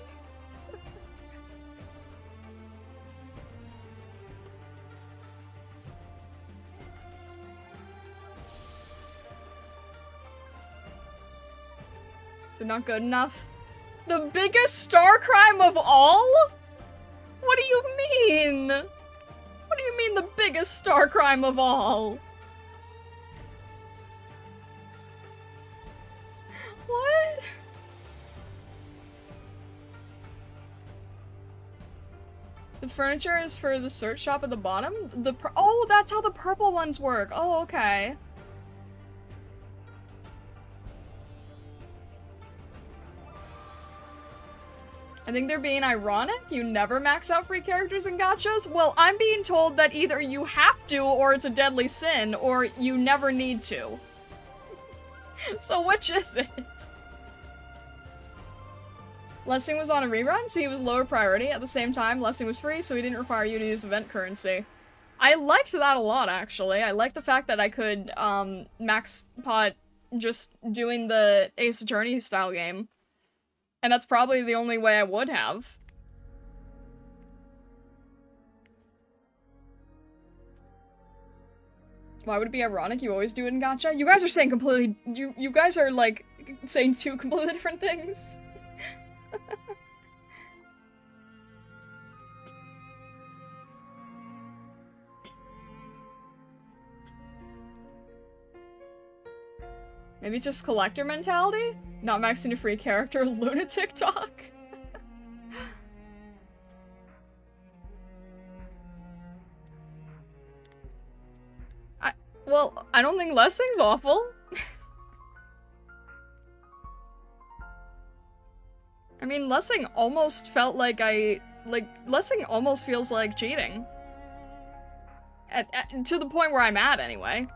Is it not good enough? The biggest star crime of all? What do you mean? What do you mean the biggest star crime of all? What? The furniture is for the search shop at the bottom? Oh, that's how the purple ones work. Oh, okay. I think they're being ironic. You never max out free characters in gachas? Well, I'm being told that either you have to or it's a deadly sin, or you never need to. So which is it? Lessing was on a rerun, so he was lower priority. At the same time, Lessing was free, so he didn't require you to use event currency. I liked that a lot, actually. I liked the fact that I could, max pot just doing the Ace Attorney style game. And that's probably the only way I would have. Why would it be ironic? You always do it in gacha? You guys are saying completely- you guys are, like, saying two completely different things. Maybe it's just collector mentality? Not maxing a free character, lunatic talk? Well, I don't think Lessing's awful. I mean, Lessing almost felt like Lessing almost feels like cheating. To the point where I'm at, anyway.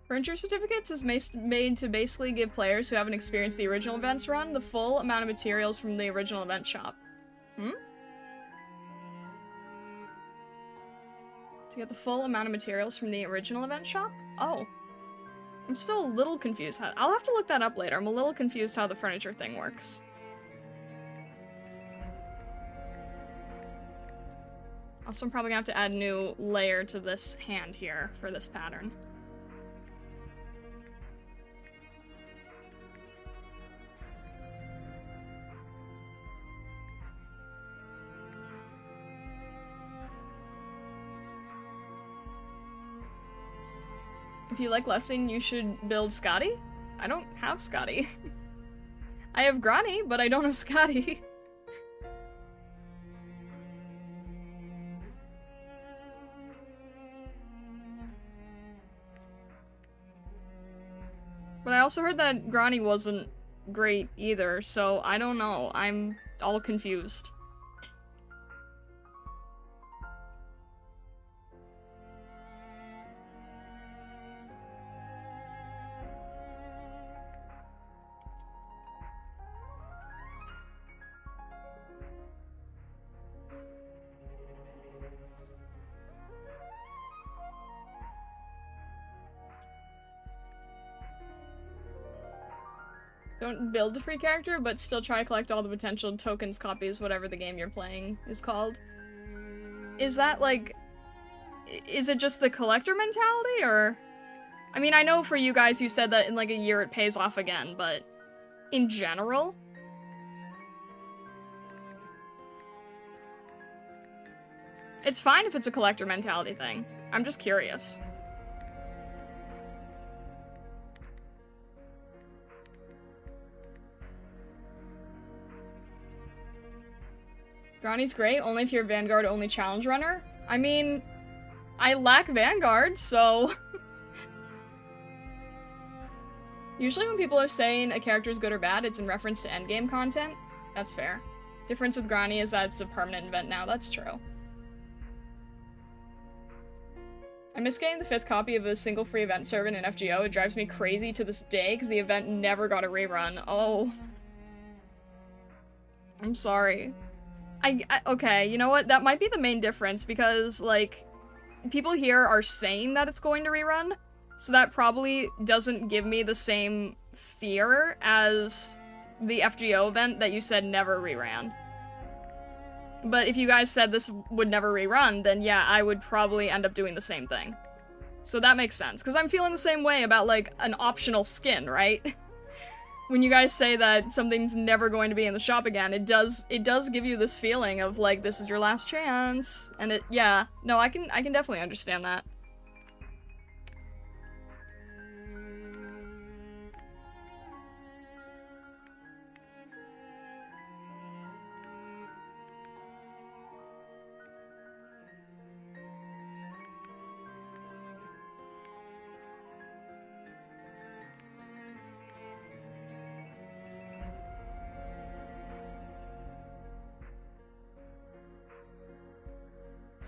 Furniture certificates is made to basically give players who haven't experienced the original events run the full amount of materials from the original event shop. Hmm? To get the full amount of materials from the original event shop? Oh. I'm still a little confused. I'll have to look that up later. I'm a little confused how the furniture thing works. Also, I'm probably gonna have to add a new layer to this hand here for this pattern. If you like Lessing, you should build Scotty? I don't have Scotty. I have Granny, but I don't have Scotty. But I also heard that Granny wasn't great either, so I don't know. I'm all confused. Don't build the free character, but still try to collect all the potential tokens, copies, whatever the game you're playing is called. Is that, like... Is it just the collector mentality, or... I mean, I know for you guys you said that in, like, a year it pays off again, but... In general? It's fine if it's a collector mentality thing. I'm just curious. Granny's great, only if you're a Vanguard only challenge runner. I mean, I lack Vanguard, so... Usually when people are saying a character is good or bad, it's in reference to endgame content. That's fair. Difference with Granny is that it's a permanent event now, that's true. I miss getting the 5th copy of a single free event servant in FGO. It drives me crazy to this day because the event never got a rerun. Oh. I'm sorry. Okay, you know what? That might be the main difference because, like, people here are saying that it's going to rerun, so that probably doesn't give me the same fear as the FGO event that you said never reran. But if you guys said this would never rerun, then yeah, I would probably end up doing the same thing. So that makes sense, because I'm feeling the same way about, like, an optional skin, right? When you guys say that something's never going to be in the shop again, it does give you this feeling of, like, this is your last chance. And yeah, no, I can definitely understand that.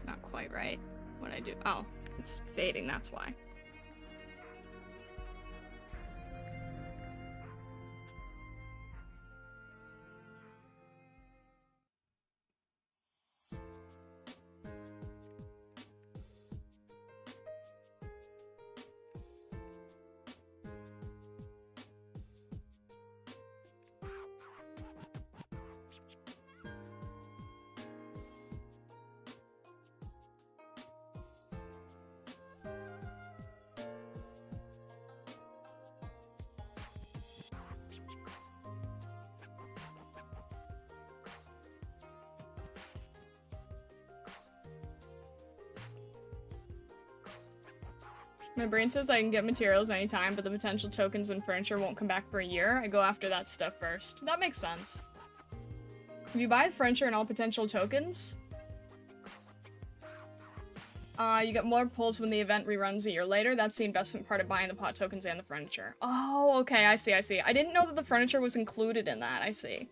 It's not quite right. What I do? Oh, it's fading, that's why. My brain says I can get materials anytime, but the potential tokens and furniture won't come back for a year. I go after that stuff first. That makes sense. If you buy furniture and all potential tokens, you get more pulls when the event reruns a year later. That's the investment part of buying the pot tokens and the furniture. Oh, okay, I see, I see. I didn't know that the furniture was included in that. I see.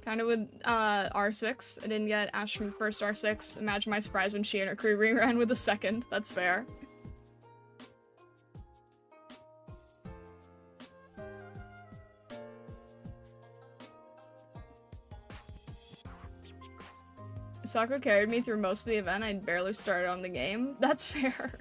Kind of with R6. I didn't get Ash from the first R6. Imagine my surprise when she and her crew reran with the second. That's fair. Sakura carried me through most of the event. I barely started on the game. That's fair.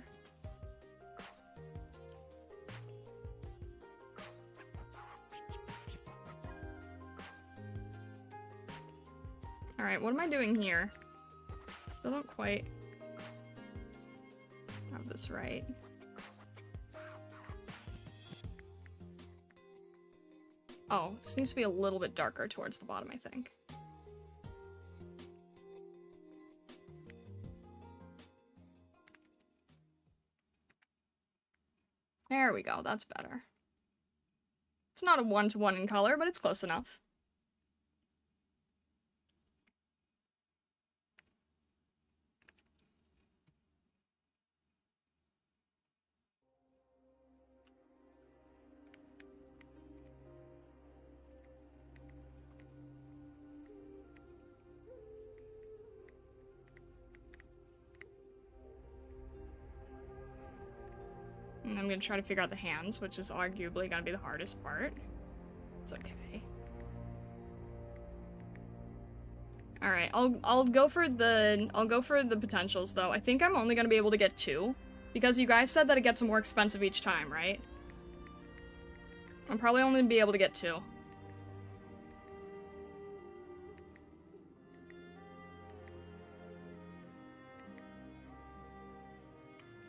Alright, what am I doing here? Still don't quite have this right. Oh, this needs to be a little bit darker towards the bottom, I think. There we go, that's better. It's not a one-to-one in color, but it's close enough. And I'm gonna try to figure out the hands, which is arguably gonna be the hardest part. It's okay. Alright, I'll go for the potentials though. I think I'm only gonna be able to get 2. Because you guys said that it gets more expensive each time, right? I'm probably only gonna be able to get 2.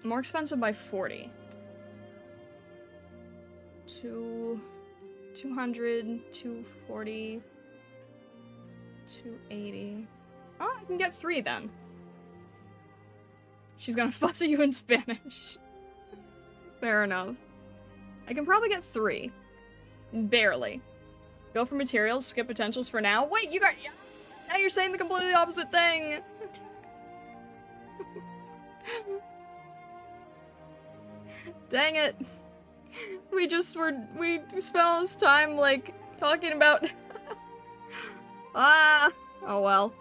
More expensive by 40. 200, 240, 280. Oh, I can get 3 then. She's gonna fuss at you in Spanish. Fair enough. I can probably get 3. Barely. Go for materials, skip potentials for now. Wait, you got... Now you're saying the completely opposite thing! Dang it. We spent all this time, like, talking about... Ah! Oh well.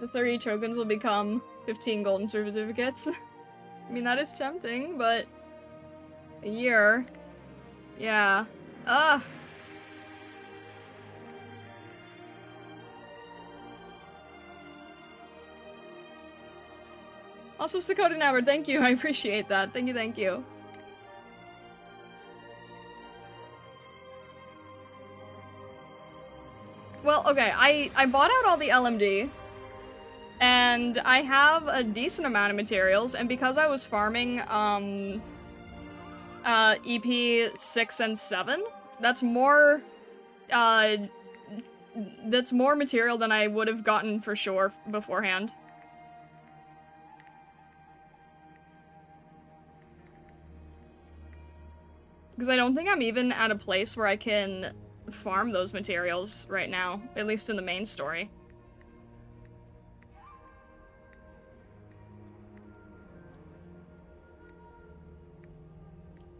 The 30 tokens will become 15 golden certificates. I mean, that is tempting, but... A year... Yeah. Ugh! Also, Sakota Naber, thank you. I appreciate that. Thank you, thank you. Well, okay, I bought out all the LMD, and I have a decent amount of materials, and because I was farming, EP 6 and 7, that's more material than I would have gotten for sure beforehand. Because I don't think I'm even at a place where I can farm those materials right now, at least in the main story.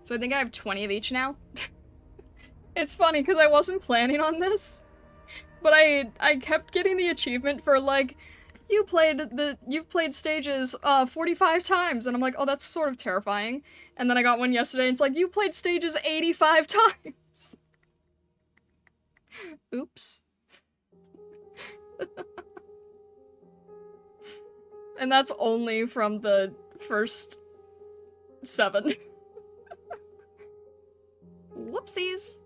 So I think I have 20 of each now. It's funny because I wasn't planning on this, but I kept getting the achievement for like, you've played stages 45 times, and I'm like, oh, that's sort of terrifying. And then I got one yesterday, and it's like, you played stages 85 times. Oops. And that's only from the first 7. Whoopsies.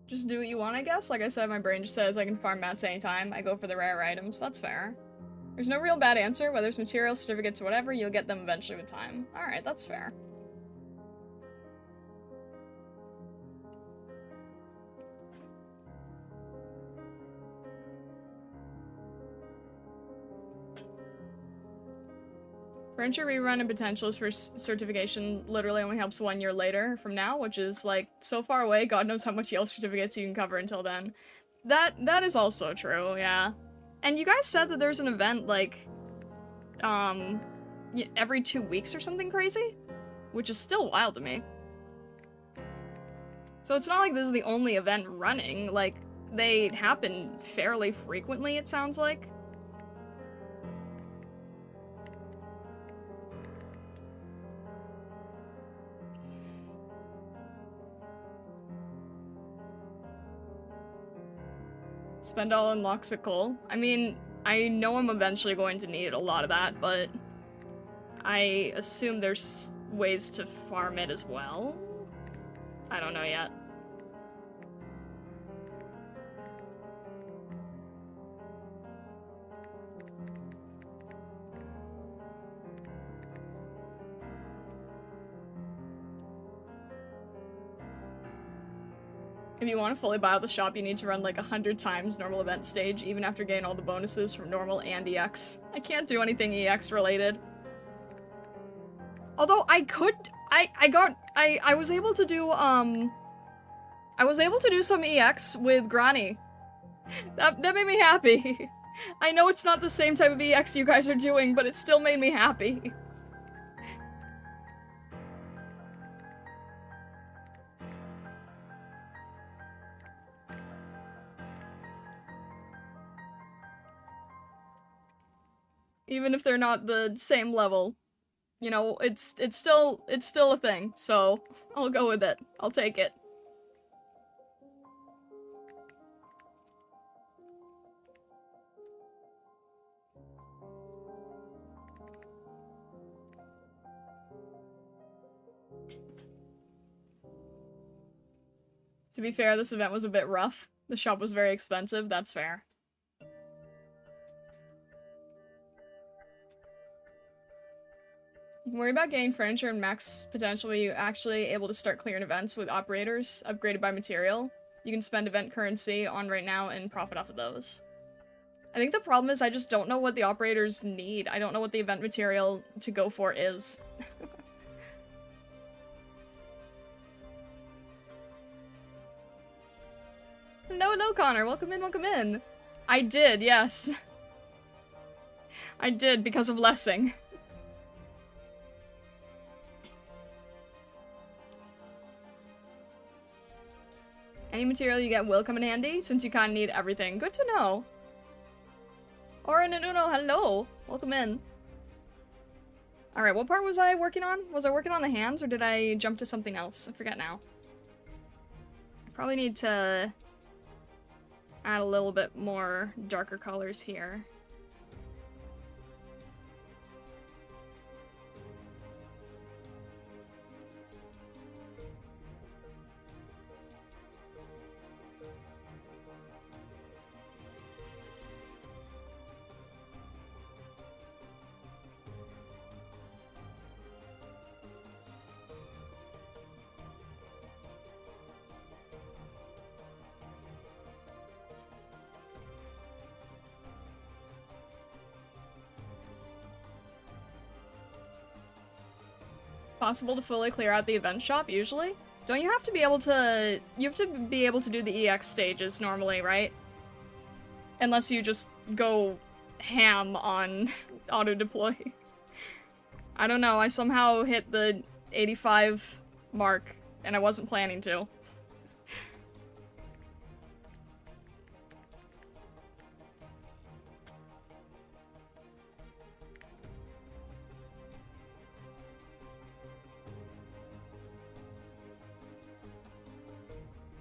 Just do what you want, I guess. Like I said, my brain just says I can farm mats anytime. I go for the rare items. That's fair. There's no real bad answer. Whether it's materials, certificates, or whatever, you'll get them eventually with time. Alright, that's fair. Furniture rerun and potentials for certification literally only helps 1 year later from now, which is, like, so far away, God knows how much Yale certificates you can cover until then. That is also true, yeah. And you guys said that there's an event, like, every 2 weeks or something crazy? Which is still wild to me. So it's not like this is the only event running, like, they happen fairly frequently, it sounds like. Spend all on Loxical. I mean, I know I'm eventually going to need a lot of that, but I assume there's ways to farm it as well? I don't know yet. If you want to fully buy out the shop, you need to run like 100 times normal event stage, even after getting all the bonuses from normal and EX. I can't do anything EX related. Although I could, I was able to do, I was able to do some EX with Granny. That made me happy. I know it's not the same type of EX you guys are doing, but it still made me happy. Even if they're not the same level. You know, it's still a thing, so I'll go with it. I'll take it. To be fair, this event was a bit rough. The shop was very expensive, that's fair. You can worry about getting furniture and max potential when you're actually able to start clearing events with operators upgraded by material. You can spend event currency on right now and profit off of those. I think the problem is I just don't know what the operators need. I don't know what the event material to go for is. No, Connor. Welcome in, welcome in. I did, yes. I did because of Lessing. Any material you get will come in handy, since you kind of need everything. Good to know. Orin and Uno, hello! Welcome in. Alright, what part was I working on? Was I working on the hands, or did I jump to something else? I forget now. Probably need to add a little bit more darker colors here. Possible to fully clear out the event shop, usually? Don't you have to be able to... You have to be able to do the EX stages normally, right? Unless you just go ham on auto-deploy. I don't know, I somehow hit the 85 mark, and I wasn't planning to.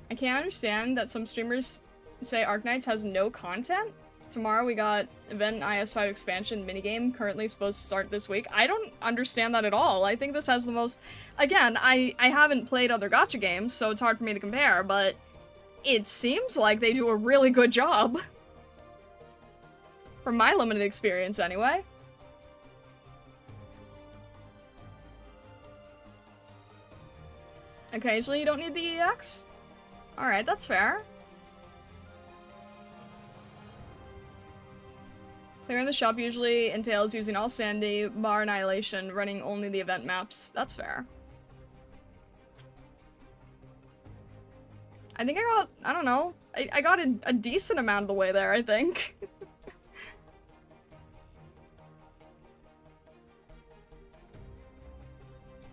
I can't understand that some streamers say Arknights has no content. Tomorrow we got event IS5 expansion minigame currently supposed to start this week. I don't understand that at all. I think this has the most... Again, I haven't played other gacha games, so it's hard for me to compare, but it seems like they do a really good job. From my limited experience, anyway. Occasionally you don't need the EX? Alright, that's fair. Clearing the shop usually entails using all sandy, bar annihilation, running only the event maps. That's fair. I think I got, I don't know, I got a decent amount of the way there, I think.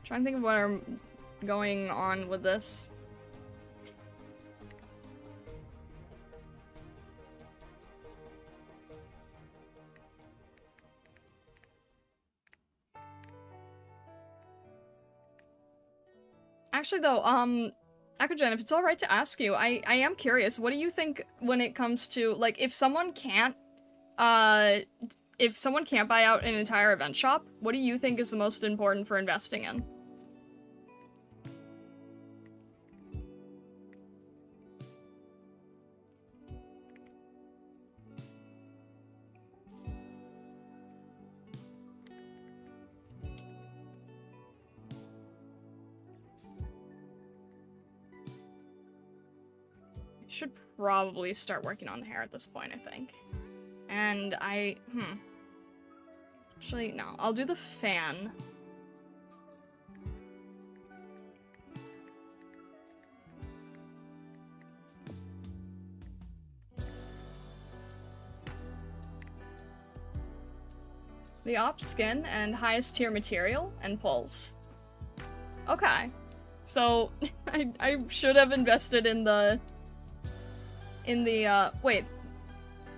Trying to think of what I'm going on with this. Actually, though, Akajen, if it's alright to ask you, I am curious, what do you think when it comes to, like, if someone can't buy out an entire event shop, what do you think is the most important for investing in? Should probably start working on the hair at this point, I think. And actually, no, I'll do the fan. The op skin and highest tier material and pulls. Okay. So, I should have invested in the... wait.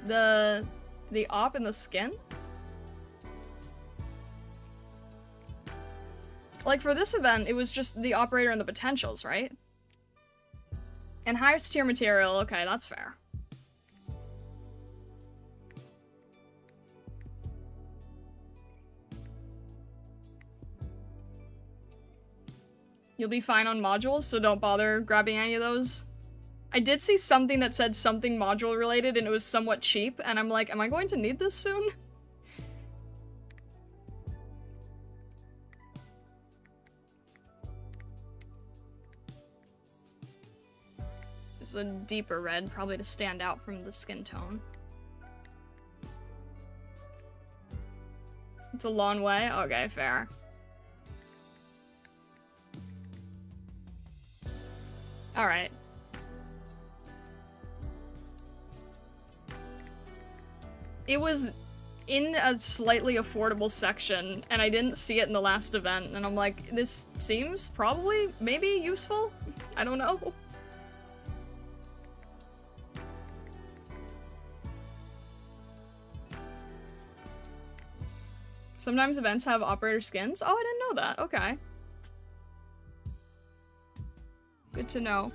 The op and the skin? Like, for this event, it was just the operator and the potentials, right? And highest tier material, okay, that's fair. You'll be fine on modules, so don't bother grabbing any of those. I did see something that said something module related and it was somewhat cheap, and I'm like, am I going to need this soon? It's a deeper red, probably to stand out from the skin tone. It's a long way? Okay, fair. Alright. It was in a slightly affordable section, and I didn't see it in the last event, and I'm like, this seems probably, maybe useful? I don't know. Sometimes events have operator skins? Oh, I didn't know that. Okay. Good to know.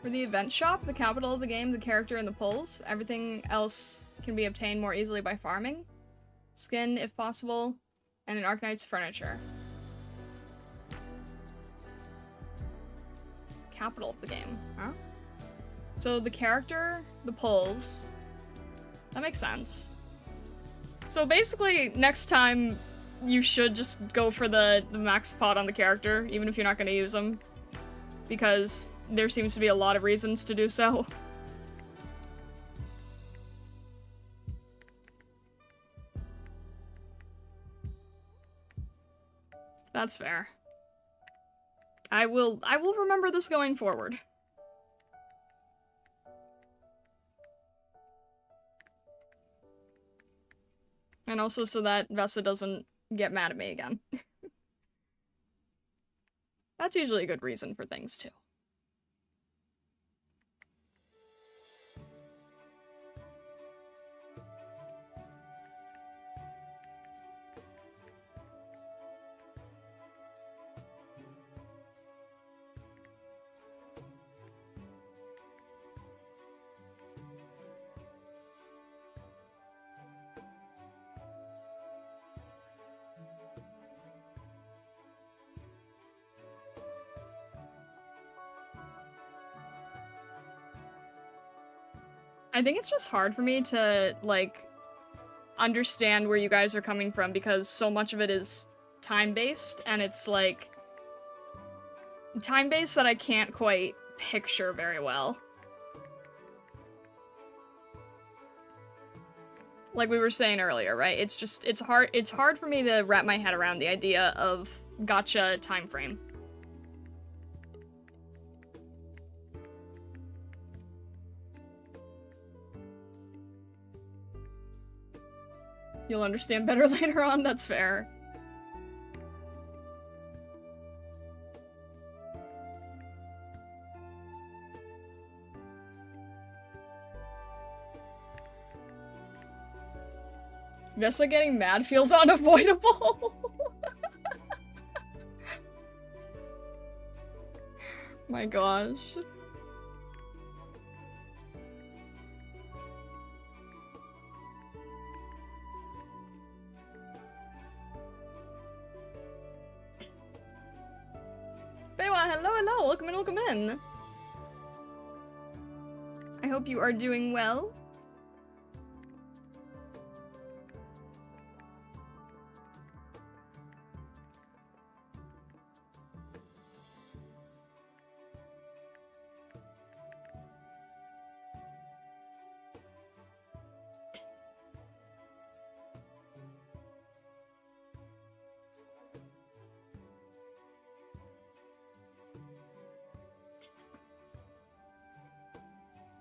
For the event shop, the capital of the game, the character, and the pulls, everything else can be obtained more easily by farming. Skin, if possible, and an Arknight's furniture. Capital of the game, huh? So the character, the pulls, That makes sense. So basically, next time, you should just go for the max pot on the character, even if you're not going to use them. Because there seems to be a lot of reasons to do so. That's fair. I will remember this going forward. And also so that Vesa doesn't get mad at me again. That's usually a good reason for things, too. I think it's just hard for me to, like, understand where you guys are coming from because so much of it is time-based, and it's, like, time-based that I can't quite picture very well. Like we were saying earlier, right? It's hard for me to wrap my head around the idea of gacha time frame. You'll understand better later on, that's fair. Vesa getting mad feels unavoidable. My gosh. Bewa, hello, welcome in. I hope you are doing well.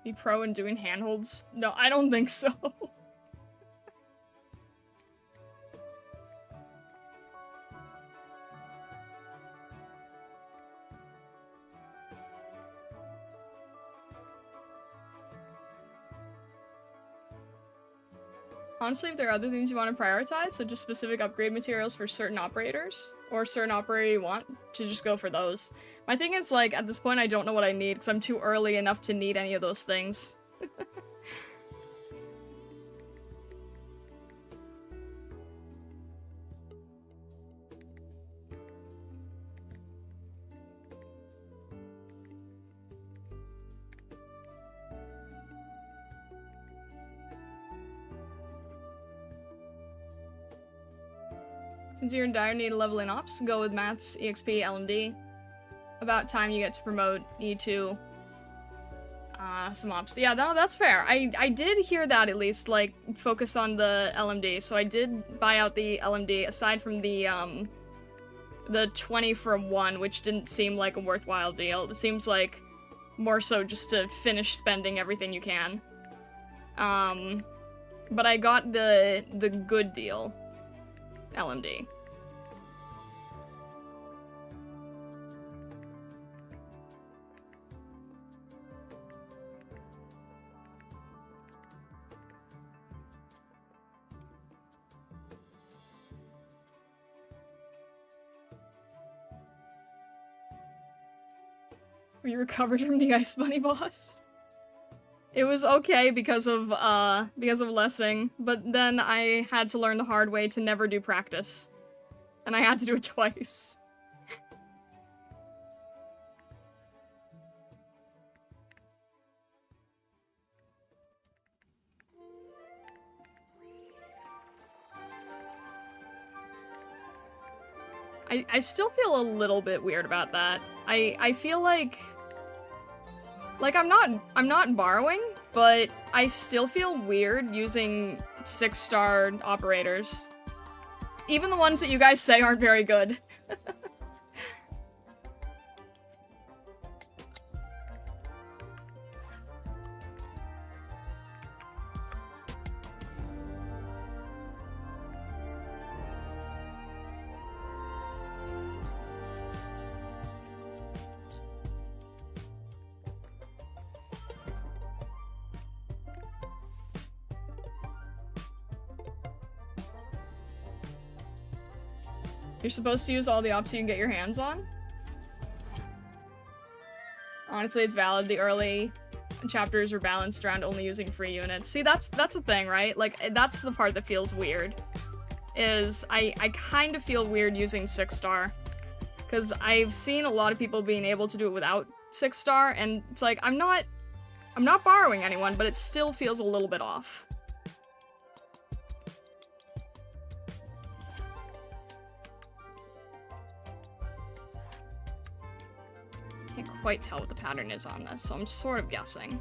Be pro in doing handholds? No, I don't think so. Honestly, if there are other things you want to prioritize, such as specific upgrade materials for certain operators, or certain operator you want, to just go for those. My thing is, like, at this point I don't know what I need, because I'm too early enough to need any of those things. Since you're in dire need of leveling ops, go with Mats, EXP, LMD. About time you get to promote E2. Some ops. Yeah, no, that's fair. I did hear that at least, like, focus on the LMD, so I did buy out the LMD, aside from the 20 for 1, which didn't seem like a worthwhile deal. It seems like more so just to finish spending everything you can. But I got the good deal. LMD. We recovered from the Ice Bunny boss. It was okay because of Lessing, but then I had to learn the hard way to never do practice. And I had to do it twice. I still feel a little bit weird about that. I feel like I'm not borrowing, but I still feel weird using 6-star operators. Even the ones that you guys say aren't very good. You're supposed to use all the ops you can get your hands on? Honestly, it's valid. The early chapters are balanced around only using free units. See, that's the thing, right? Like, that's the part that feels weird. Is I kind of feel weird using 6-star. Because I've seen a lot of people being able to do it without 6-star, and it's like, I'm not borrowing anyone, but it still feels a little bit off. Can't quite tell what the pattern is on this, so I'm sort of guessing.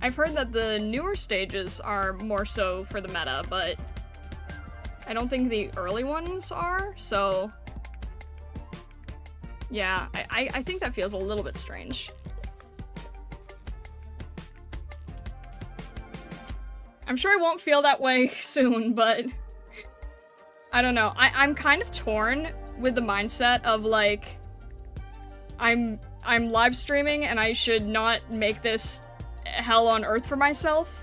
I've heard that the newer stages are more so for the meta, but I don't think the early ones are, so yeah, I think that feels a little bit strange. I'm sure I won't feel that way soon, but I don't know. I'm kind of torn with the mindset of like, I'm live streaming and I should not make this hell on earth for myself,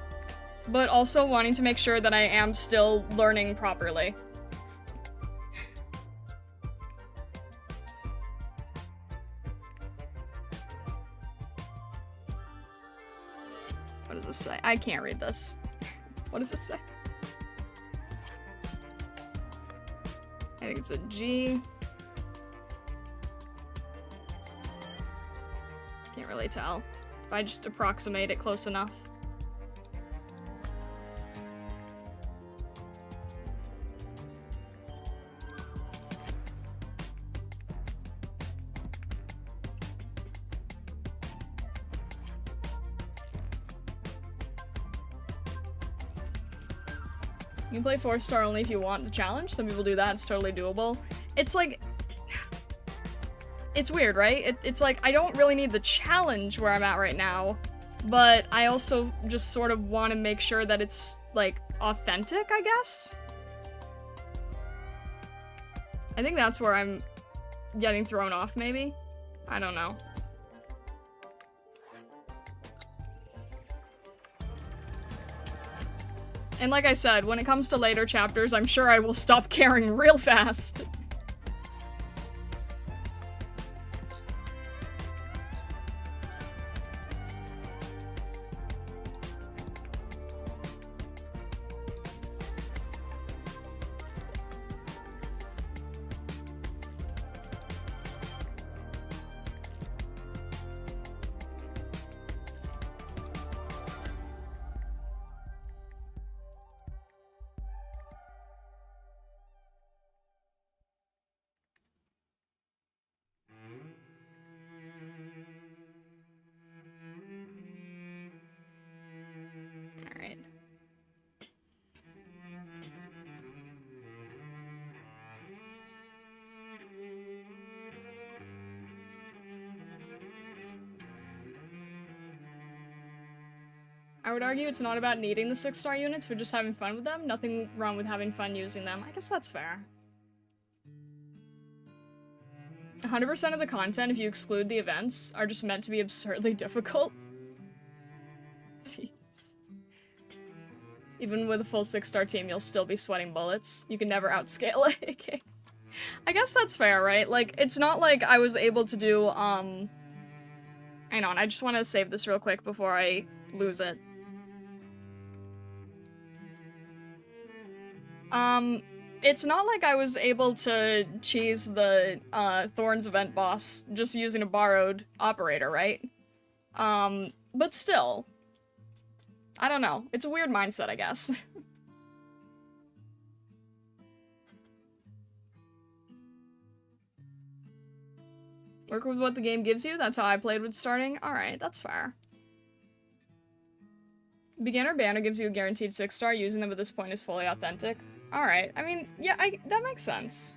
but also wanting to make sure that I am still learning properly. What does this say? I can't read this. What does this say? I think it's a G. Can't really tell. If I just approximate it close enough. You can play 4-star only if you want the challenge. Some people do that. It's totally doable. It's like... It's weird, right? It's like, I don't really need the challenge where I'm at right now, but I also just sort of want to make sure that it's, like, authentic, I guess? I think that's where I'm getting thrown off, maybe? I don't know. And like I said, when it comes to later chapters, I'm sure I will stop caring real fast. I would argue it's not about needing the 6-star units, but just having fun with them. Nothing wrong with having fun using them. I guess that's fair. 100% of the content, if you exclude the events, are just meant to be absurdly difficult. Jeez. Even with a full 6-star team, you'll still be sweating bullets. You can never outscale it. Okay. I guess that's fair, right? Like, it's not like I was able to do, hang on, I just want to save this real quick before I lose it. It's not like I was able to cheese the Thorns event boss just using a borrowed operator, right? But still. I don't know. It's a weird mindset, I guess. Work with what the game gives you? That's how I played with starting? Alright, that's fair. Beginner banner gives you a guaranteed 6-star. Using them at this point is fully authentic. Alright, I mean, yeah, that makes sense.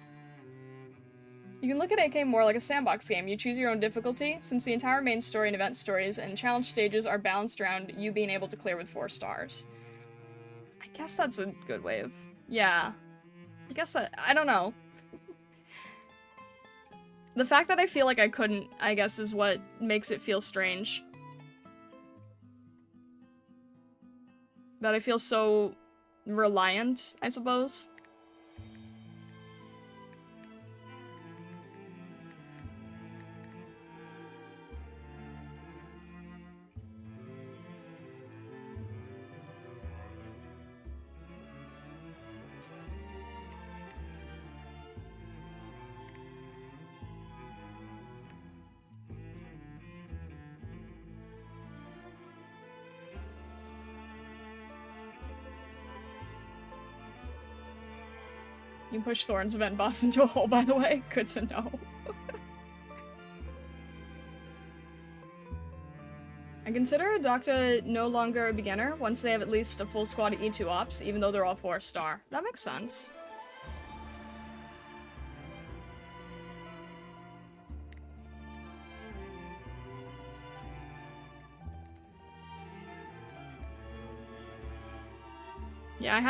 You can look at AK more like a sandbox game. You choose your own difficulty, since the entire main story and event stories and challenge stages are balanced around you being able to clear with 4 stars. I guess that's a good way of... Yeah. I guess I don't know. The fact that I feel like I couldn't, I guess, is what makes it feel strange. That I feel so reliant, I suppose. You push Thorn's event boss into a hole, by the way. Good to know. I consider a doctor no longer a beginner once they have at least a full squad of E2 ops, even though they're all 4-star. That makes sense. Yeah, I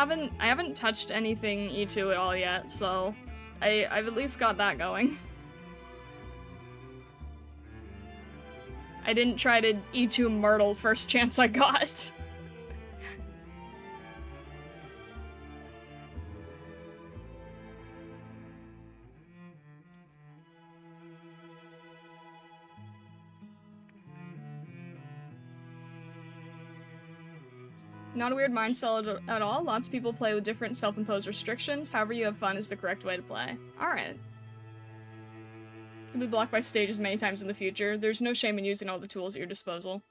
haven't touched anything E2 at all yet, so I've at least got that going. I didn't try to E2 Myrtle first chance I got. Not a weird mindset at all. Lots of people play with different self-imposed restrictions. However you have fun is the correct way to play. Alright. You'll be blocked by stages many times in the future. There's no shame in using all the tools at your disposal.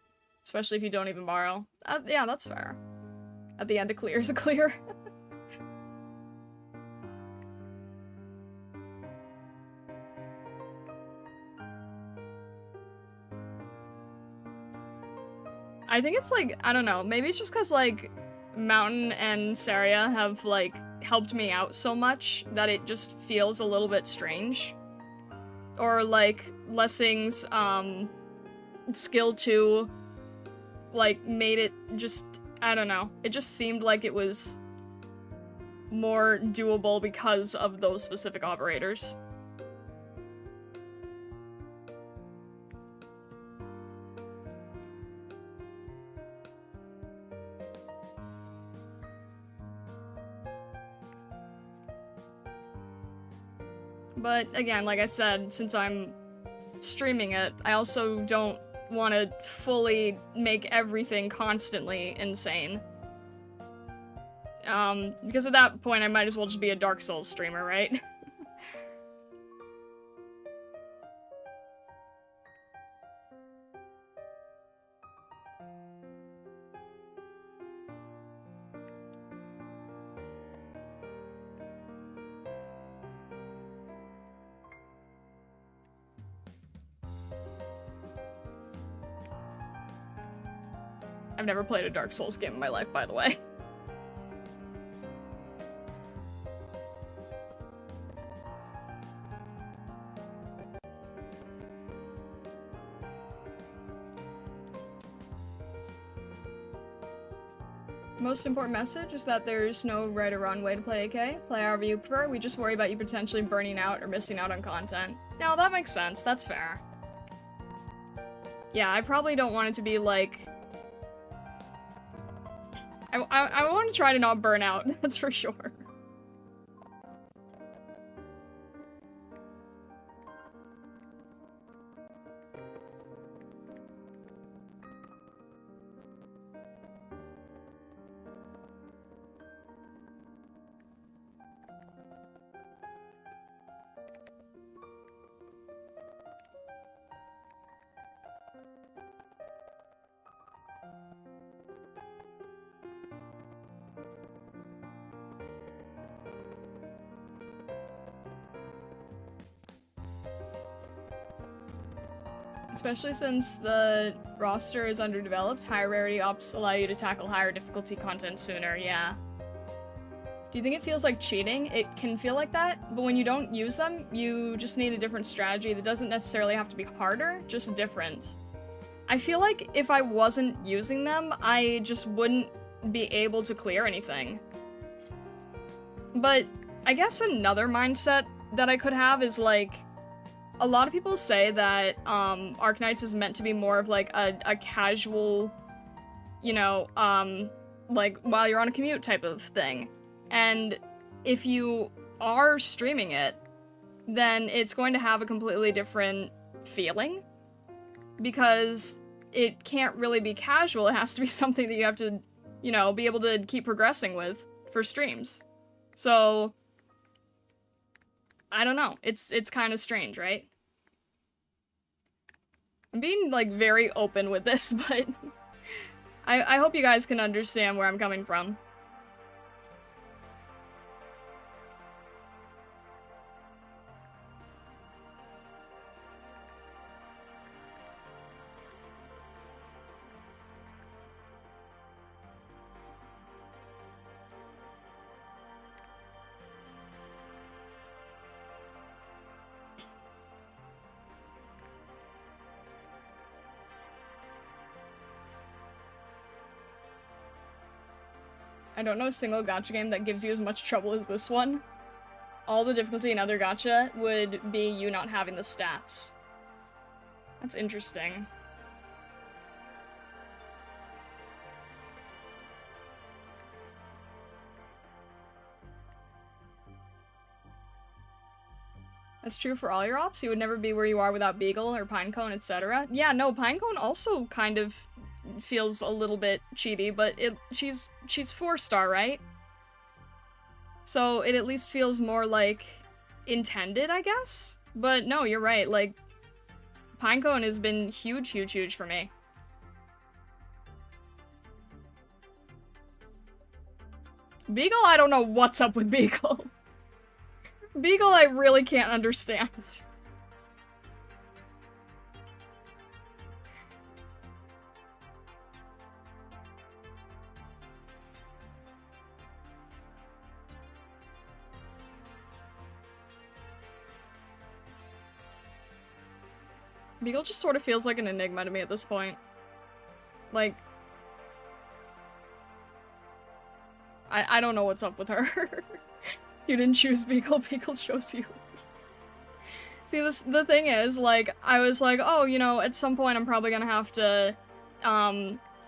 Especially if you don't even borrow. Yeah, that's fair. At the end, a clear is a clear. I think it's like, I don't know, maybe it's just because, like, Mountain and Saria have, like, helped me out so much that it just feels a little bit strange. Or, like, Lessing's, skill 2, like, made it just, I don't know, it just seemed like it was more doable because of those specific operators. But again, like I said, since I'm streaming it, I also don't want to fully make everything constantly insane. Because at that point I might as well just be a Dark Souls streamer, right? I've never played a Dark Souls game in my life, by the way. Most important message is that there's no right or wrong way to play AK. Play however you prefer, we just worry about you potentially burning out or missing out on content. No, that makes sense, that's fair. Yeah, I probably don't want it to be like... I want to try to not burn out, that's for sure. Especially since the roster is underdeveloped, higher rarity ops allow you to tackle higher difficulty content sooner, yeah. Do you think it feels like cheating? It can feel like that, but when you don't use them, you just need a different strategy that doesn't necessarily have to be harder, just different. I feel like if I wasn't using them, I just wouldn't be able to clear anything. But I guess another mindset that I could have is like, a lot of people say that Arknights is meant to be more of like a casual, you know, like while you're on a commute type of thing. And if you are streaming it, then it's going to have a completely different feeling. Because it can't really be casual, it has to be something that you have to, you know, be able to keep progressing with for streams. So, I don't know, it's kind of strange, right? I'm being, like, very open with this, but I hope you guys can understand where I'm coming from. I don't know a single gacha game that gives you as much trouble as this one. All the difficulty in other gacha would be you not having the stats. That's interesting. That's true for all your ops? You would never be where you are without Beagle or Pinecone, etc. Yeah, no, Pinecone also kind of feels a little bit cheaty, but she's 4-star, right? So it at least feels more like intended, I guess? But no, you're right, like, Pinecone has been huge, huge, huge for me. Beagle, I don't know what's up with Beagle. Beagle, I really can't understand. Beagle just sort of feels like an enigma to me at this point. Like, I don't know what's up with her. You didn't choose Beagle, Beagle chose you. See, the thing is, like, I was like, oh, you know, at some point I'm probably gonna have to,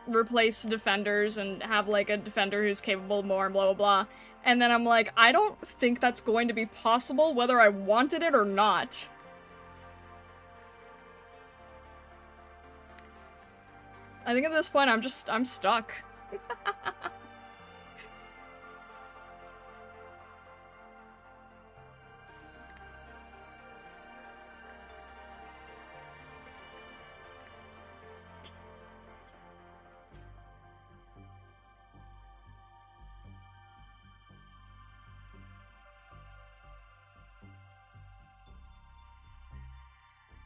replace defenders and have, like, a defender who's capable of more and blah blah blah. And then I'm like, I don't think that's going to be possible whether I wanted it or not. I think at this point I'm stuck.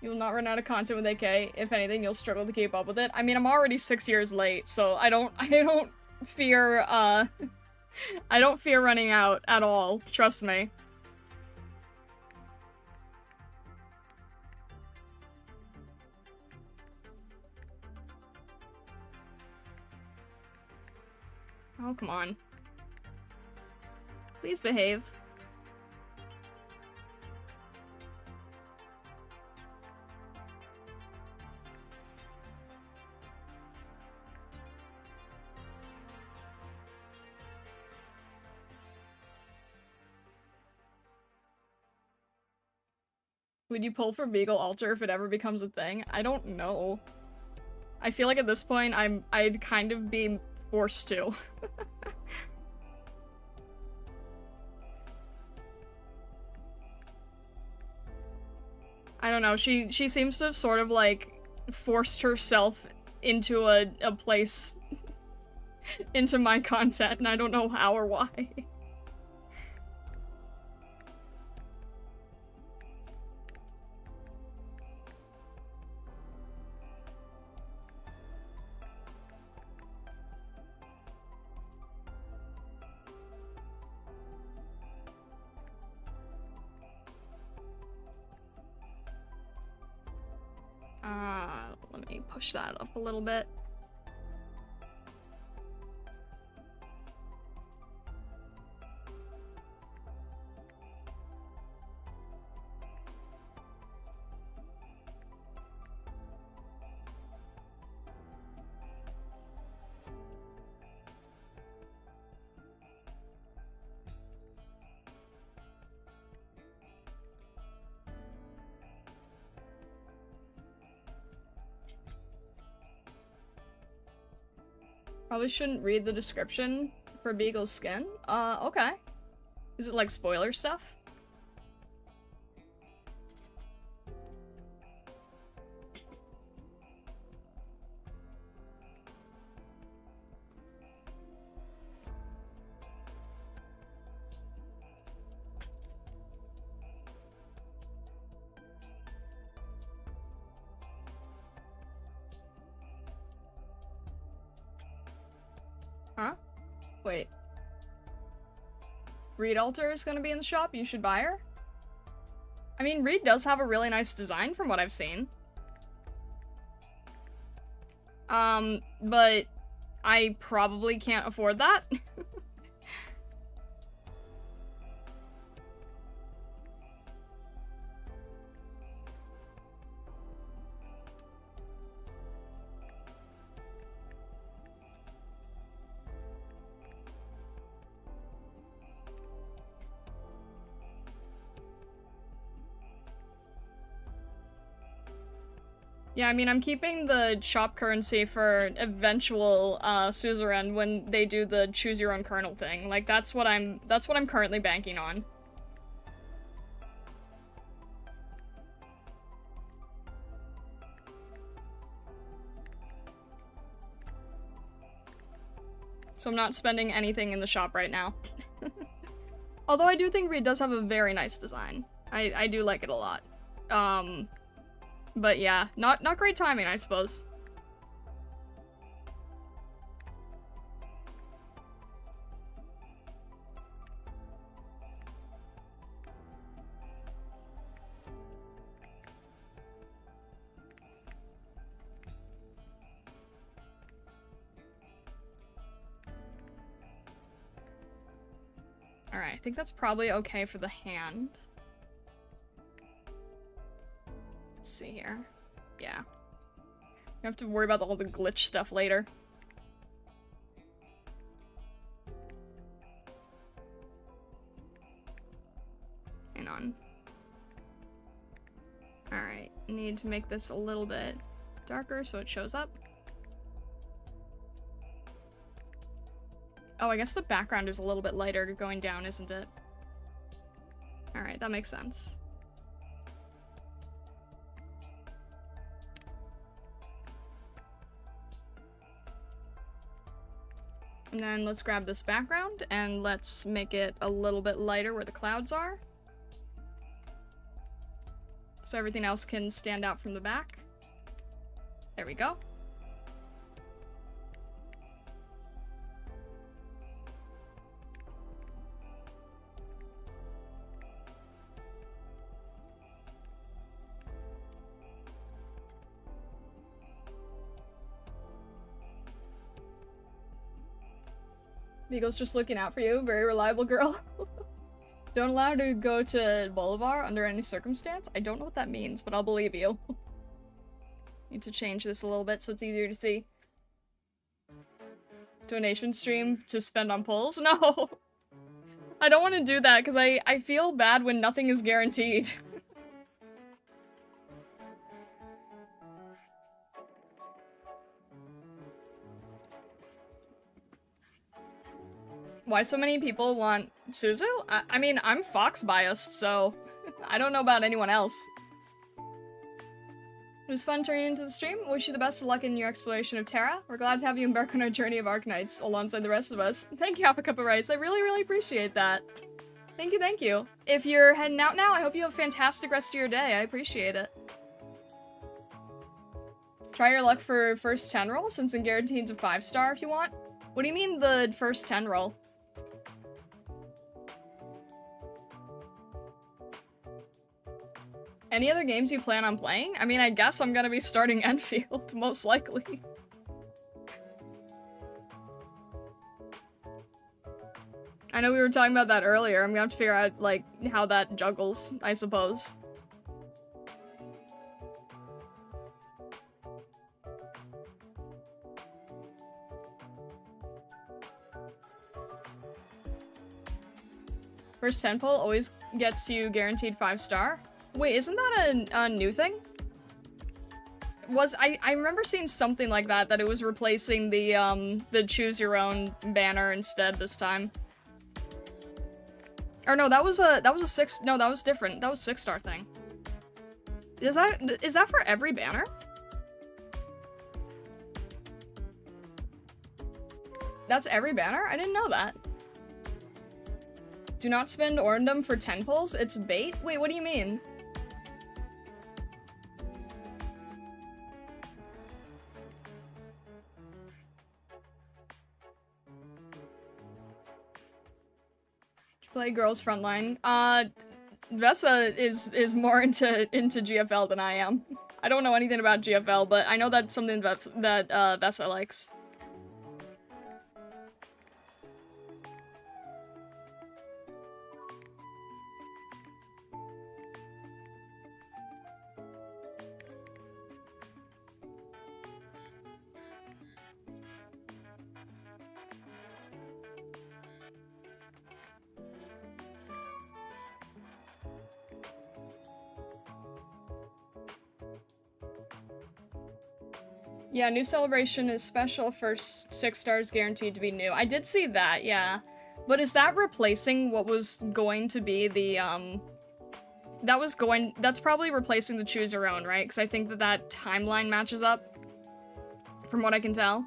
You'll not run out of content with AK. If anything, you'll struggle to keep up with it. I mean, I'm already 6 years late, so I don't fear, I don't fear running out at all. Trust me. Oh, come on. Please behave. Would you pull for Beagle Alter if it ever becomes a thing? I don't know. I feel like at this point I'd kind of be forced to. I don't know, she seems to have sort of like forced herself into a place into my content, and I don't know how or why. Let me push that up a little bit. Probably shouldn't read the description for Beagle's skin. Okay. Is it like spoiler stuff? Huh? Wait. Reed Alter is gonna be in the shop? You should buy her? I mean, Reed does have a really nice design from what I've seen. But I probably can't afford that. Yeah, I mean, I'm keeping the shop currency for eventual, suzerain when they do the choose your own kernel thing. Like, that's what I'm currently banking on. So I'm not spending anything in the shop right now. Although I do think Reed does have a very nice design. I do like it a lot. But yeah, not great timing, I suppose. Alright, I think that's probably okay for the hand. Let's see here. Yeah. You have to worry about all the glitch stuff later. Hang on. Alright, need to make this a little bit darker so it shows up. Oh, I guess the background is a little bit lighter going down, isn't it? Alright, that makes sense. And then let's grab this background and let's make it a little bit lighter where the clouds are. So everything else can stand out from the back. There we go. Beagle's just looking out for you. Very reliable girl. Don't allow her to go to Bolivar under any circumstance? I don't know what that means, but I'll believe you. Need to change this a little bit so it's easier to see. Donation stream to spend on polls? No! I don't want to do that because I feel bad when nothing is guaranteed. Why so many people want Suzu? I mean, I'm Fox biased, so I don't know about anyone else. It was fun turning into the stream. Wish you the best of luck in your exploration of Terra. We're glad to have you embark on our journey of Arknights alongside the rest of us. Thank you, Half a Cup of Rice. I really, really appreciate that. Thank you, thank you. If you're heading out now, I hope you have a fantastic rest of your day. I appreciate it. Try your luck for first 10 roll, since it guarantees a 5-star if you want. What do you mean the first 10 roll? Any other games you plan on playing? I mean, I guess I'm gonna be starting Enfield, most likely. I know we were talking about that earlier. I'm gonna have to figure out, like, how that juggles, I suppose. First 10 pull always gets you guaranteed 5-star. Wait, isn't that a new thing? I remember seeing something like that it was replacing the choose your own banner instead this time. Or no, that was a 6, no, that was different. That was 6-star thing. Is that for every banner? That's every banner? I didn't know that. Do not spend Orndom for 10 pulls. It's bait? Wait, what do you mean? Play girls frontline. Vesa is more into GFL than I am. I don't know anything about GFL, but I know that's something that Vesa likes. Yeah, new celebration is special for 6 stars guaranteed to be new. I did see that, yeah. But is that replacing what was going to be the, that's probably replacing the choose your own, right? Because I think that timeline matches up, from what I can tell.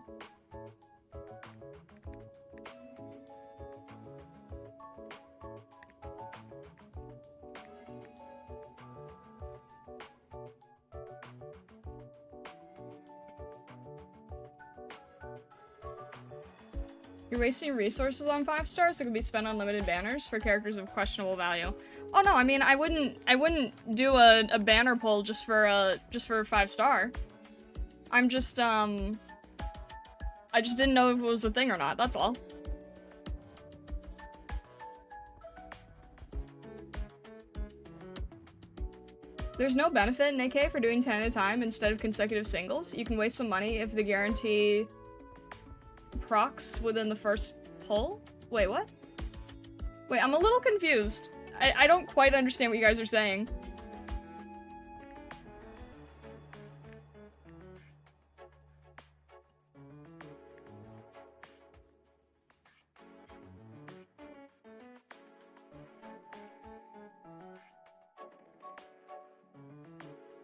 You're wasting resources on 5 stars that could be spent on limited banners for characters of questionable value. Oh no, I mean, I wouldn't do a banner pull just for 5-star. I'm just, I just didn't know if it was a thing or not, that's all. There's no benefit in AK for doing 10 at a time instead of consecutive singles. You can waste some money if the guarantee procs within the first pull? Wait, what? Wait, I'm a little confused. I don't quite understand what you guys are saying.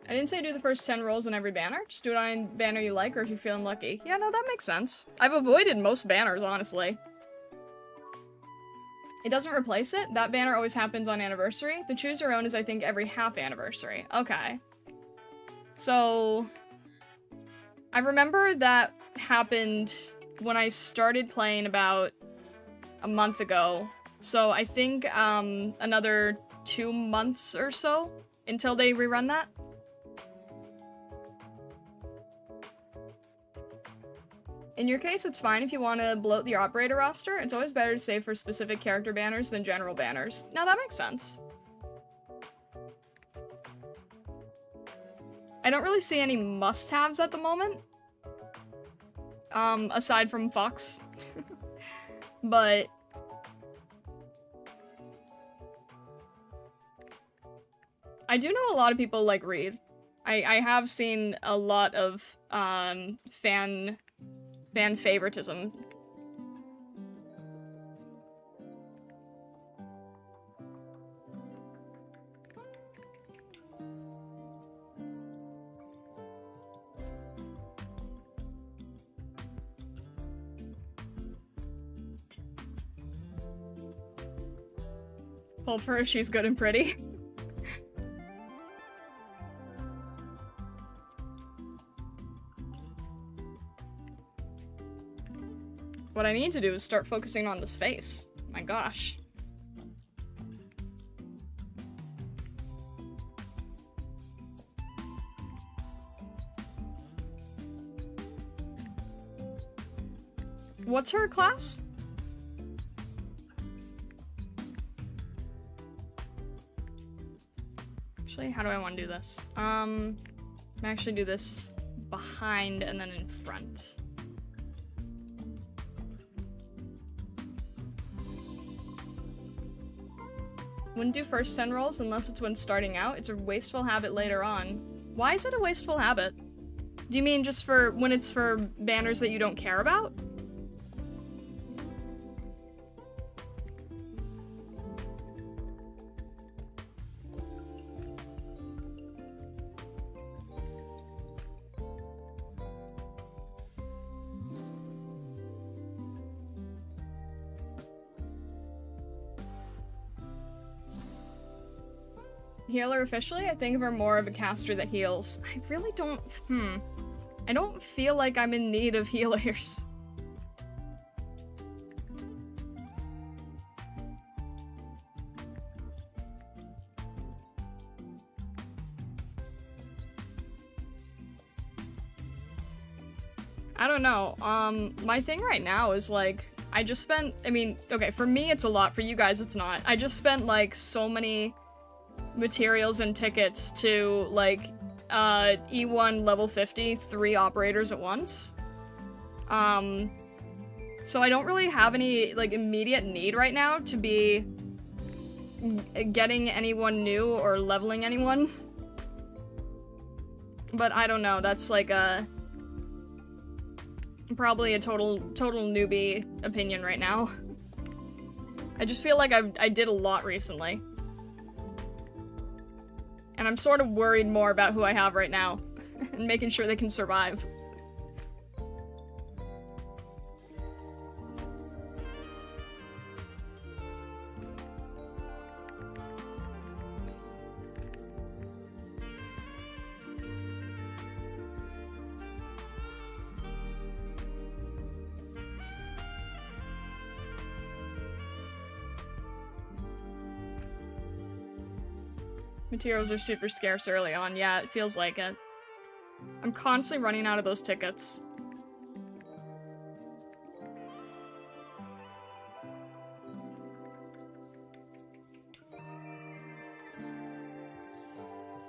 I didn't say do the first 10 rolls on every banner. Just do it on any banner you like or if you're feeling lucky. Yeah, no, that makes sense. I've avoided most banners, honestly. It doesn't replace it. That banner always happens on anniversary. The choose your own is, I think, every half anniversary. Okay. So, I remember that happened when I started playing about a month ago. So I think another 2 months or so until they rerun that. In your case, it's fine if you want to bloat the operator roster. It's always better to save for specific character banners than general banners. Now that makes sense. I don't really see any must-haves at the moment. Aside from Fox. But I do know a lot of people like Reed. I have seen a lot of fan favoritism. Pull for her, she's good and pretty. What I need to do is start focusing on this face. My gosh. What's her class? Actually, how do I want to do this? Actually do this behind and then in front. Wouldn't do first 10 rolls unless it's when starting out. It's a wasteful habit later on. Why is it a wasteful habit? Do you mean just for when it's for banners that you don't care about? Healer officially? I think of her more of a caster that heals. I really don't, I don't feel like I'm in need of healers. I don't know. My thing right now is like, I just spent, I mean, okay, for me it's a lot, for you guys it's not. I just spent like so many materials and tickets to like E1 level 50 3 operators at once. So I don't really have any like immediate need right now to be getting anyone new or leveling anyone. But I don't know, that's like a probably a total newbie opinion right now. I just feel like I did a lot recently. And I'm sort of worried more about who I have right now, and making sure they can survive. Materials are super scarce early on. Yeah, it feels like it. I'm constantly running out of those tickets.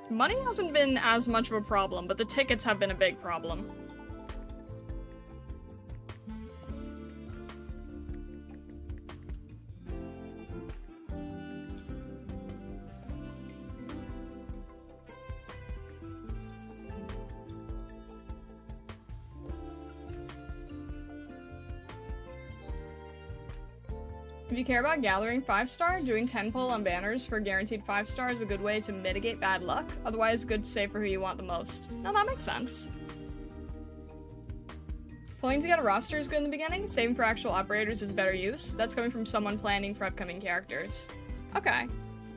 Money hasn't been as much of a problem, but the tickets have been a big problem. If you care about gathering 5-star, doing 10 pull on banners for guaranteed 5-star is a good way to mitigate bad luck. Otherwise, good to save for who you want the most. Now that makes sense. Pulling to get a roster is good in the beginning. Saving for actual operators is better use. That's coming from someone planning for upcoming characters. Okay.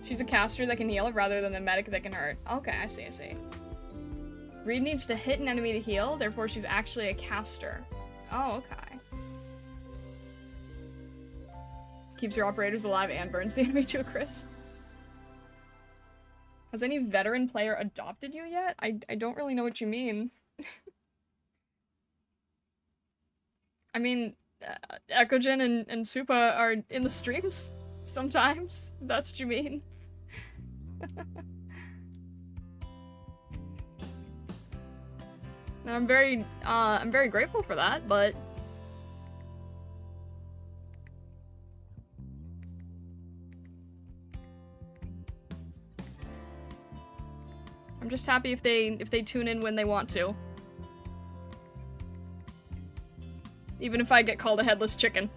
She's a caster that can heal rather than a medic that can hurt. Okay, I see. Reed needs to hit an enemy to heal, therefore she's actually a caster. Oh, okay. Keeps your operators alive and burns the enemy to a crisp. Has any veteran player adopted you yet? I don't really know what you mean. I mean, Echogen and Supa are in the streams sometimes. If that's what you mean. And I'm very grateful for that, but I'm just happy if they tune in when they want to. Even if I get called a headless chicken.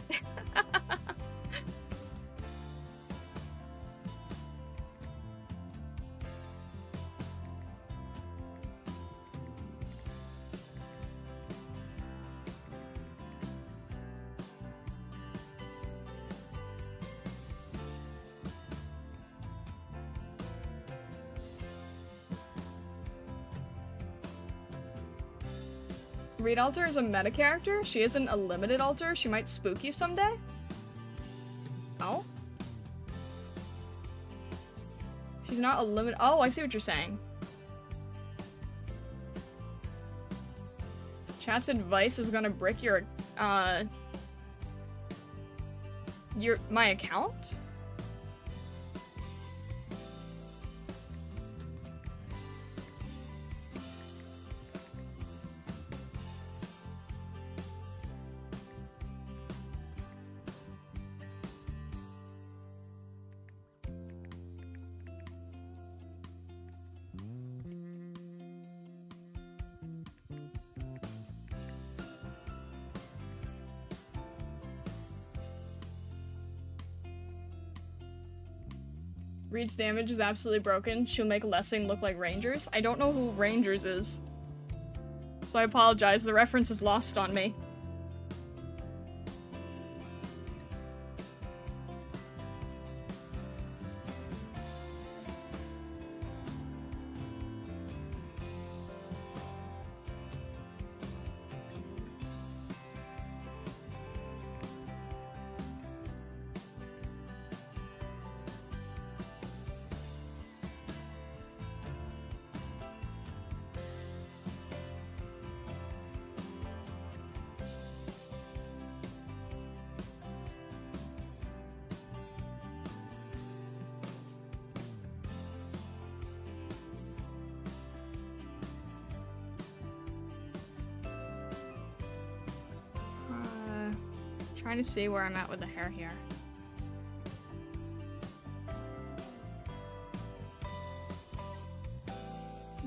Reed Alter is a meta character. She isn't a limited alter. She might spook you someday. Oh? She's not a limit. Oh, I see what you're saying. Chat's advice is gonna brick your my account? Reed's damage is absolutely broken. She'll make Lessing look like Rangers. I don't know who Rangers is. So I apologize, the reference is lost on me. Trying to see where I'm at with the hair here.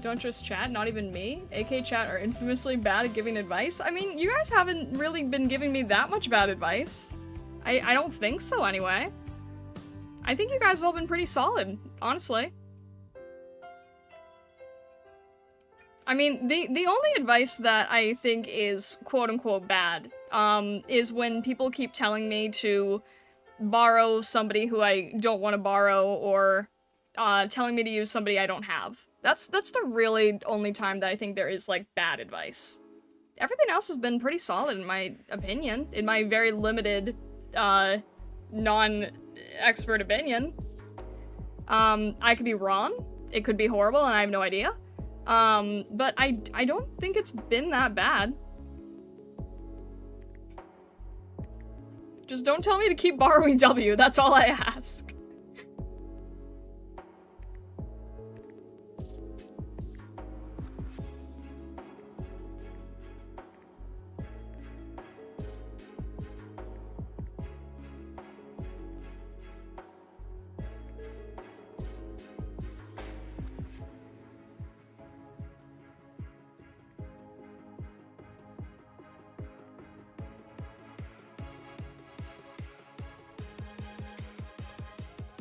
Don't trust chat, not even me. AK chat are infamously bad at giving advice. I mean, you guys haven't really been giving me that much bad advice. I don't think so anyway. I think you guys have all been pretty solid, honestly. I mean, the only advice that I think is quote-unquote bad, is when people keep telling me to borrow somebody who I don't want to borrow, or, telling me to use somebody I don't have. That's the really only time that I think there is, like, bad advice. Everything else has been pretty solid in my opinion, in my very limited, non-expert opinion. I could be wrong, it could be horrible, and I have no idea. But I don't think it's been that bad. Just don't tell me to keep borrowing W, that's all I ask.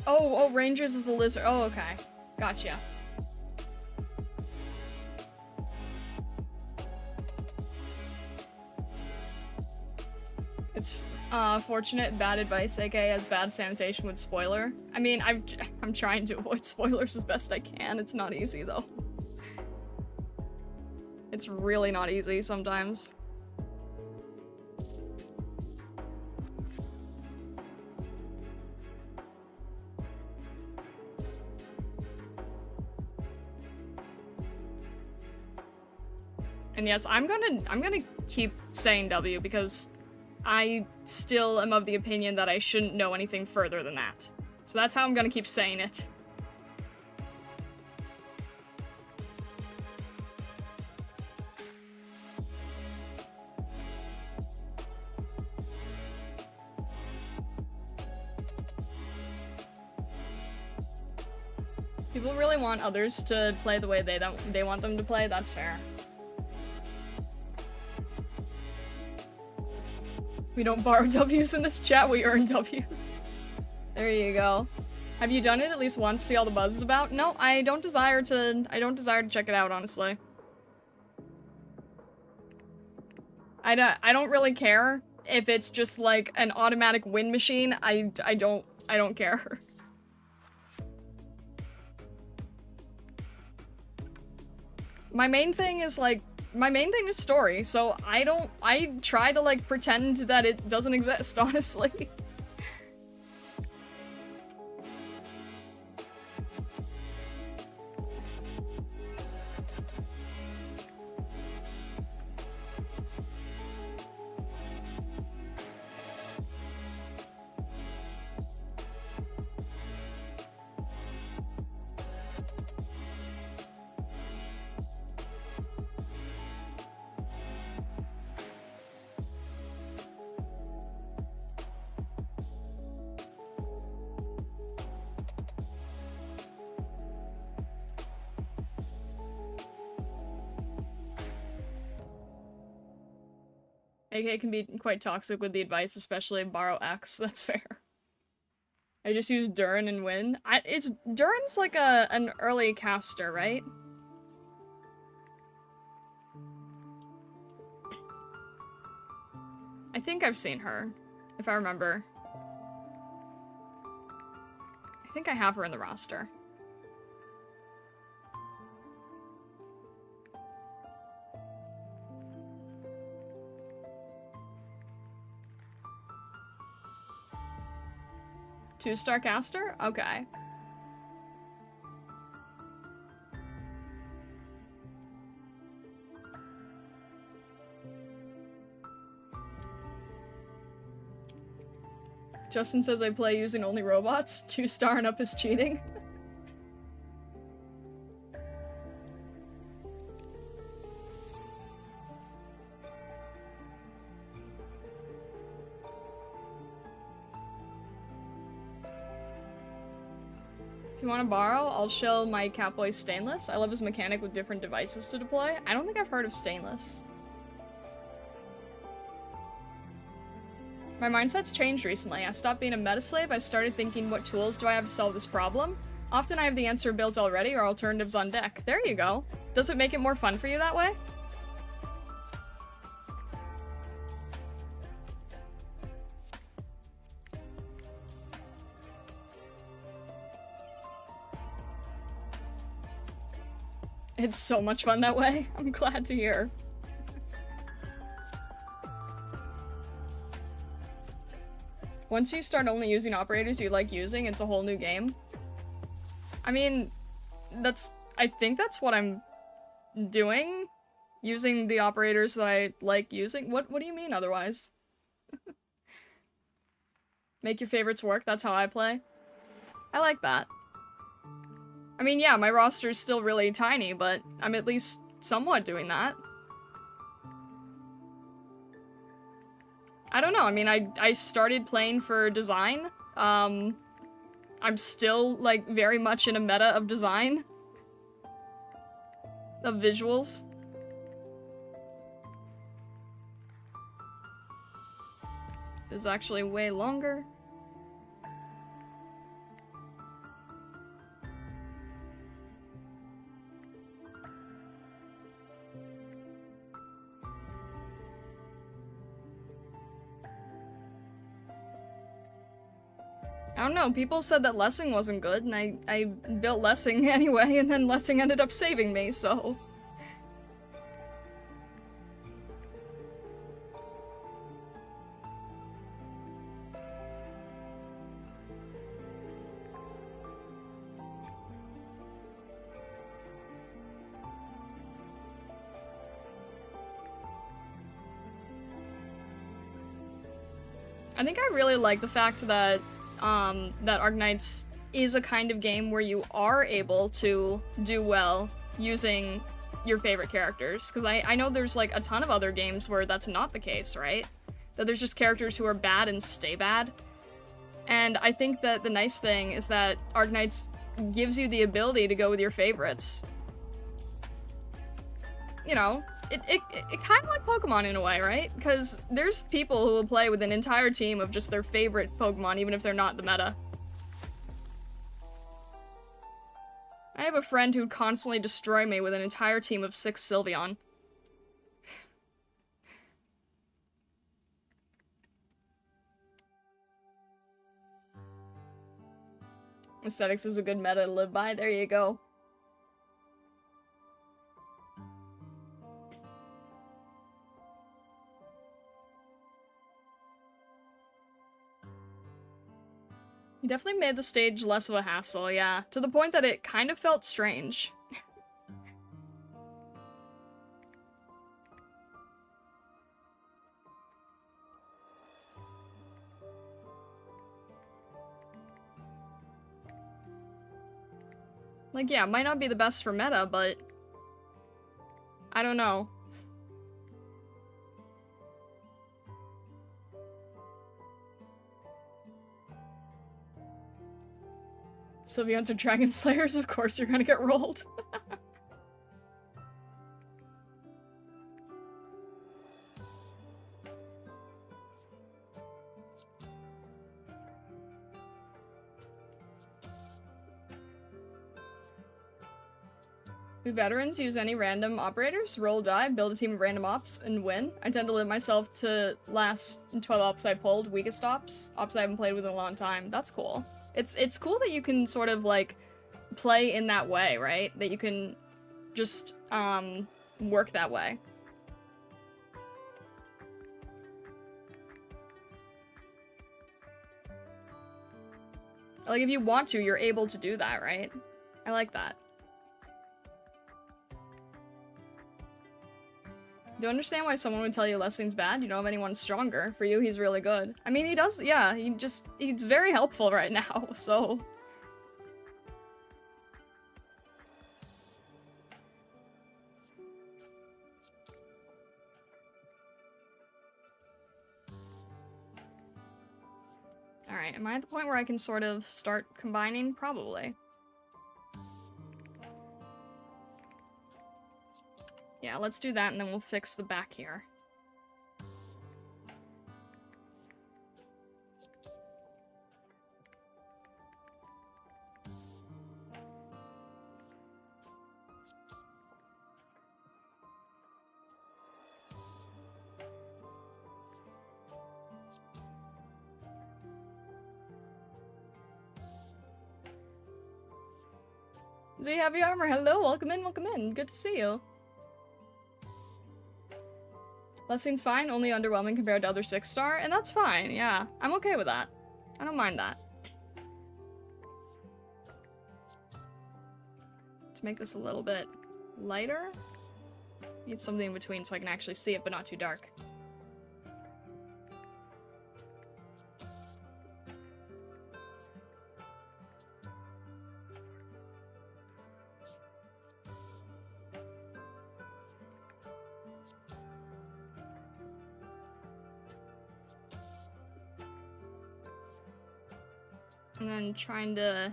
Oh, Rangers is the lizard. Oh, okay. Gotcha. It's, fortunate bad advice, aka has bad sanitation with spoiler. I mean, I'm trying to avoid spoilers as best I can. It's not easy, though. It's really not easy sometimes. And yes, I'm gonna keep saying W because I still am of the opinion that I shouldn't know anything further than that. So that's how I'm gonna keep saying it. People really want others to play the way they want them to play, that's fair. We don't borrow W's in this chat, we earn W's. There you go. Have you done it at least once, see all the buzz is about? No, I don't desire to check it out, honestly. I don't really care if it's just like an automatic win machine. I don't care. My main thing is story, so I try to like pretend that it doesn't exist, honestly. AK can be quite toxic with the advice, especially borrow X. That's fair. I just use Durin and win. Durin's like an early caster, right? I think I've seen her, if I remember. I think I have her in the roster. Two-star caster? Okay. Justin says I play using only robots. 2-star and up is cheating. If you want to borrow, I'll show my Catboy Stainless. I love his mechanic with different devices to deploy. I don't think I've heard of Stainless. My mindset's changed recently. I stopped being a meta slave. I started thinking, what tools do I have to solve this problem? Often I have the answer built already or alternatives on deck. There you go. Does it make it more fun for you that way? It's so much fun that way. I'm glad to hear. Once you start only using operators you like using, it's a whole new game. I mean, I think that's what I'm doing. Using the operators that I like using. What do you mean otherwise? Make your favorites work, that's how I play. I like that. I mean, yeah, my roster's still really tiny, but I'm at least somewhat doing that. I don't know, I mean, I started playing for design. I'm still, like, very much in a meta of design. Of visuals. It's actually way longer. I don't know, people said that Lessing wasn't good, and I built Lessing anyway, and then Lessing ended up saving me, so... I think I really like the fact that that Arknights is a kind of game where you are able to do well using your favorite characters. Because I know there's like a ton of other games where that's not the case, right? That there's just characters who are bad and stay bad. And I think that the nice thing is that Arknights gives you the ability to go with your favorites. You know, it kind of like Pokemon in a way, right? Because there's people who will play with an entire team of just their favorite Pokemon, even if they're not the meta. I have a friend who'd constantly destroy me with an entire team of 6 Sylveon. Aesthetics is a good meta to live by, there you go. You definitely made the stage less of a hassle, yeah. To the point that it kind of felt strange. Like, yeah, it might not be the best for meta, but... I don't know. Sylveons are Dragon Slayers, of course you're gonna get rolled. We veterans use any random operators, roll a die, build a team of random ops, and win. I tend to limit myself to last 12 ops I pulled, weakest ops I haven't played with in a long time. That's cool. It's cool that you can sort of, like, play in that way, right? That you can just, work that way. Like, if you want to, you're able to do that, right? I like that. Do you understand why someone would tell you Leslie's bad? You don't have anyone stronger. For you, he's really good. I mean, he does, yeah, he's very helpful right now, so... Alright, am I at the point where I can sort of start combining? Probably. Yeah, let's do that and then we'll fix the back here. Z Heavy Armor, hello, welcome in, good to see you. Leslie's fine, only underwhelming compared to other 6-star, and that's fine, yeah. I'm okay with that. I don't mind that. Let's make this a little bit lighter. Need something in between so I can actually see it, but not too dark. And then trying to...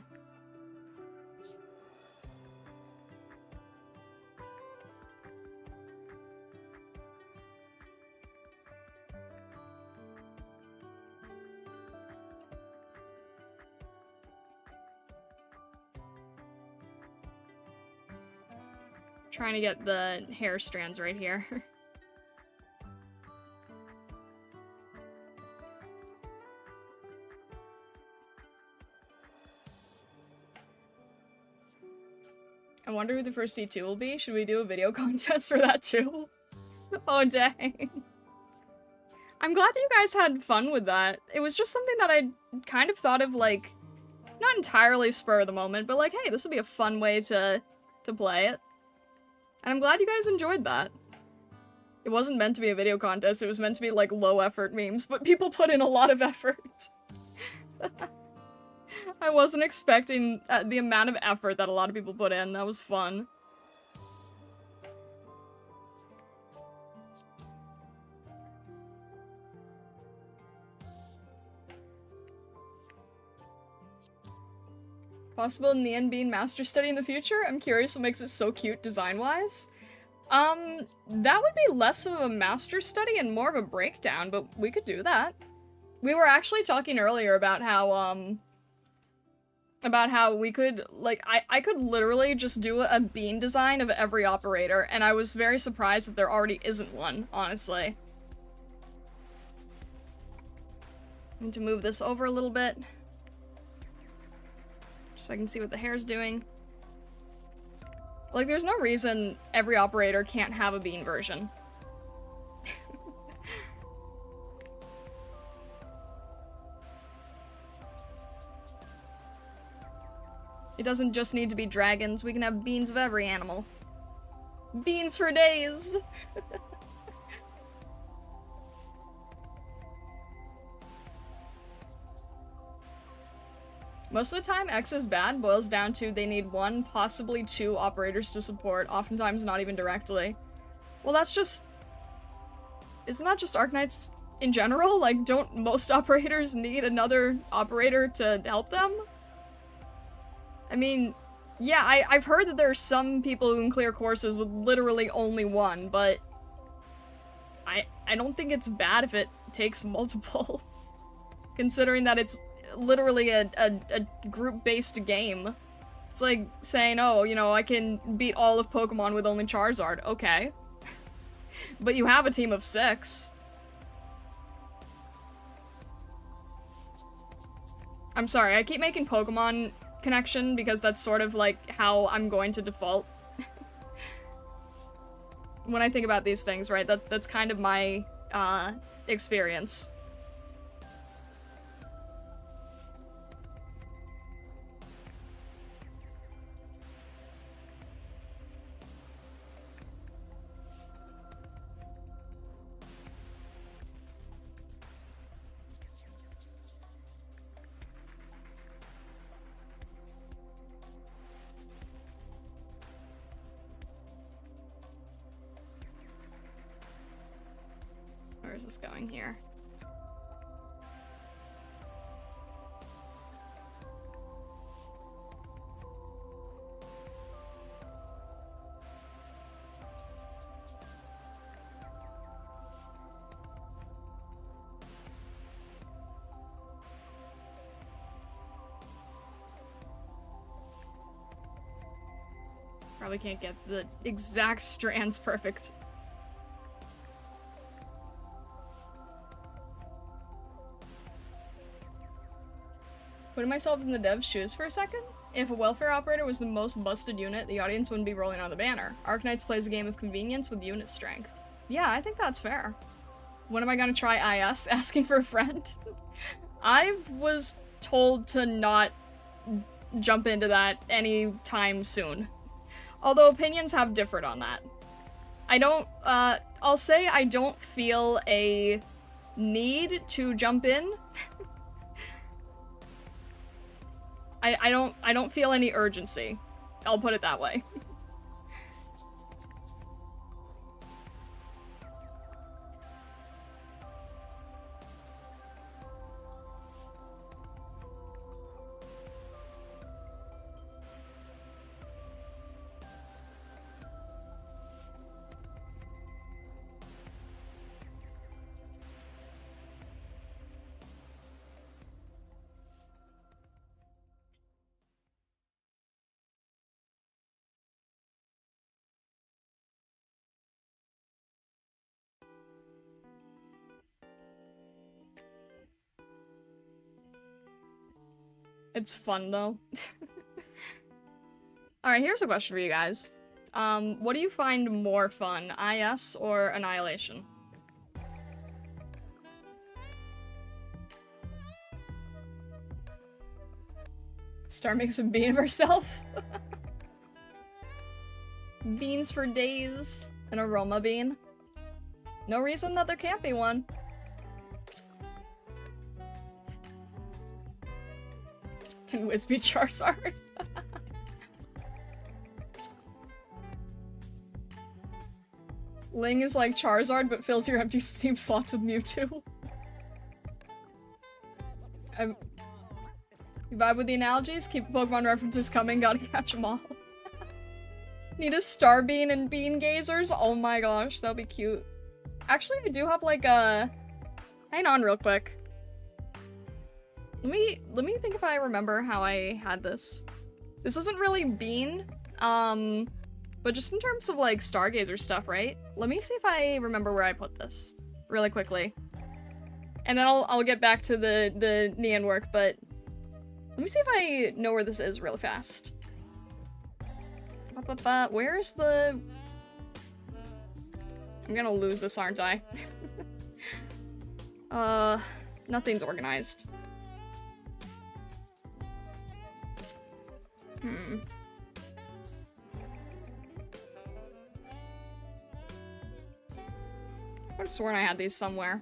trying to get the hair strands right here. I wonder who the first D2 will be. Should we do a video contest for that too? Oh, dang. I'm glad that you guys had fun with that. It was just something that I kind of thought of, like, not entirely spur of the moment, but like, hey, this would be a fun way to play it. And I'm glad you guys enjoyed that. It wasn't meant to be a video contest, it was meant to be, like, low-effort memes, but people put in a lot of effort. I wasn't expecting the amount of effort that a lot of people put in. That was fun. Possible Nian being Masterstudy in the future? I'm curious what makes it so cute design-wise. That would be less of a Masterstudy and more of a breakdown, but we could do that. We were actually talking earlier about how we could, like, I could literally just do a bean design of every operator, and I was very surprised that there already isn't one, honestly. Need to move this over a little bit, so I can see what the hair's doing. Like, there's no reason every operator can't have a bean version. It doesn't just need to be dragons, we can have beans of every animal. Beans for days! Most of the time, X is bad boils down to they need 1, possibly 2 operators to support, oftentimes not even directly. Well, that's just... Isn't that just Arknights in general? Like, don't most operators need another operator to help them? I mean, yeah, I've heard that there are some people who can clear courses with literally only 1, but I don't think it's bad if it takes multiple. Considering that it's literally a group-based game. It's like saying, oh, you know, I can beat all of Pokemon with only Charizard. Okay. But you have a team of 6. I'm sorry, I keep making Pokemon connection because that's sort of like how I'm going to default. When I think about these things, right? That's kind of my experience. Where is this going here? Probably can't get the exact strands perfect. Putting myself in the dev's shoes for a second? If a welfare operator was the most busted unit, the audience wouldn't be rolling on the banner. Arknights plays a game of convenience with unit strength. Yeah, I think that's fair. When am I gonna try IS? Asking for a friend? I was told to not jump into that anytime soon. Although opinions have differed on that. I'll say I don't feel a need to jump in. I don't feel any urgency. I'll put it that way. It's fun, though. Alright, here's a question for you guys. What do you find more fun, IS or Annihilation? Star makes a bean of herself. Beans for days. An aroma bean. No reason that there can't be one. Can Wiz be Charizard? Ling is like Charizard, but fills your empty Steam slots with Mewtwo. You vibe with the analogies? Keep the Pokemon references coming, gotta catch them all. Need a Starbean and Bean Gazers? Oh my gosh, that'll be cute. Actually, I do have like a... Hang on real quick. Let me think if I remember how I had this. This isn't really Bean, but just in terms of like Stargazer stuff, right? Let me see if I remember where I put this really quickly. And then I'll get back to the Nian work, but let me see if I know where this is really fast. Where is the... I'm gonna lose this, aren't I? Nothing's organized. I could have sworn I had these somewhere.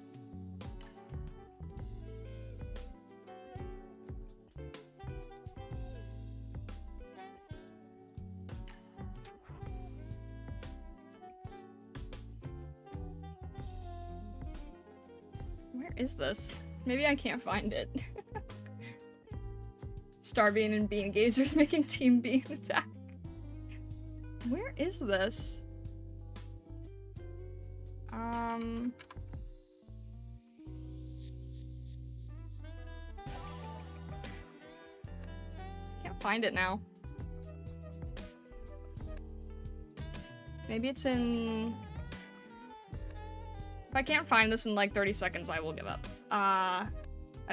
Where is this? Maybe I can't find it. Starbean and Bean Gazers making Team Bean attack. Where is this? Can't find it now. Maybe it's in... If I can't find this in like 30 seconds, I will give up. I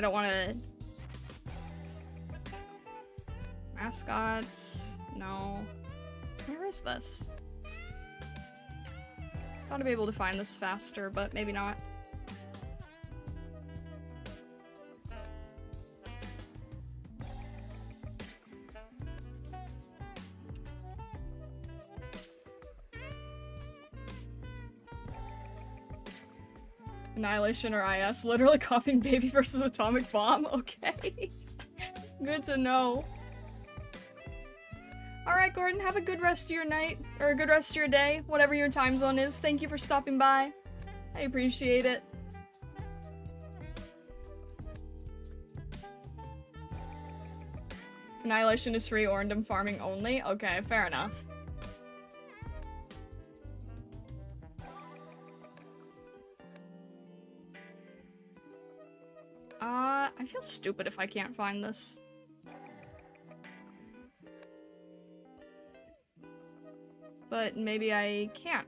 don't want to... Mascots... No. Where is this? Thought I'd be able to find this faster, but maybe not. Annihilation or IS, literally copying Baby versus Atomic Bomb? Okay. Good to know. Alright, Gordon, have a good rest of your night, or a good rest of your day, whatever your time zone is. Thank you for stopping by. I appreciate it. Annihilation is free, Orndom farming only? Okay, fair enough. I feel stupid if I can't find this. But maybe I can't.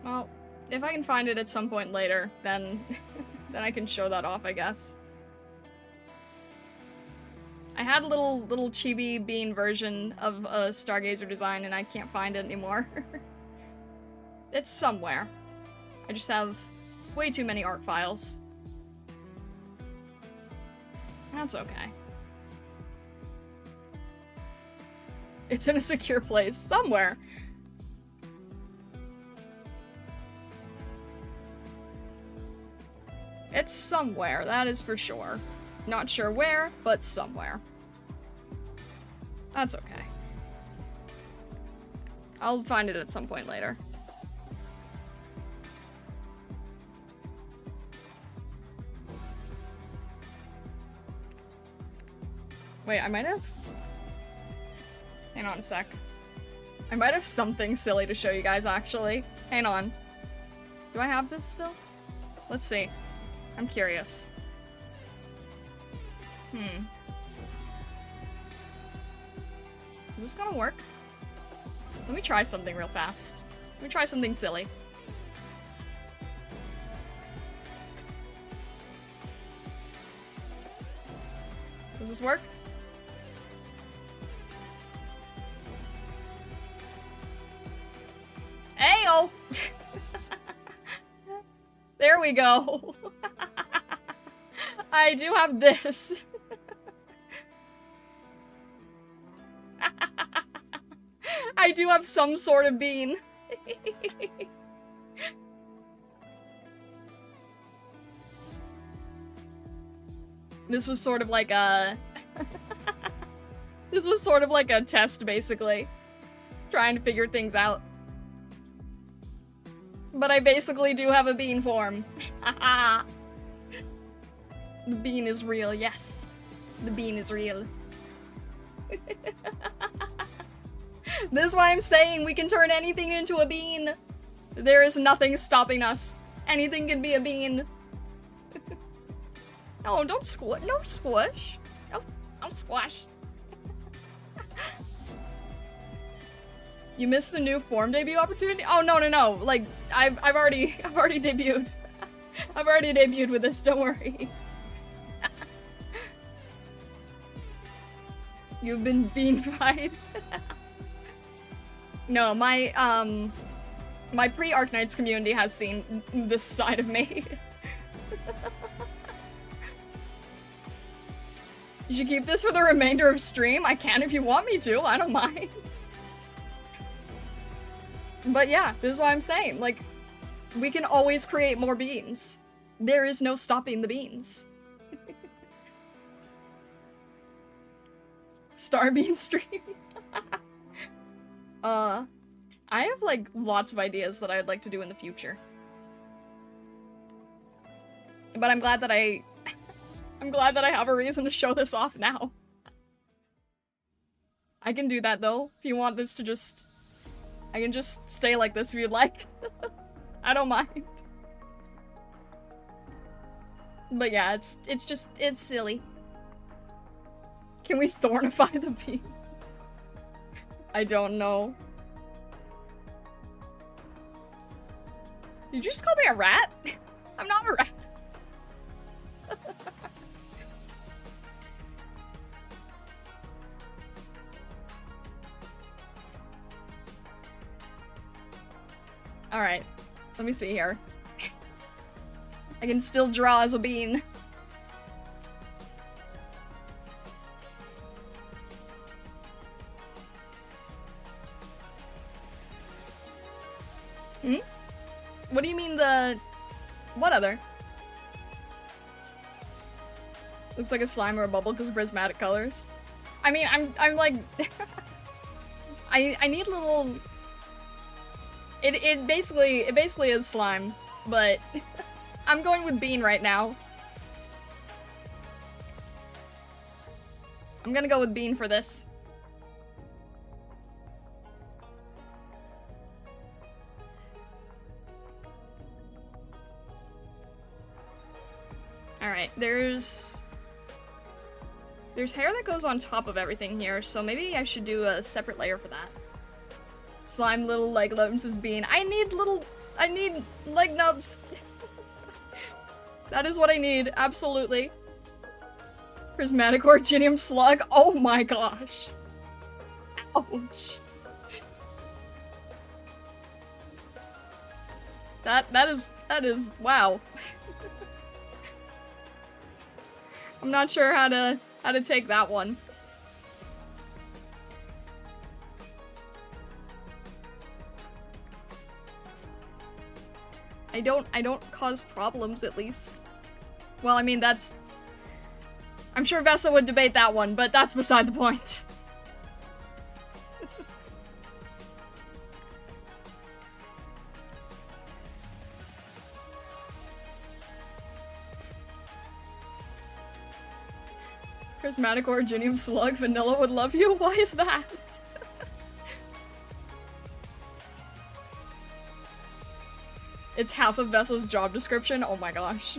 Well, if I can find it at some point later, then then I can show that off, I guess. I had a little chibi bean version of a Stargazer design and I can't find it anymore. It's somewhere. I just have way too many art files. That's okay. It's in a secure place somewhere. It's somewhere, that is for sure. Not sure where, but somewhere. That's okay. I'll find it at some point later. Wait, I might have... Hang on a sec. I might have something silly to show you guys, actually. Hang on. Do I have this still? Let's see. I'm curious. Is this gonna work? Let me try something real fast. Let me try something silly. Does this work? Ayo! There we go. I do have this. I do have some sort of bean. This was sort of like a... This was sort of like a test, basically. Trying to figure things out. But I basically do have a bean form. The bean is real, yes. The bean is real. This is why I'm saying we can turn anything into a bean. There is nothing stopping us. Anything can be a bean. No, don't squish. No squish. No, don't squash. You missed the new form debut opportunity? Oh no. Like I've already debuted. I've already debuted with this, don't worry. You've been bean fried. No, my pre-Arknights community has seen this side of me. You should keep this for the remainder of stream. I can if you want me to, I don't mind. But yeah, this is what I'm saying. Like, we can always create more beans. There is no stopping the beans. Starbean stream. I have like lots of ideas that I'd like to do in the future. But I'm glad that I'm glad that I have a reason to show this off now. I can do that though, if you want this to just I can just stay like this if you'd like. I don't mind. But yeah, it's silly. Can we thornify the bean? I don't know. Did you just call me a rat? I'm not a rat. Alright, let me see here. I can still draw as a bean. Hmm? What do you mean the... What other? Looks like a slime or a bubble because of prismatic colors. I mean, I'm like... I need little... It basically is slime, but I'm going with bean right now. I'm gonna go with bean for this. Alright, there's hair that goes on top of everything here, so maybe I should do a separate layer for that. Slime little leg nubs as bean. I need leg nubs. That is what I need, absolutely. Prismatic Originium slug. Oh my gosh. Ouch. That is wow. I'm not sure how to take that one. I don't cause problems, at least. Well, I mean, that's... I'm sure Vessa would debate that one, but that's beside the point. Prismatic Originium slug, vanilla would love you? Why is that? It's half of Vessa's job description? Oh my gosh.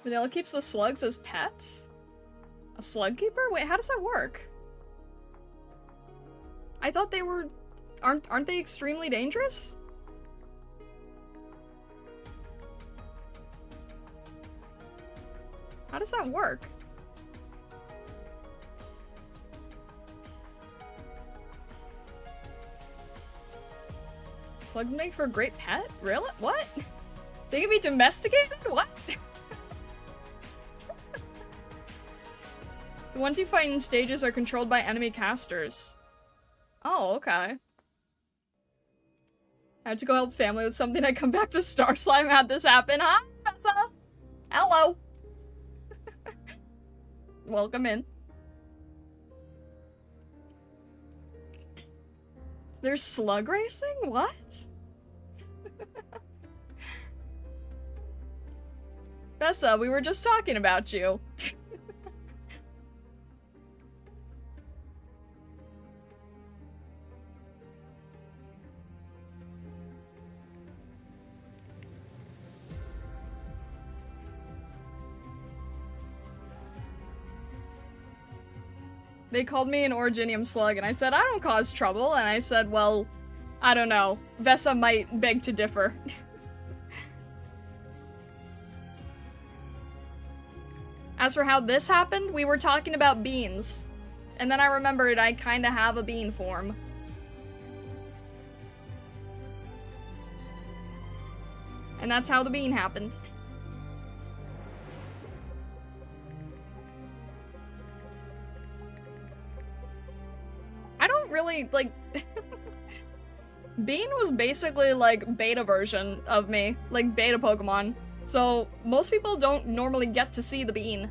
Vanilla keeps the slugs as pets? A slug keeper? Wait, how does that work? I thought they were... Aren't they extremely dangerous? How does that work? Slugs make for a great pet? Really? What? They can be domesticated? What? The ones you fight in stages are controlled by enemy casters. Oh, okay. I had to go help family with something. I come back to Star Slime, had this happen. Hi, Vessa! Hello! Welcome in. There's slug racing? What? Vessa, we were just talking about you. They called me an Originium slug, and I said, I don't cause trouble, and I said, well, I don't know. Vessa might beg to differ. As for how this happened, we were talking about beans. And then I remembered I kinda have a bean form. And that's how the bean happened. I don't really, like... Bean was basically, like, beta version of me. Like, beta Pokemon. So, most people don't normally get to see the bean.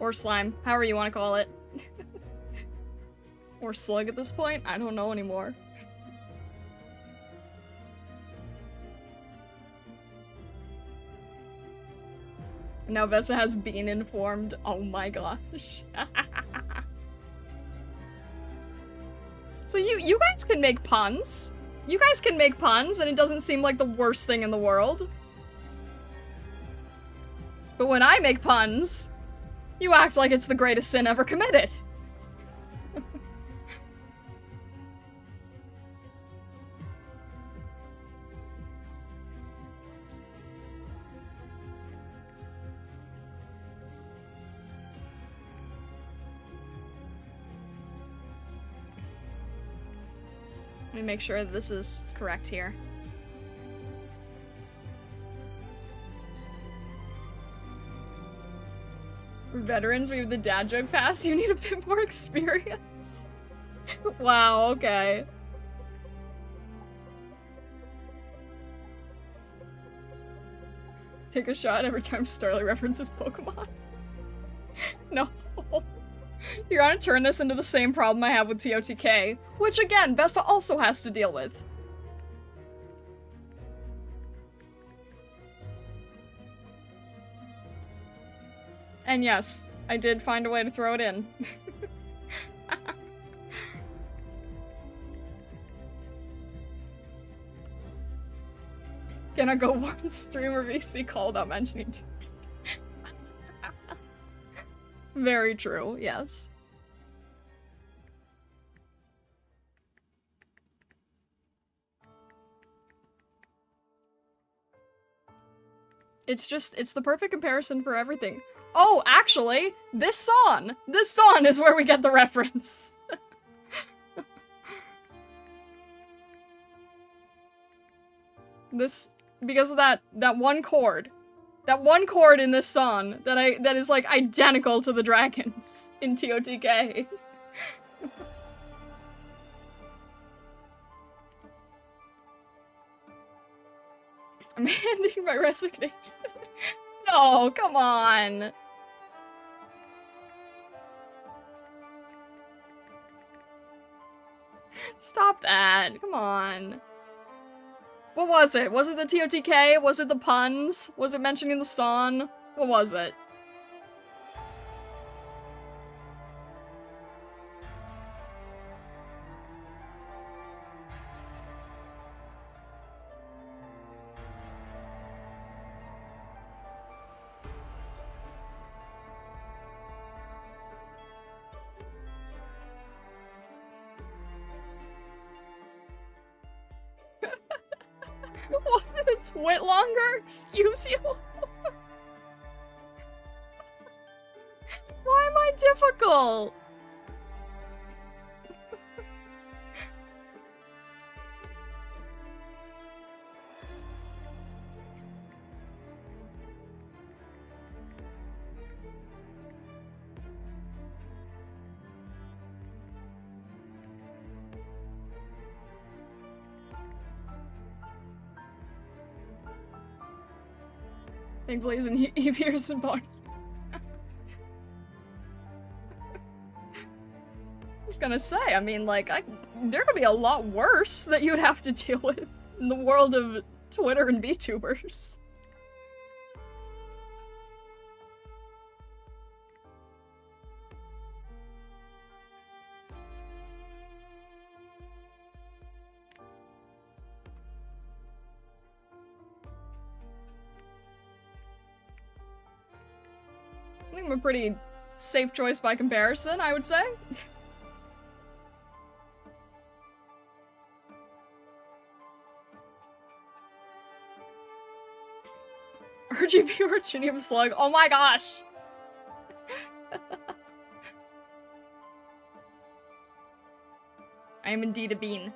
Or slime, however you want to call it. Or slug at this point? I don't know anymore. Now Vesa has been informed. Oh my gosh. So you guys can make puns. You guys can make puns, and it doesn't seem like the worst thing in the world. But when I make puns, you act like it's the greatest sin ever committed. Let me make sure that this is correct here. For veterans, we have the dad joke pass. You need a bit more experience. Wow, okay. Take a shot every time Starly references Pokemon. No. You're gonna turn this into the same problem I have with TOTK, which again, Vesa also has to deal with. And yes, I did find a way to throw it in. Gonna go one streamer VC call without mentioning TOTK. Very true, yes. It's the perfect comparison for everything. Oh, actually, this song is where we get the reference. Because of that one chord. That one chord in this song that is like identical to the dragons in TOTK. I'm handing my resignation. No, come on. Stop that. Come on. What was it? Was it the TOTK? Was it the puns? Was it mentioning the song? What was it? Was it a twit longer? Excuse you? Why am I difficult? Big Blaze and Eviers and Bonnie. I was gonna say, I mean, like, there could be a lot worse that you'd have to deal with in the world of Twitter and VTubers. I think I'm a pretty safe choice by comparison, I would say. RGB Orchinium Slug. Oh my gosh! I am indeed a bean.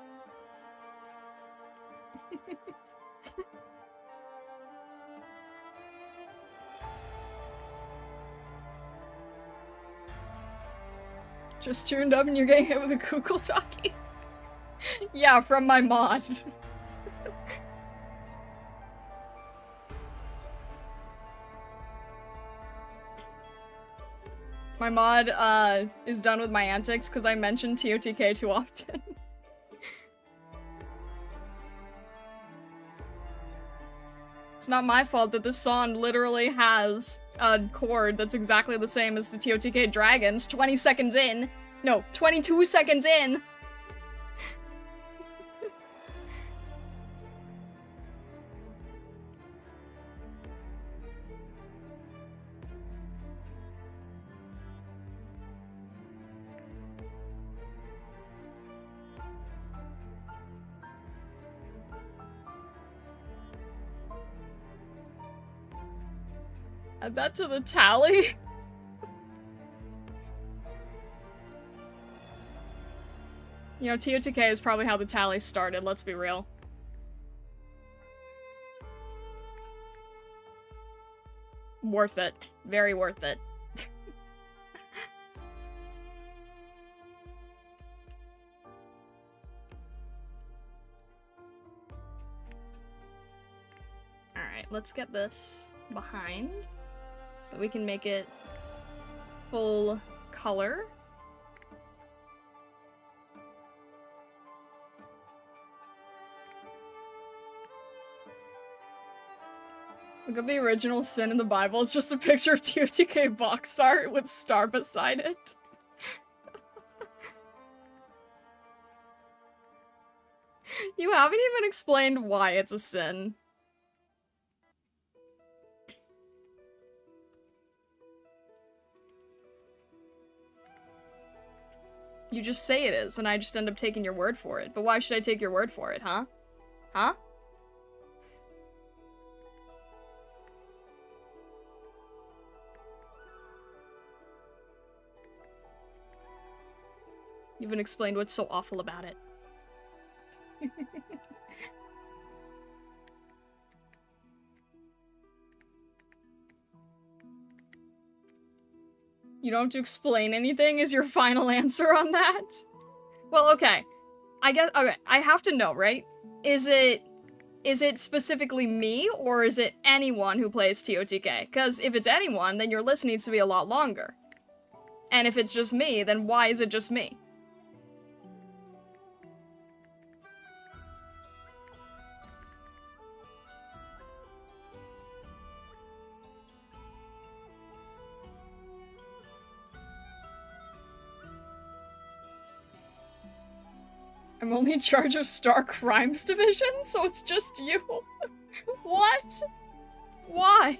Just tuned up and you're getting hit with a Google talkie? Yeah, from my mod. My mod, is done with my antics because I mentioned TOTK too often. It's not my fault that this song literally has a chord that's exactly the same as the TOTK dragons 20 seconds in. No, 22 seconds in! Add that to the tally? You know, TOTK is probably how the tally started, let's be real. Worth it. Very worth it. Alright, let's get this behind so that we can make it full color. Look at the original sin in the Bible. It's just a picture of TOTK box art with star beside it. You haven't even explained why it's a sin. You just say it is, and I just end up taking your word for it. But why should I take your word for it, huh? Huh? You haven't explained what's so awful about it. You don't have to explain anything is your final answer on that? Well, okay. I guess, okay, I have to know, right? Is it specifically me, or is it anyone who plays TOTK? Because if it's anyone, then your list needs to be a lot longer. And if it's just me, then why is it just me? I'm only in charge of Star Crimes Division, so it's just you. What? Why?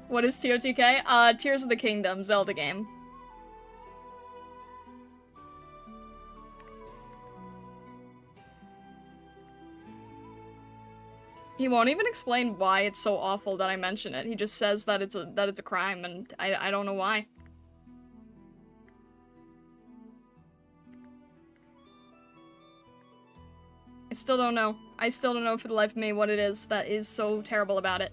What is TOTK? Tears of the Kingdom, Zelda game. He won't even explain why it's so awful that I mention it. He just says that it's a crime, and I don't know why. I still don't know. I still don't know for the life of me what it is that is so terrible about it.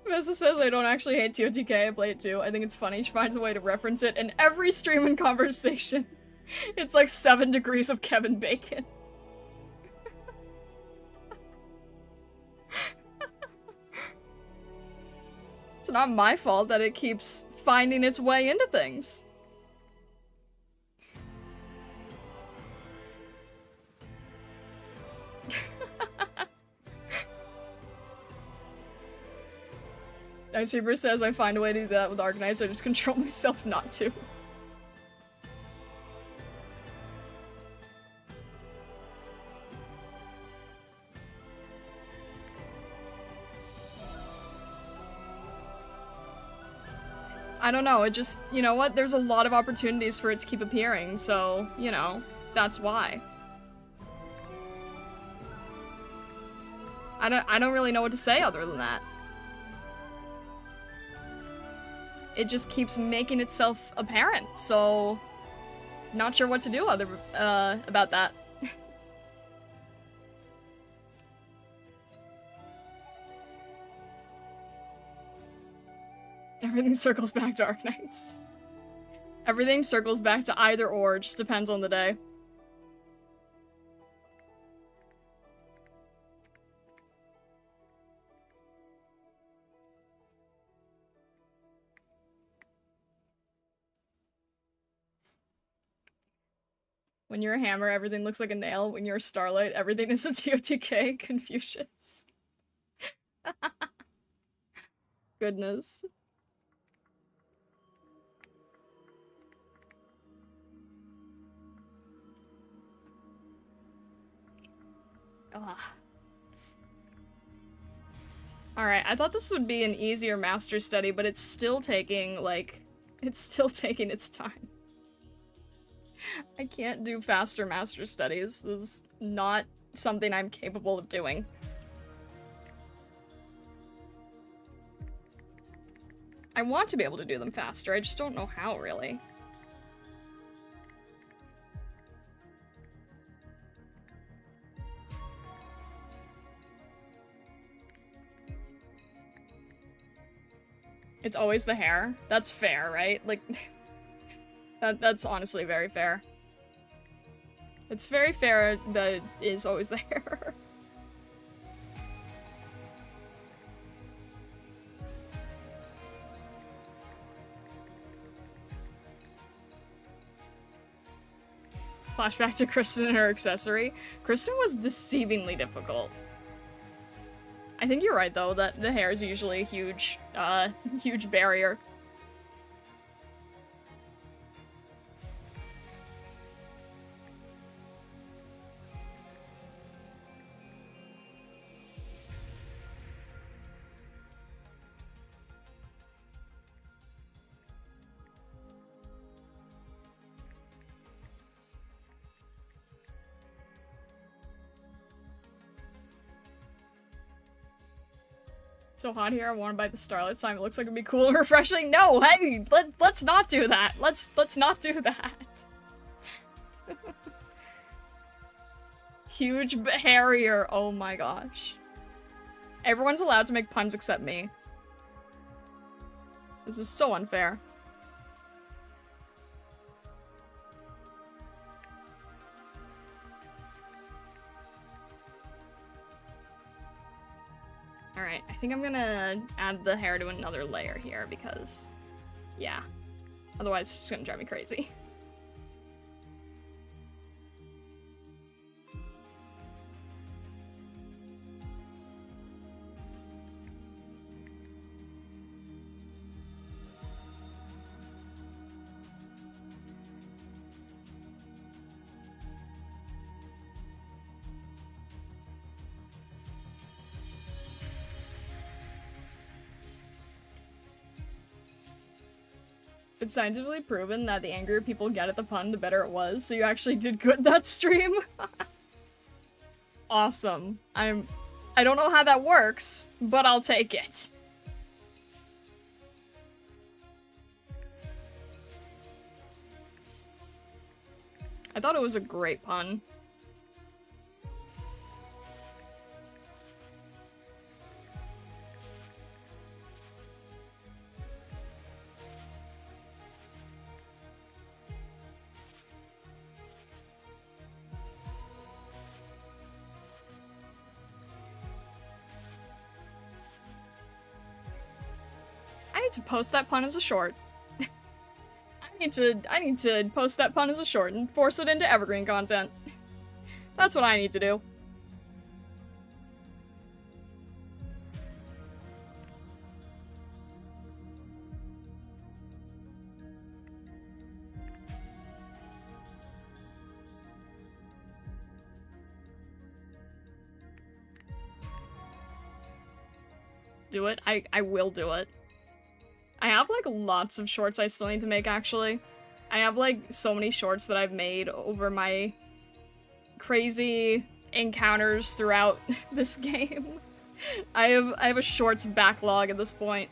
Vessa says I don't actually hate TOTK, I play it too. I think it's funny. She finds a way to reference it in every stream and conversation. It's like 7 degrees of Kevin Bacon. It's not my fault that it keeps finding its way into things. Nightstreamer says I find a way to do that with Arknights, I just control myself not to. I don't know, it just, you know what, there's a lot of opportunities for it to keep appearing, so, you know, that's why. I don't really know what to say other than that. It just keeps making itself apparent, so not sure what to do about that. Everything circles back to Arknights. Everything circles back to either or, just depends on the day. When you're a hammer, everything looks like a nail. When you're a starlight, everything is a TOTK. Confucius. Goodness. Ugh. Alright, I thought this would be an easier master study, but it's still taking, like, it's still taking its time. I can't do faster master studies. This is not something I'm capable of doing. I want to be able to do them faster, I just don't know how, really. It's always the hair. That's fair, right? Like, that's honestly very fair. It's very fair that it is always the hair. Flashback to Kristen and her accessory. Kristen was deceivingly difficult. I think you're right, though, that the hair is usually a huge, huge barrier. So hot here, I want to buy the Starlight slime. It looks like it'd be cool and refreshing. No, hey, let's not do that. Let's not do that. Huge hairier. Oh my gosh. Everyone's allowed to make puns except me. This is so unfair. Alright, I think I'm gonna add the hair to another layer here because, yeah. Otherwise it's just gonna drive me crazy. It's scientifically proven that the angrier people get at the pun, the better it was, so you actually did good that stream. Awesome. I don't know how that works, but I'll take it. I thought it was a great pun. I need to post that pun as a short. I need to post that pun as a short and force it into evergreen content. That's what I need to do. Do it. I will do it. I have, like, lots of shorts I still need to make, actually. I have, like, so many shorts that I've made over my crazy encounters throughout this game. I have a shorts backlog at this point.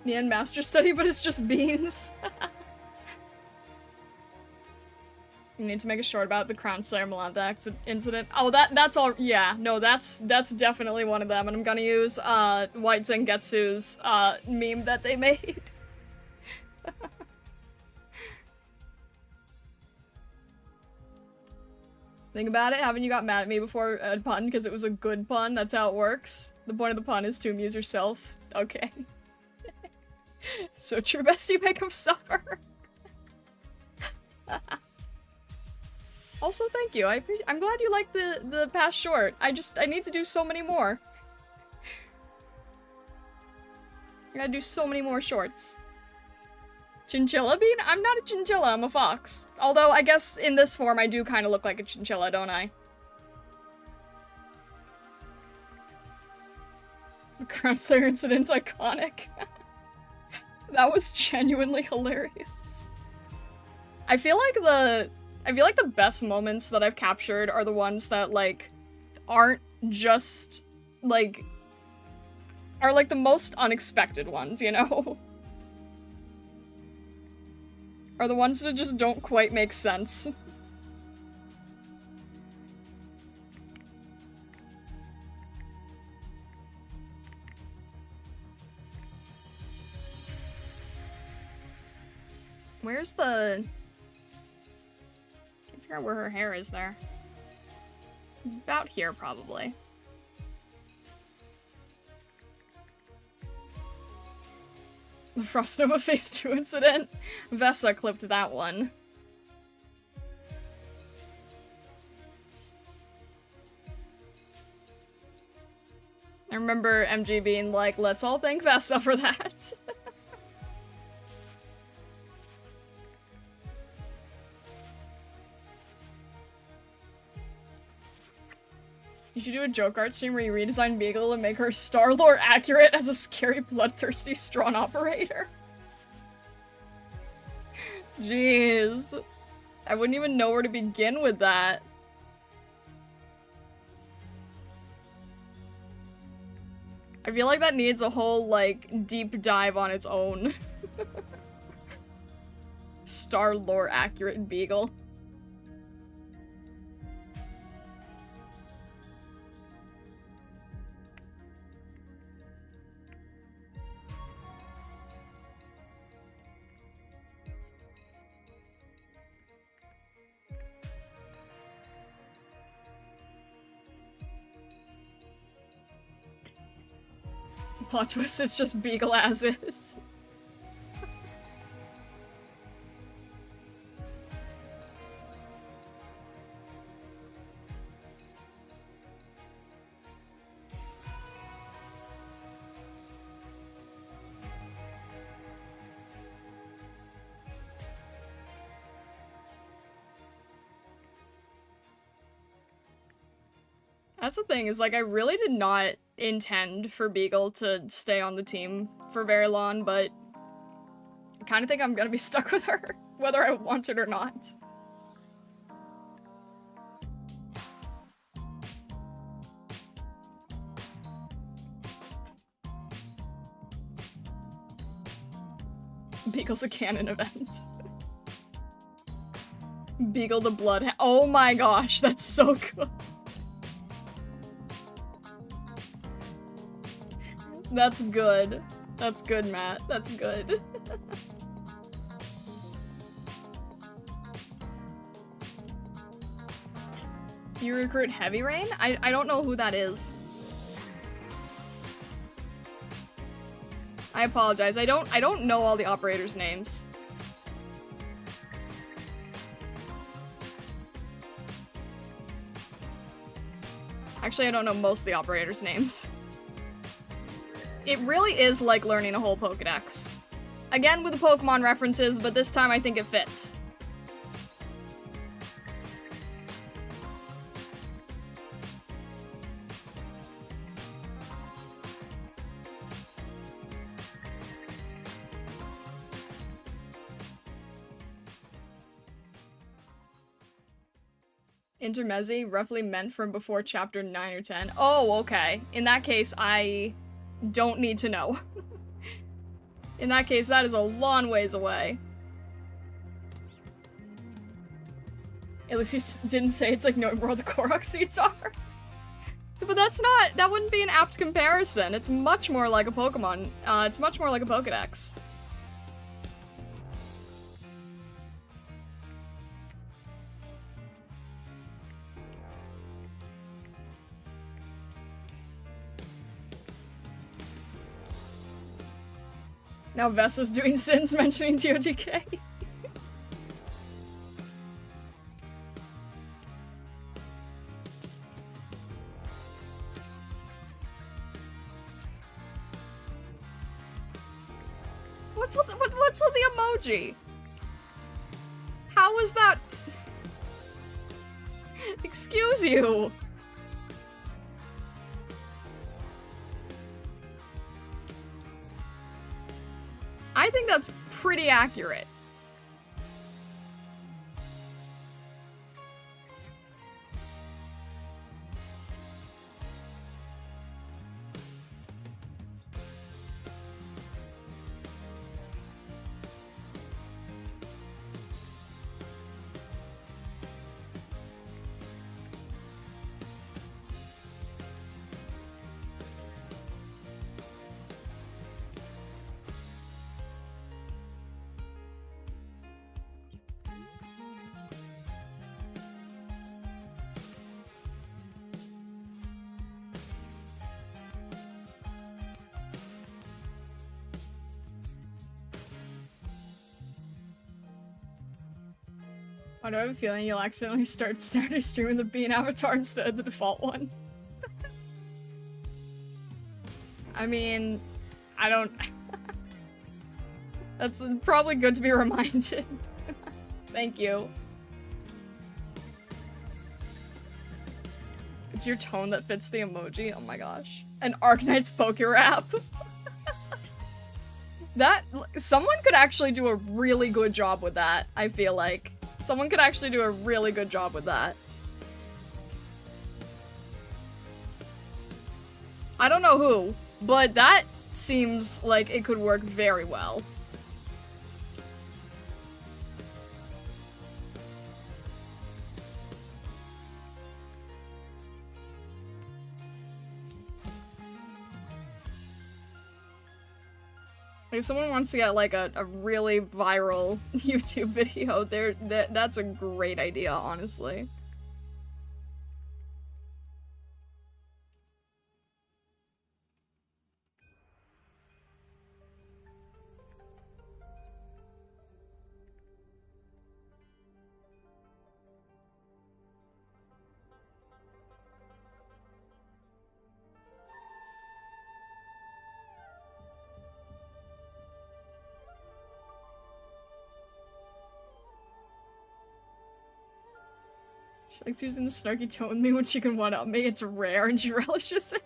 Nian Masterstudy, but it's just beans. You need to make a short about the Crown Slayer Melantha incident. Oh, that's all. Yeah, no, that's definitely one of them, and I'm gonna use White Zangetsu's meme that they made. Think about it. Haven't you got mad at me before a pun because it was a good pun? That's how it works. The point of the pun is to amuse yourself. Okay. So true, bestie, make him suffer. Also, thank you. I'm glad you liked the past short. I need to do so many more. I gotta do so many more shorts. Chinchilla bean? I'm not a chinchilla, I'm a fox. Although, I guess in this form I do kind of look like a chinchilla, don't I? The Crown Slayer incident's iconic. That was genuinely hilarious. I feel like the best moments that I've captured are the ones that, like, aren't just, like, are, like, the most unexpected ones, you know? Are the ones that just don't quite make sense. Where's the... I can't figure out where her hair is there. About here, probably. The Frostnova Phase 2 incident? Vessa clipped that one. I remember MG being like, let's all thank Vessa for that. You should do a joke art stream where you redesign Beagle and make her Star-Lore accurate as a scary, bloodthirsty Strawn operator. Jeez. I wouldn't even know where to begin with that. I feel like that needs a whole, like, deep dive on its own. Star-Lore accurate Beagle. Plot twist, it's just Beagle as is. That's the thing, is like I really did not intend for Beagle to stay on the team for very long, but I kind of think I'm gonna be stuck with her, whether I want it or not. Beagle's a canon event. Beagle the Bloodhound. Oh my gosh, that's so good. That's good. That's good, Matt. That's good. You recruit Heavy Rain? I don't know who that is. I apologize. I don't know all the operators' names. Actually, I don't know most of the operators' names. It really is like learning a whole Pokedex. Again with the Pokemon references, but this time I think it fits. Intermezzi, roughly meant from before chapter 9 or 10. Oh, okay. In that case, I don't need to know. In that case, that is a long ways away. At least he didn't say it's like knowing where all the Korok seeds are. But that's not, that wouldn't be an apt comparison. It's much more like a Pokemon. It's much more like a Pokedex. Now Vesta's doing sins mentioning TOTK. What's with the emoji? How is that? Excuse you. I think that's pretty accurate. Why do I have a feeling you'll accidentally start Saturday streaming the Bean avatar instead of the default one? I mean, I don't... That's probably good to be reminded. Thank you. It's your tone that fits the emoji? Oh my gosh. An Arknights Poke Rap. That... Someone could actually do a really good job with that, I feel like. Someone could actually do a really good job with that. I don't know who, but that seems like it could work very well. If someone wants to get like a really viral YouTube video, that's a great idea, honestly. She likes using the snarky tone with me when she can one-up me. It's rare and she relishes it.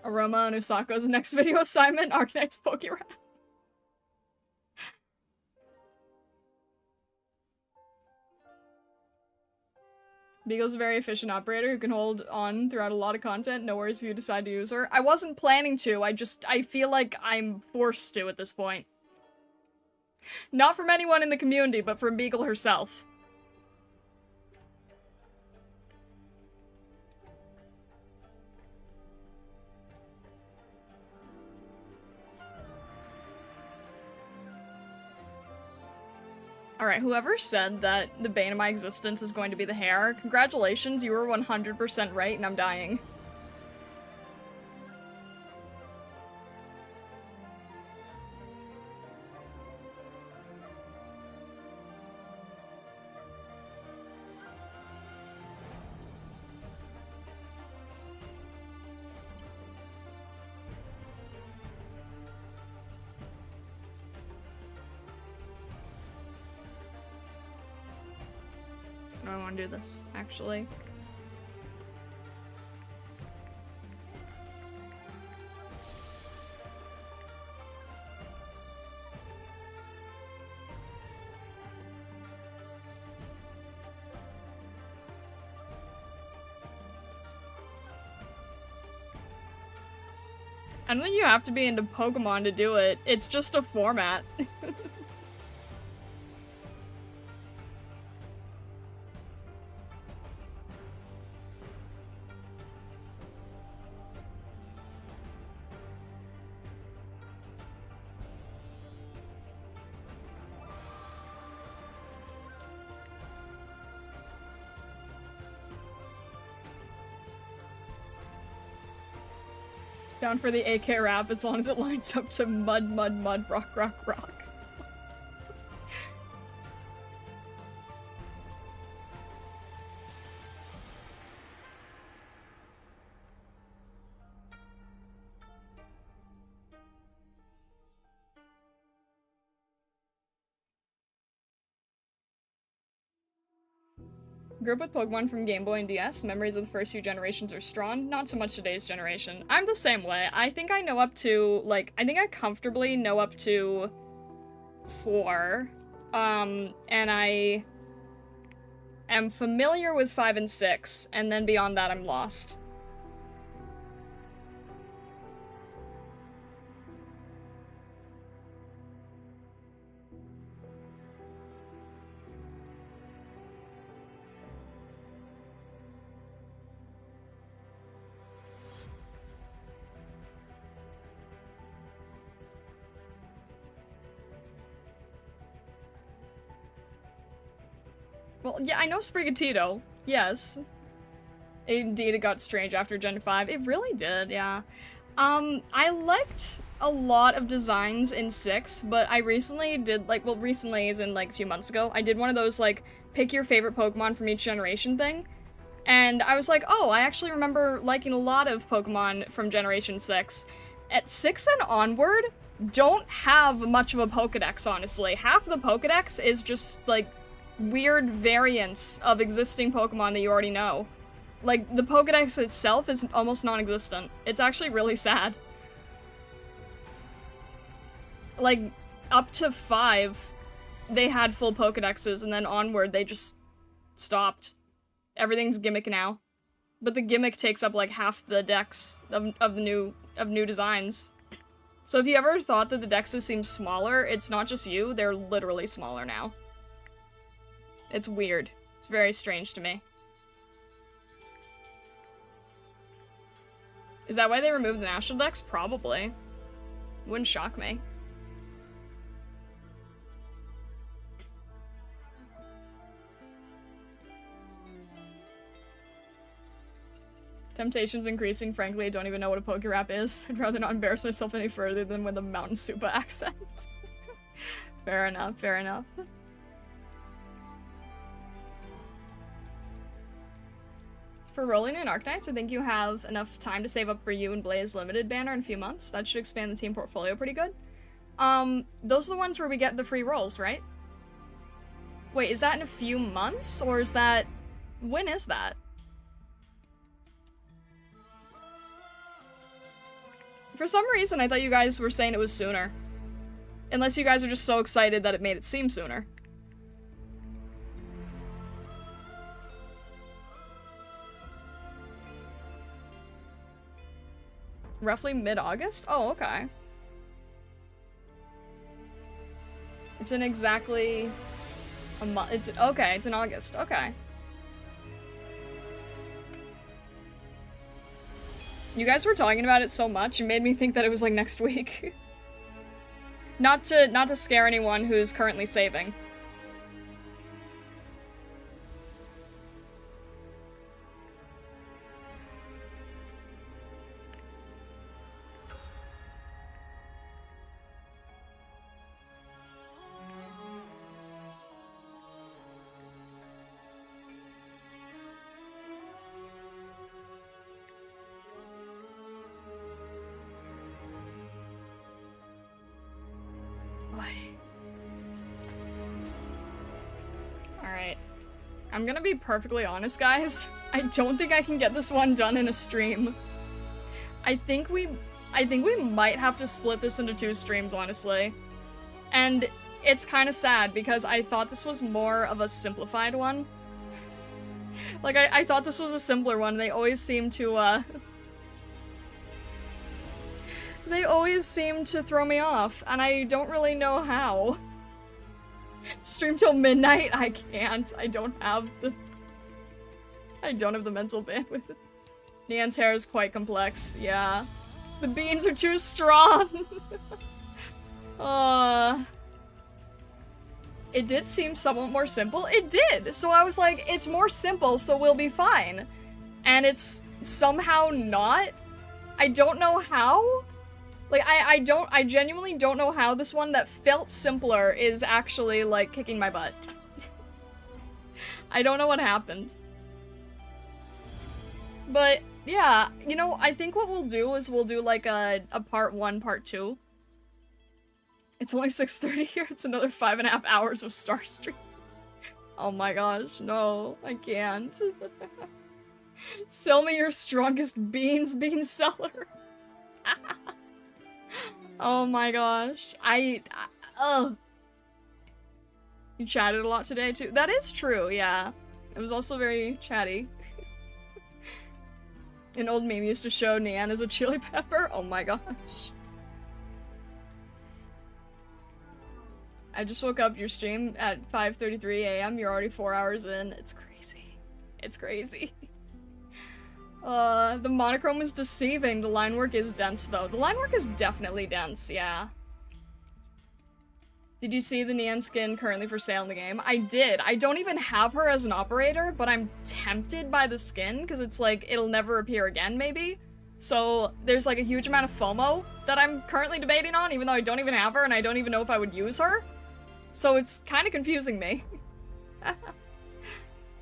Aroma and Usako's next video assignment, Arknights Poke Rap. Beagle's a very efficient operator who can hold on throughout a lot of content. No worries if you decide to use her. I wasn't planning to, I feel like I'm forced to at this point. Not from anyone in the community, but from Beagle herself. Alright, whoever said that the bane of my existence is going to be the hair, congratulations, you were 100% right and I'm dying. I want to do this, actually. I don't think you have to be into Pokemon to do it. It's just a format. Down for the AK rap as long as it lines up to mud, mud, mud, rock, rock, rock. Grew up with Pokemon from Game Boy and DS. Memories of the first few generations are strong. Not so much today's generation. I'm the same way. I think I know up to, like, I think I comfortably know up to 4. And I am familiar with 5 and 6, and then beyond that I'm lost. Well, yeah, I know Sprigatito. Yes. Indeed, it got strange after Gen 5. It really did, yeah. I liked a lot of designs in 6, but I recently did, like, well, recently as in, like, a few months ago, I did one of those, like, pick your favorite Pokemon from each generation thing. And I was like, oh, I actually remember liking a lot of Pokemon from Generation 6. At 6 and onward, don't have much of a Pokedex, honestly. Half the Pokedex is just, like, weird variants of existing Pokemon that you already know. Like, the Pokedex itself is almost non-existent. It's actually really sad. Like, up to 5, they had full Pokedexes, and then onward, they just stopped. Everything's gimmick now. But the gimmick takes up, like, half the decks of new designs. So if you ever thought that the dexes seem smaller, it's not just you, they're literally smaller now. It's weird. It's very strange to me. Is that why they removed the National Dex? Probably. Wouldn't shock me. Temptation's increasing. Frankly, I don't even know what a Pokerap is. I'd rather not embarrass myself any further than with a Mountain Supa accent. Fair enough, fair enough. For rolling in Arknights, I think you have enough time to save up for you and Blaze Limited banner in a few months. That should expand the team portfolio pretty good. Those are the ones where we get the free rolls, right? Wait, is that in a few months? Or is that... when is that? For some reason, I thought you guys were saying it was sooner. Unless you guys are just so excited that it made it seem sooner. Roughly mid-August? Oh, okay. It's in exactly a month. It's okay, it's in August. Okay. You guys were talking about it so much, it made me think that it was like next week. Not to scare anyone who's currently saving. Alright. I'm gonna be perfectly honest, guys. I don't think I can get this one done in a stream. I think we might have to split this into 2 streams, honestly. And it's kind of sad, because I thought this was more of a simplified one. Like, I thought this was a simpler one. They always seem to, they always seem to throw me off, and I don't really know how. Stream till midnight? I can't. I don't have the mental bandwidth. Nian's hair is quite complex, yeah. The beans are too strong! It did seem somewhat more simple. It did! So I was like, it's more simple, so we'll be fine. And it's somehow not. I don't know how. Like, I genuinely don't know how this one that felt simpler is actually, like, kicking my butt. I don't know what happened. But, yeah, you know, I think what we'll do is we'll do, like, a part 1, part 2. It's only 6:30 here, it's another 5.5 hours of Star Stream. Oh my gosh, no, I can't. Sell me your strongest bean seller. Oh my gosh, ugh. You chatted a lot today too. That is true, yeah. It was also very chatty. An old meme used to show Nian as a chili pepper. Oh my gosh. I just woke up your stream at 5:33 a.m. You're already 4 hours in. It's crazy. It's crazy. The monochrome is deceiving. The line work is dense, though. The line work is definitely dense, yeah. Did you see the Nian skin currently for sale in the game? I did. I don't even have her as an operator, but I'm tempted by the skin, because it's like, it'll never appear again, maybe? So, there's like a huge amount of FOMO that I'm currently debating on, even though I don't even have her, and I don't even know if I would use her. So it's kind of confusing me.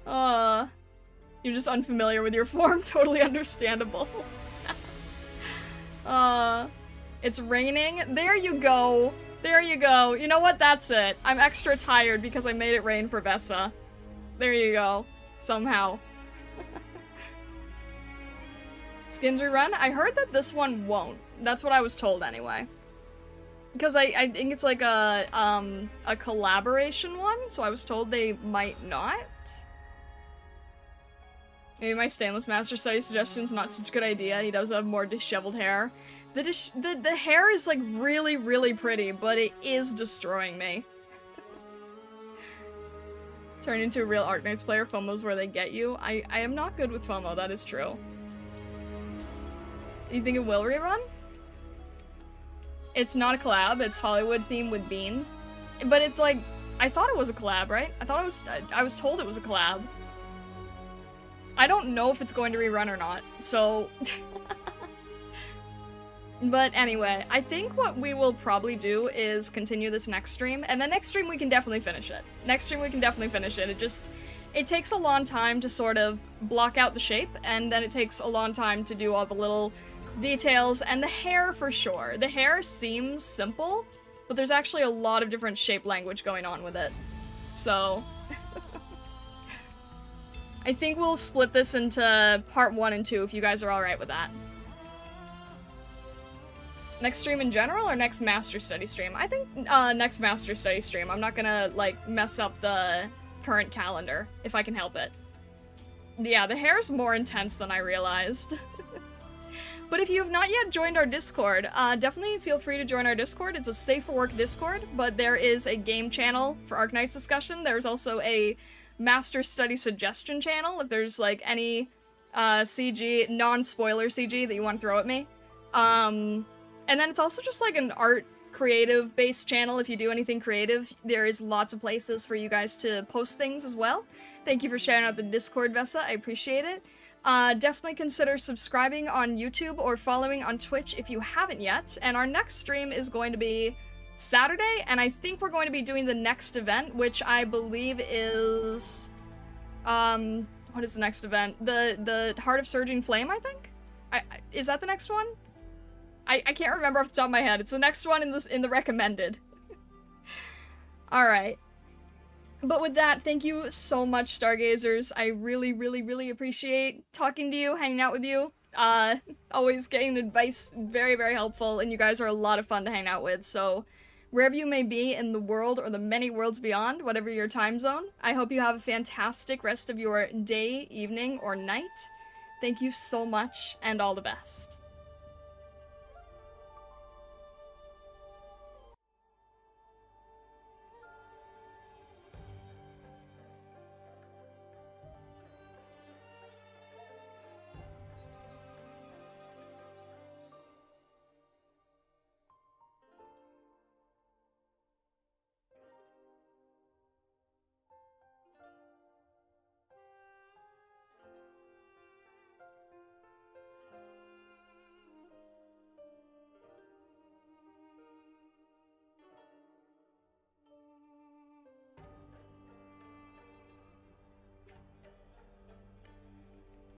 You're just unfamiliar with your form, totally understandable. It's raining. There you go. There you go. You know what? That's it. I'm extra tired because I made it rain for Vesa. There you go. Somehow. Skins rerun? I heard that this one won't. That's what I was told anyway. Because I think it's like a collaboration one, so I was told they might not. Maybe my stainless Masterstudy suggestion's not such a good idea. He does have more disheveled hair. The hair is like really, really pretty, but it is destroying me. Turn into a real Arknights player. FOMO's where they get you. I am not good with FOMO, that is true. You think it will rerun? It's not a collab, it's Hollywood theme with Bean. But it's like, I thought it was a collab, right? I was told it was a collab. I don't know if it's going to rerun or not, so... But anyway, I think what we will probably do is continue this next stream, and then next stream we can definitely finish it. Next stream we can definitely finish it. It takes a long time to sort of block out the shape, and then it takes a long time to do all the little details, and the hair for sure. The hair seems simple, but there's actually a lot of different shape language going on with it. So... I think we'll split this into part 1 and 2 if you guys are alright with that. Next stream in general or next Masterstudy stream? I think next Masterstudy stream. I'm not gonna like mess up the current calendar if I can help it. Yeah, the hair's more intense than I realized. But if you have not yet joined our Discord, definitely feel free to join our Discord. It's a safe for work Discord, but there is a game channel for Arknights discussion. There's also a Masterstudy suggestion channel if there's like any CG, non-spoiler CG that you want to throw at me. And then it's also just like an art creative based channel. If you do anything creative, there is lots of places for you guys to post things as well. Thank you for shouting out the Discord, Vesa. I appreciate it. Definitely consider subscribing on YouTube or following on Twitch if you haven't yet. And our next stream is going to be Saturday, and I think we're going to be doing the next event, which I believe is... what is the next event? The Heart of Surging Flame, I think? Is that the next one? I can't remember off the top of my head. It's the next one in the recommended. Alright. But with that, thank you so much, Stargazers. I really, really, really appreciate talking to you, hanging out with you. Always getting advice, very, very helpful, and you guys are a lot of fun to hang out with, so wherever you may be in the world or the many worlds beyond, whatever your time zone, I hope you have a fantastic rest of your day, evening, or night. Thank you so much, and all the best.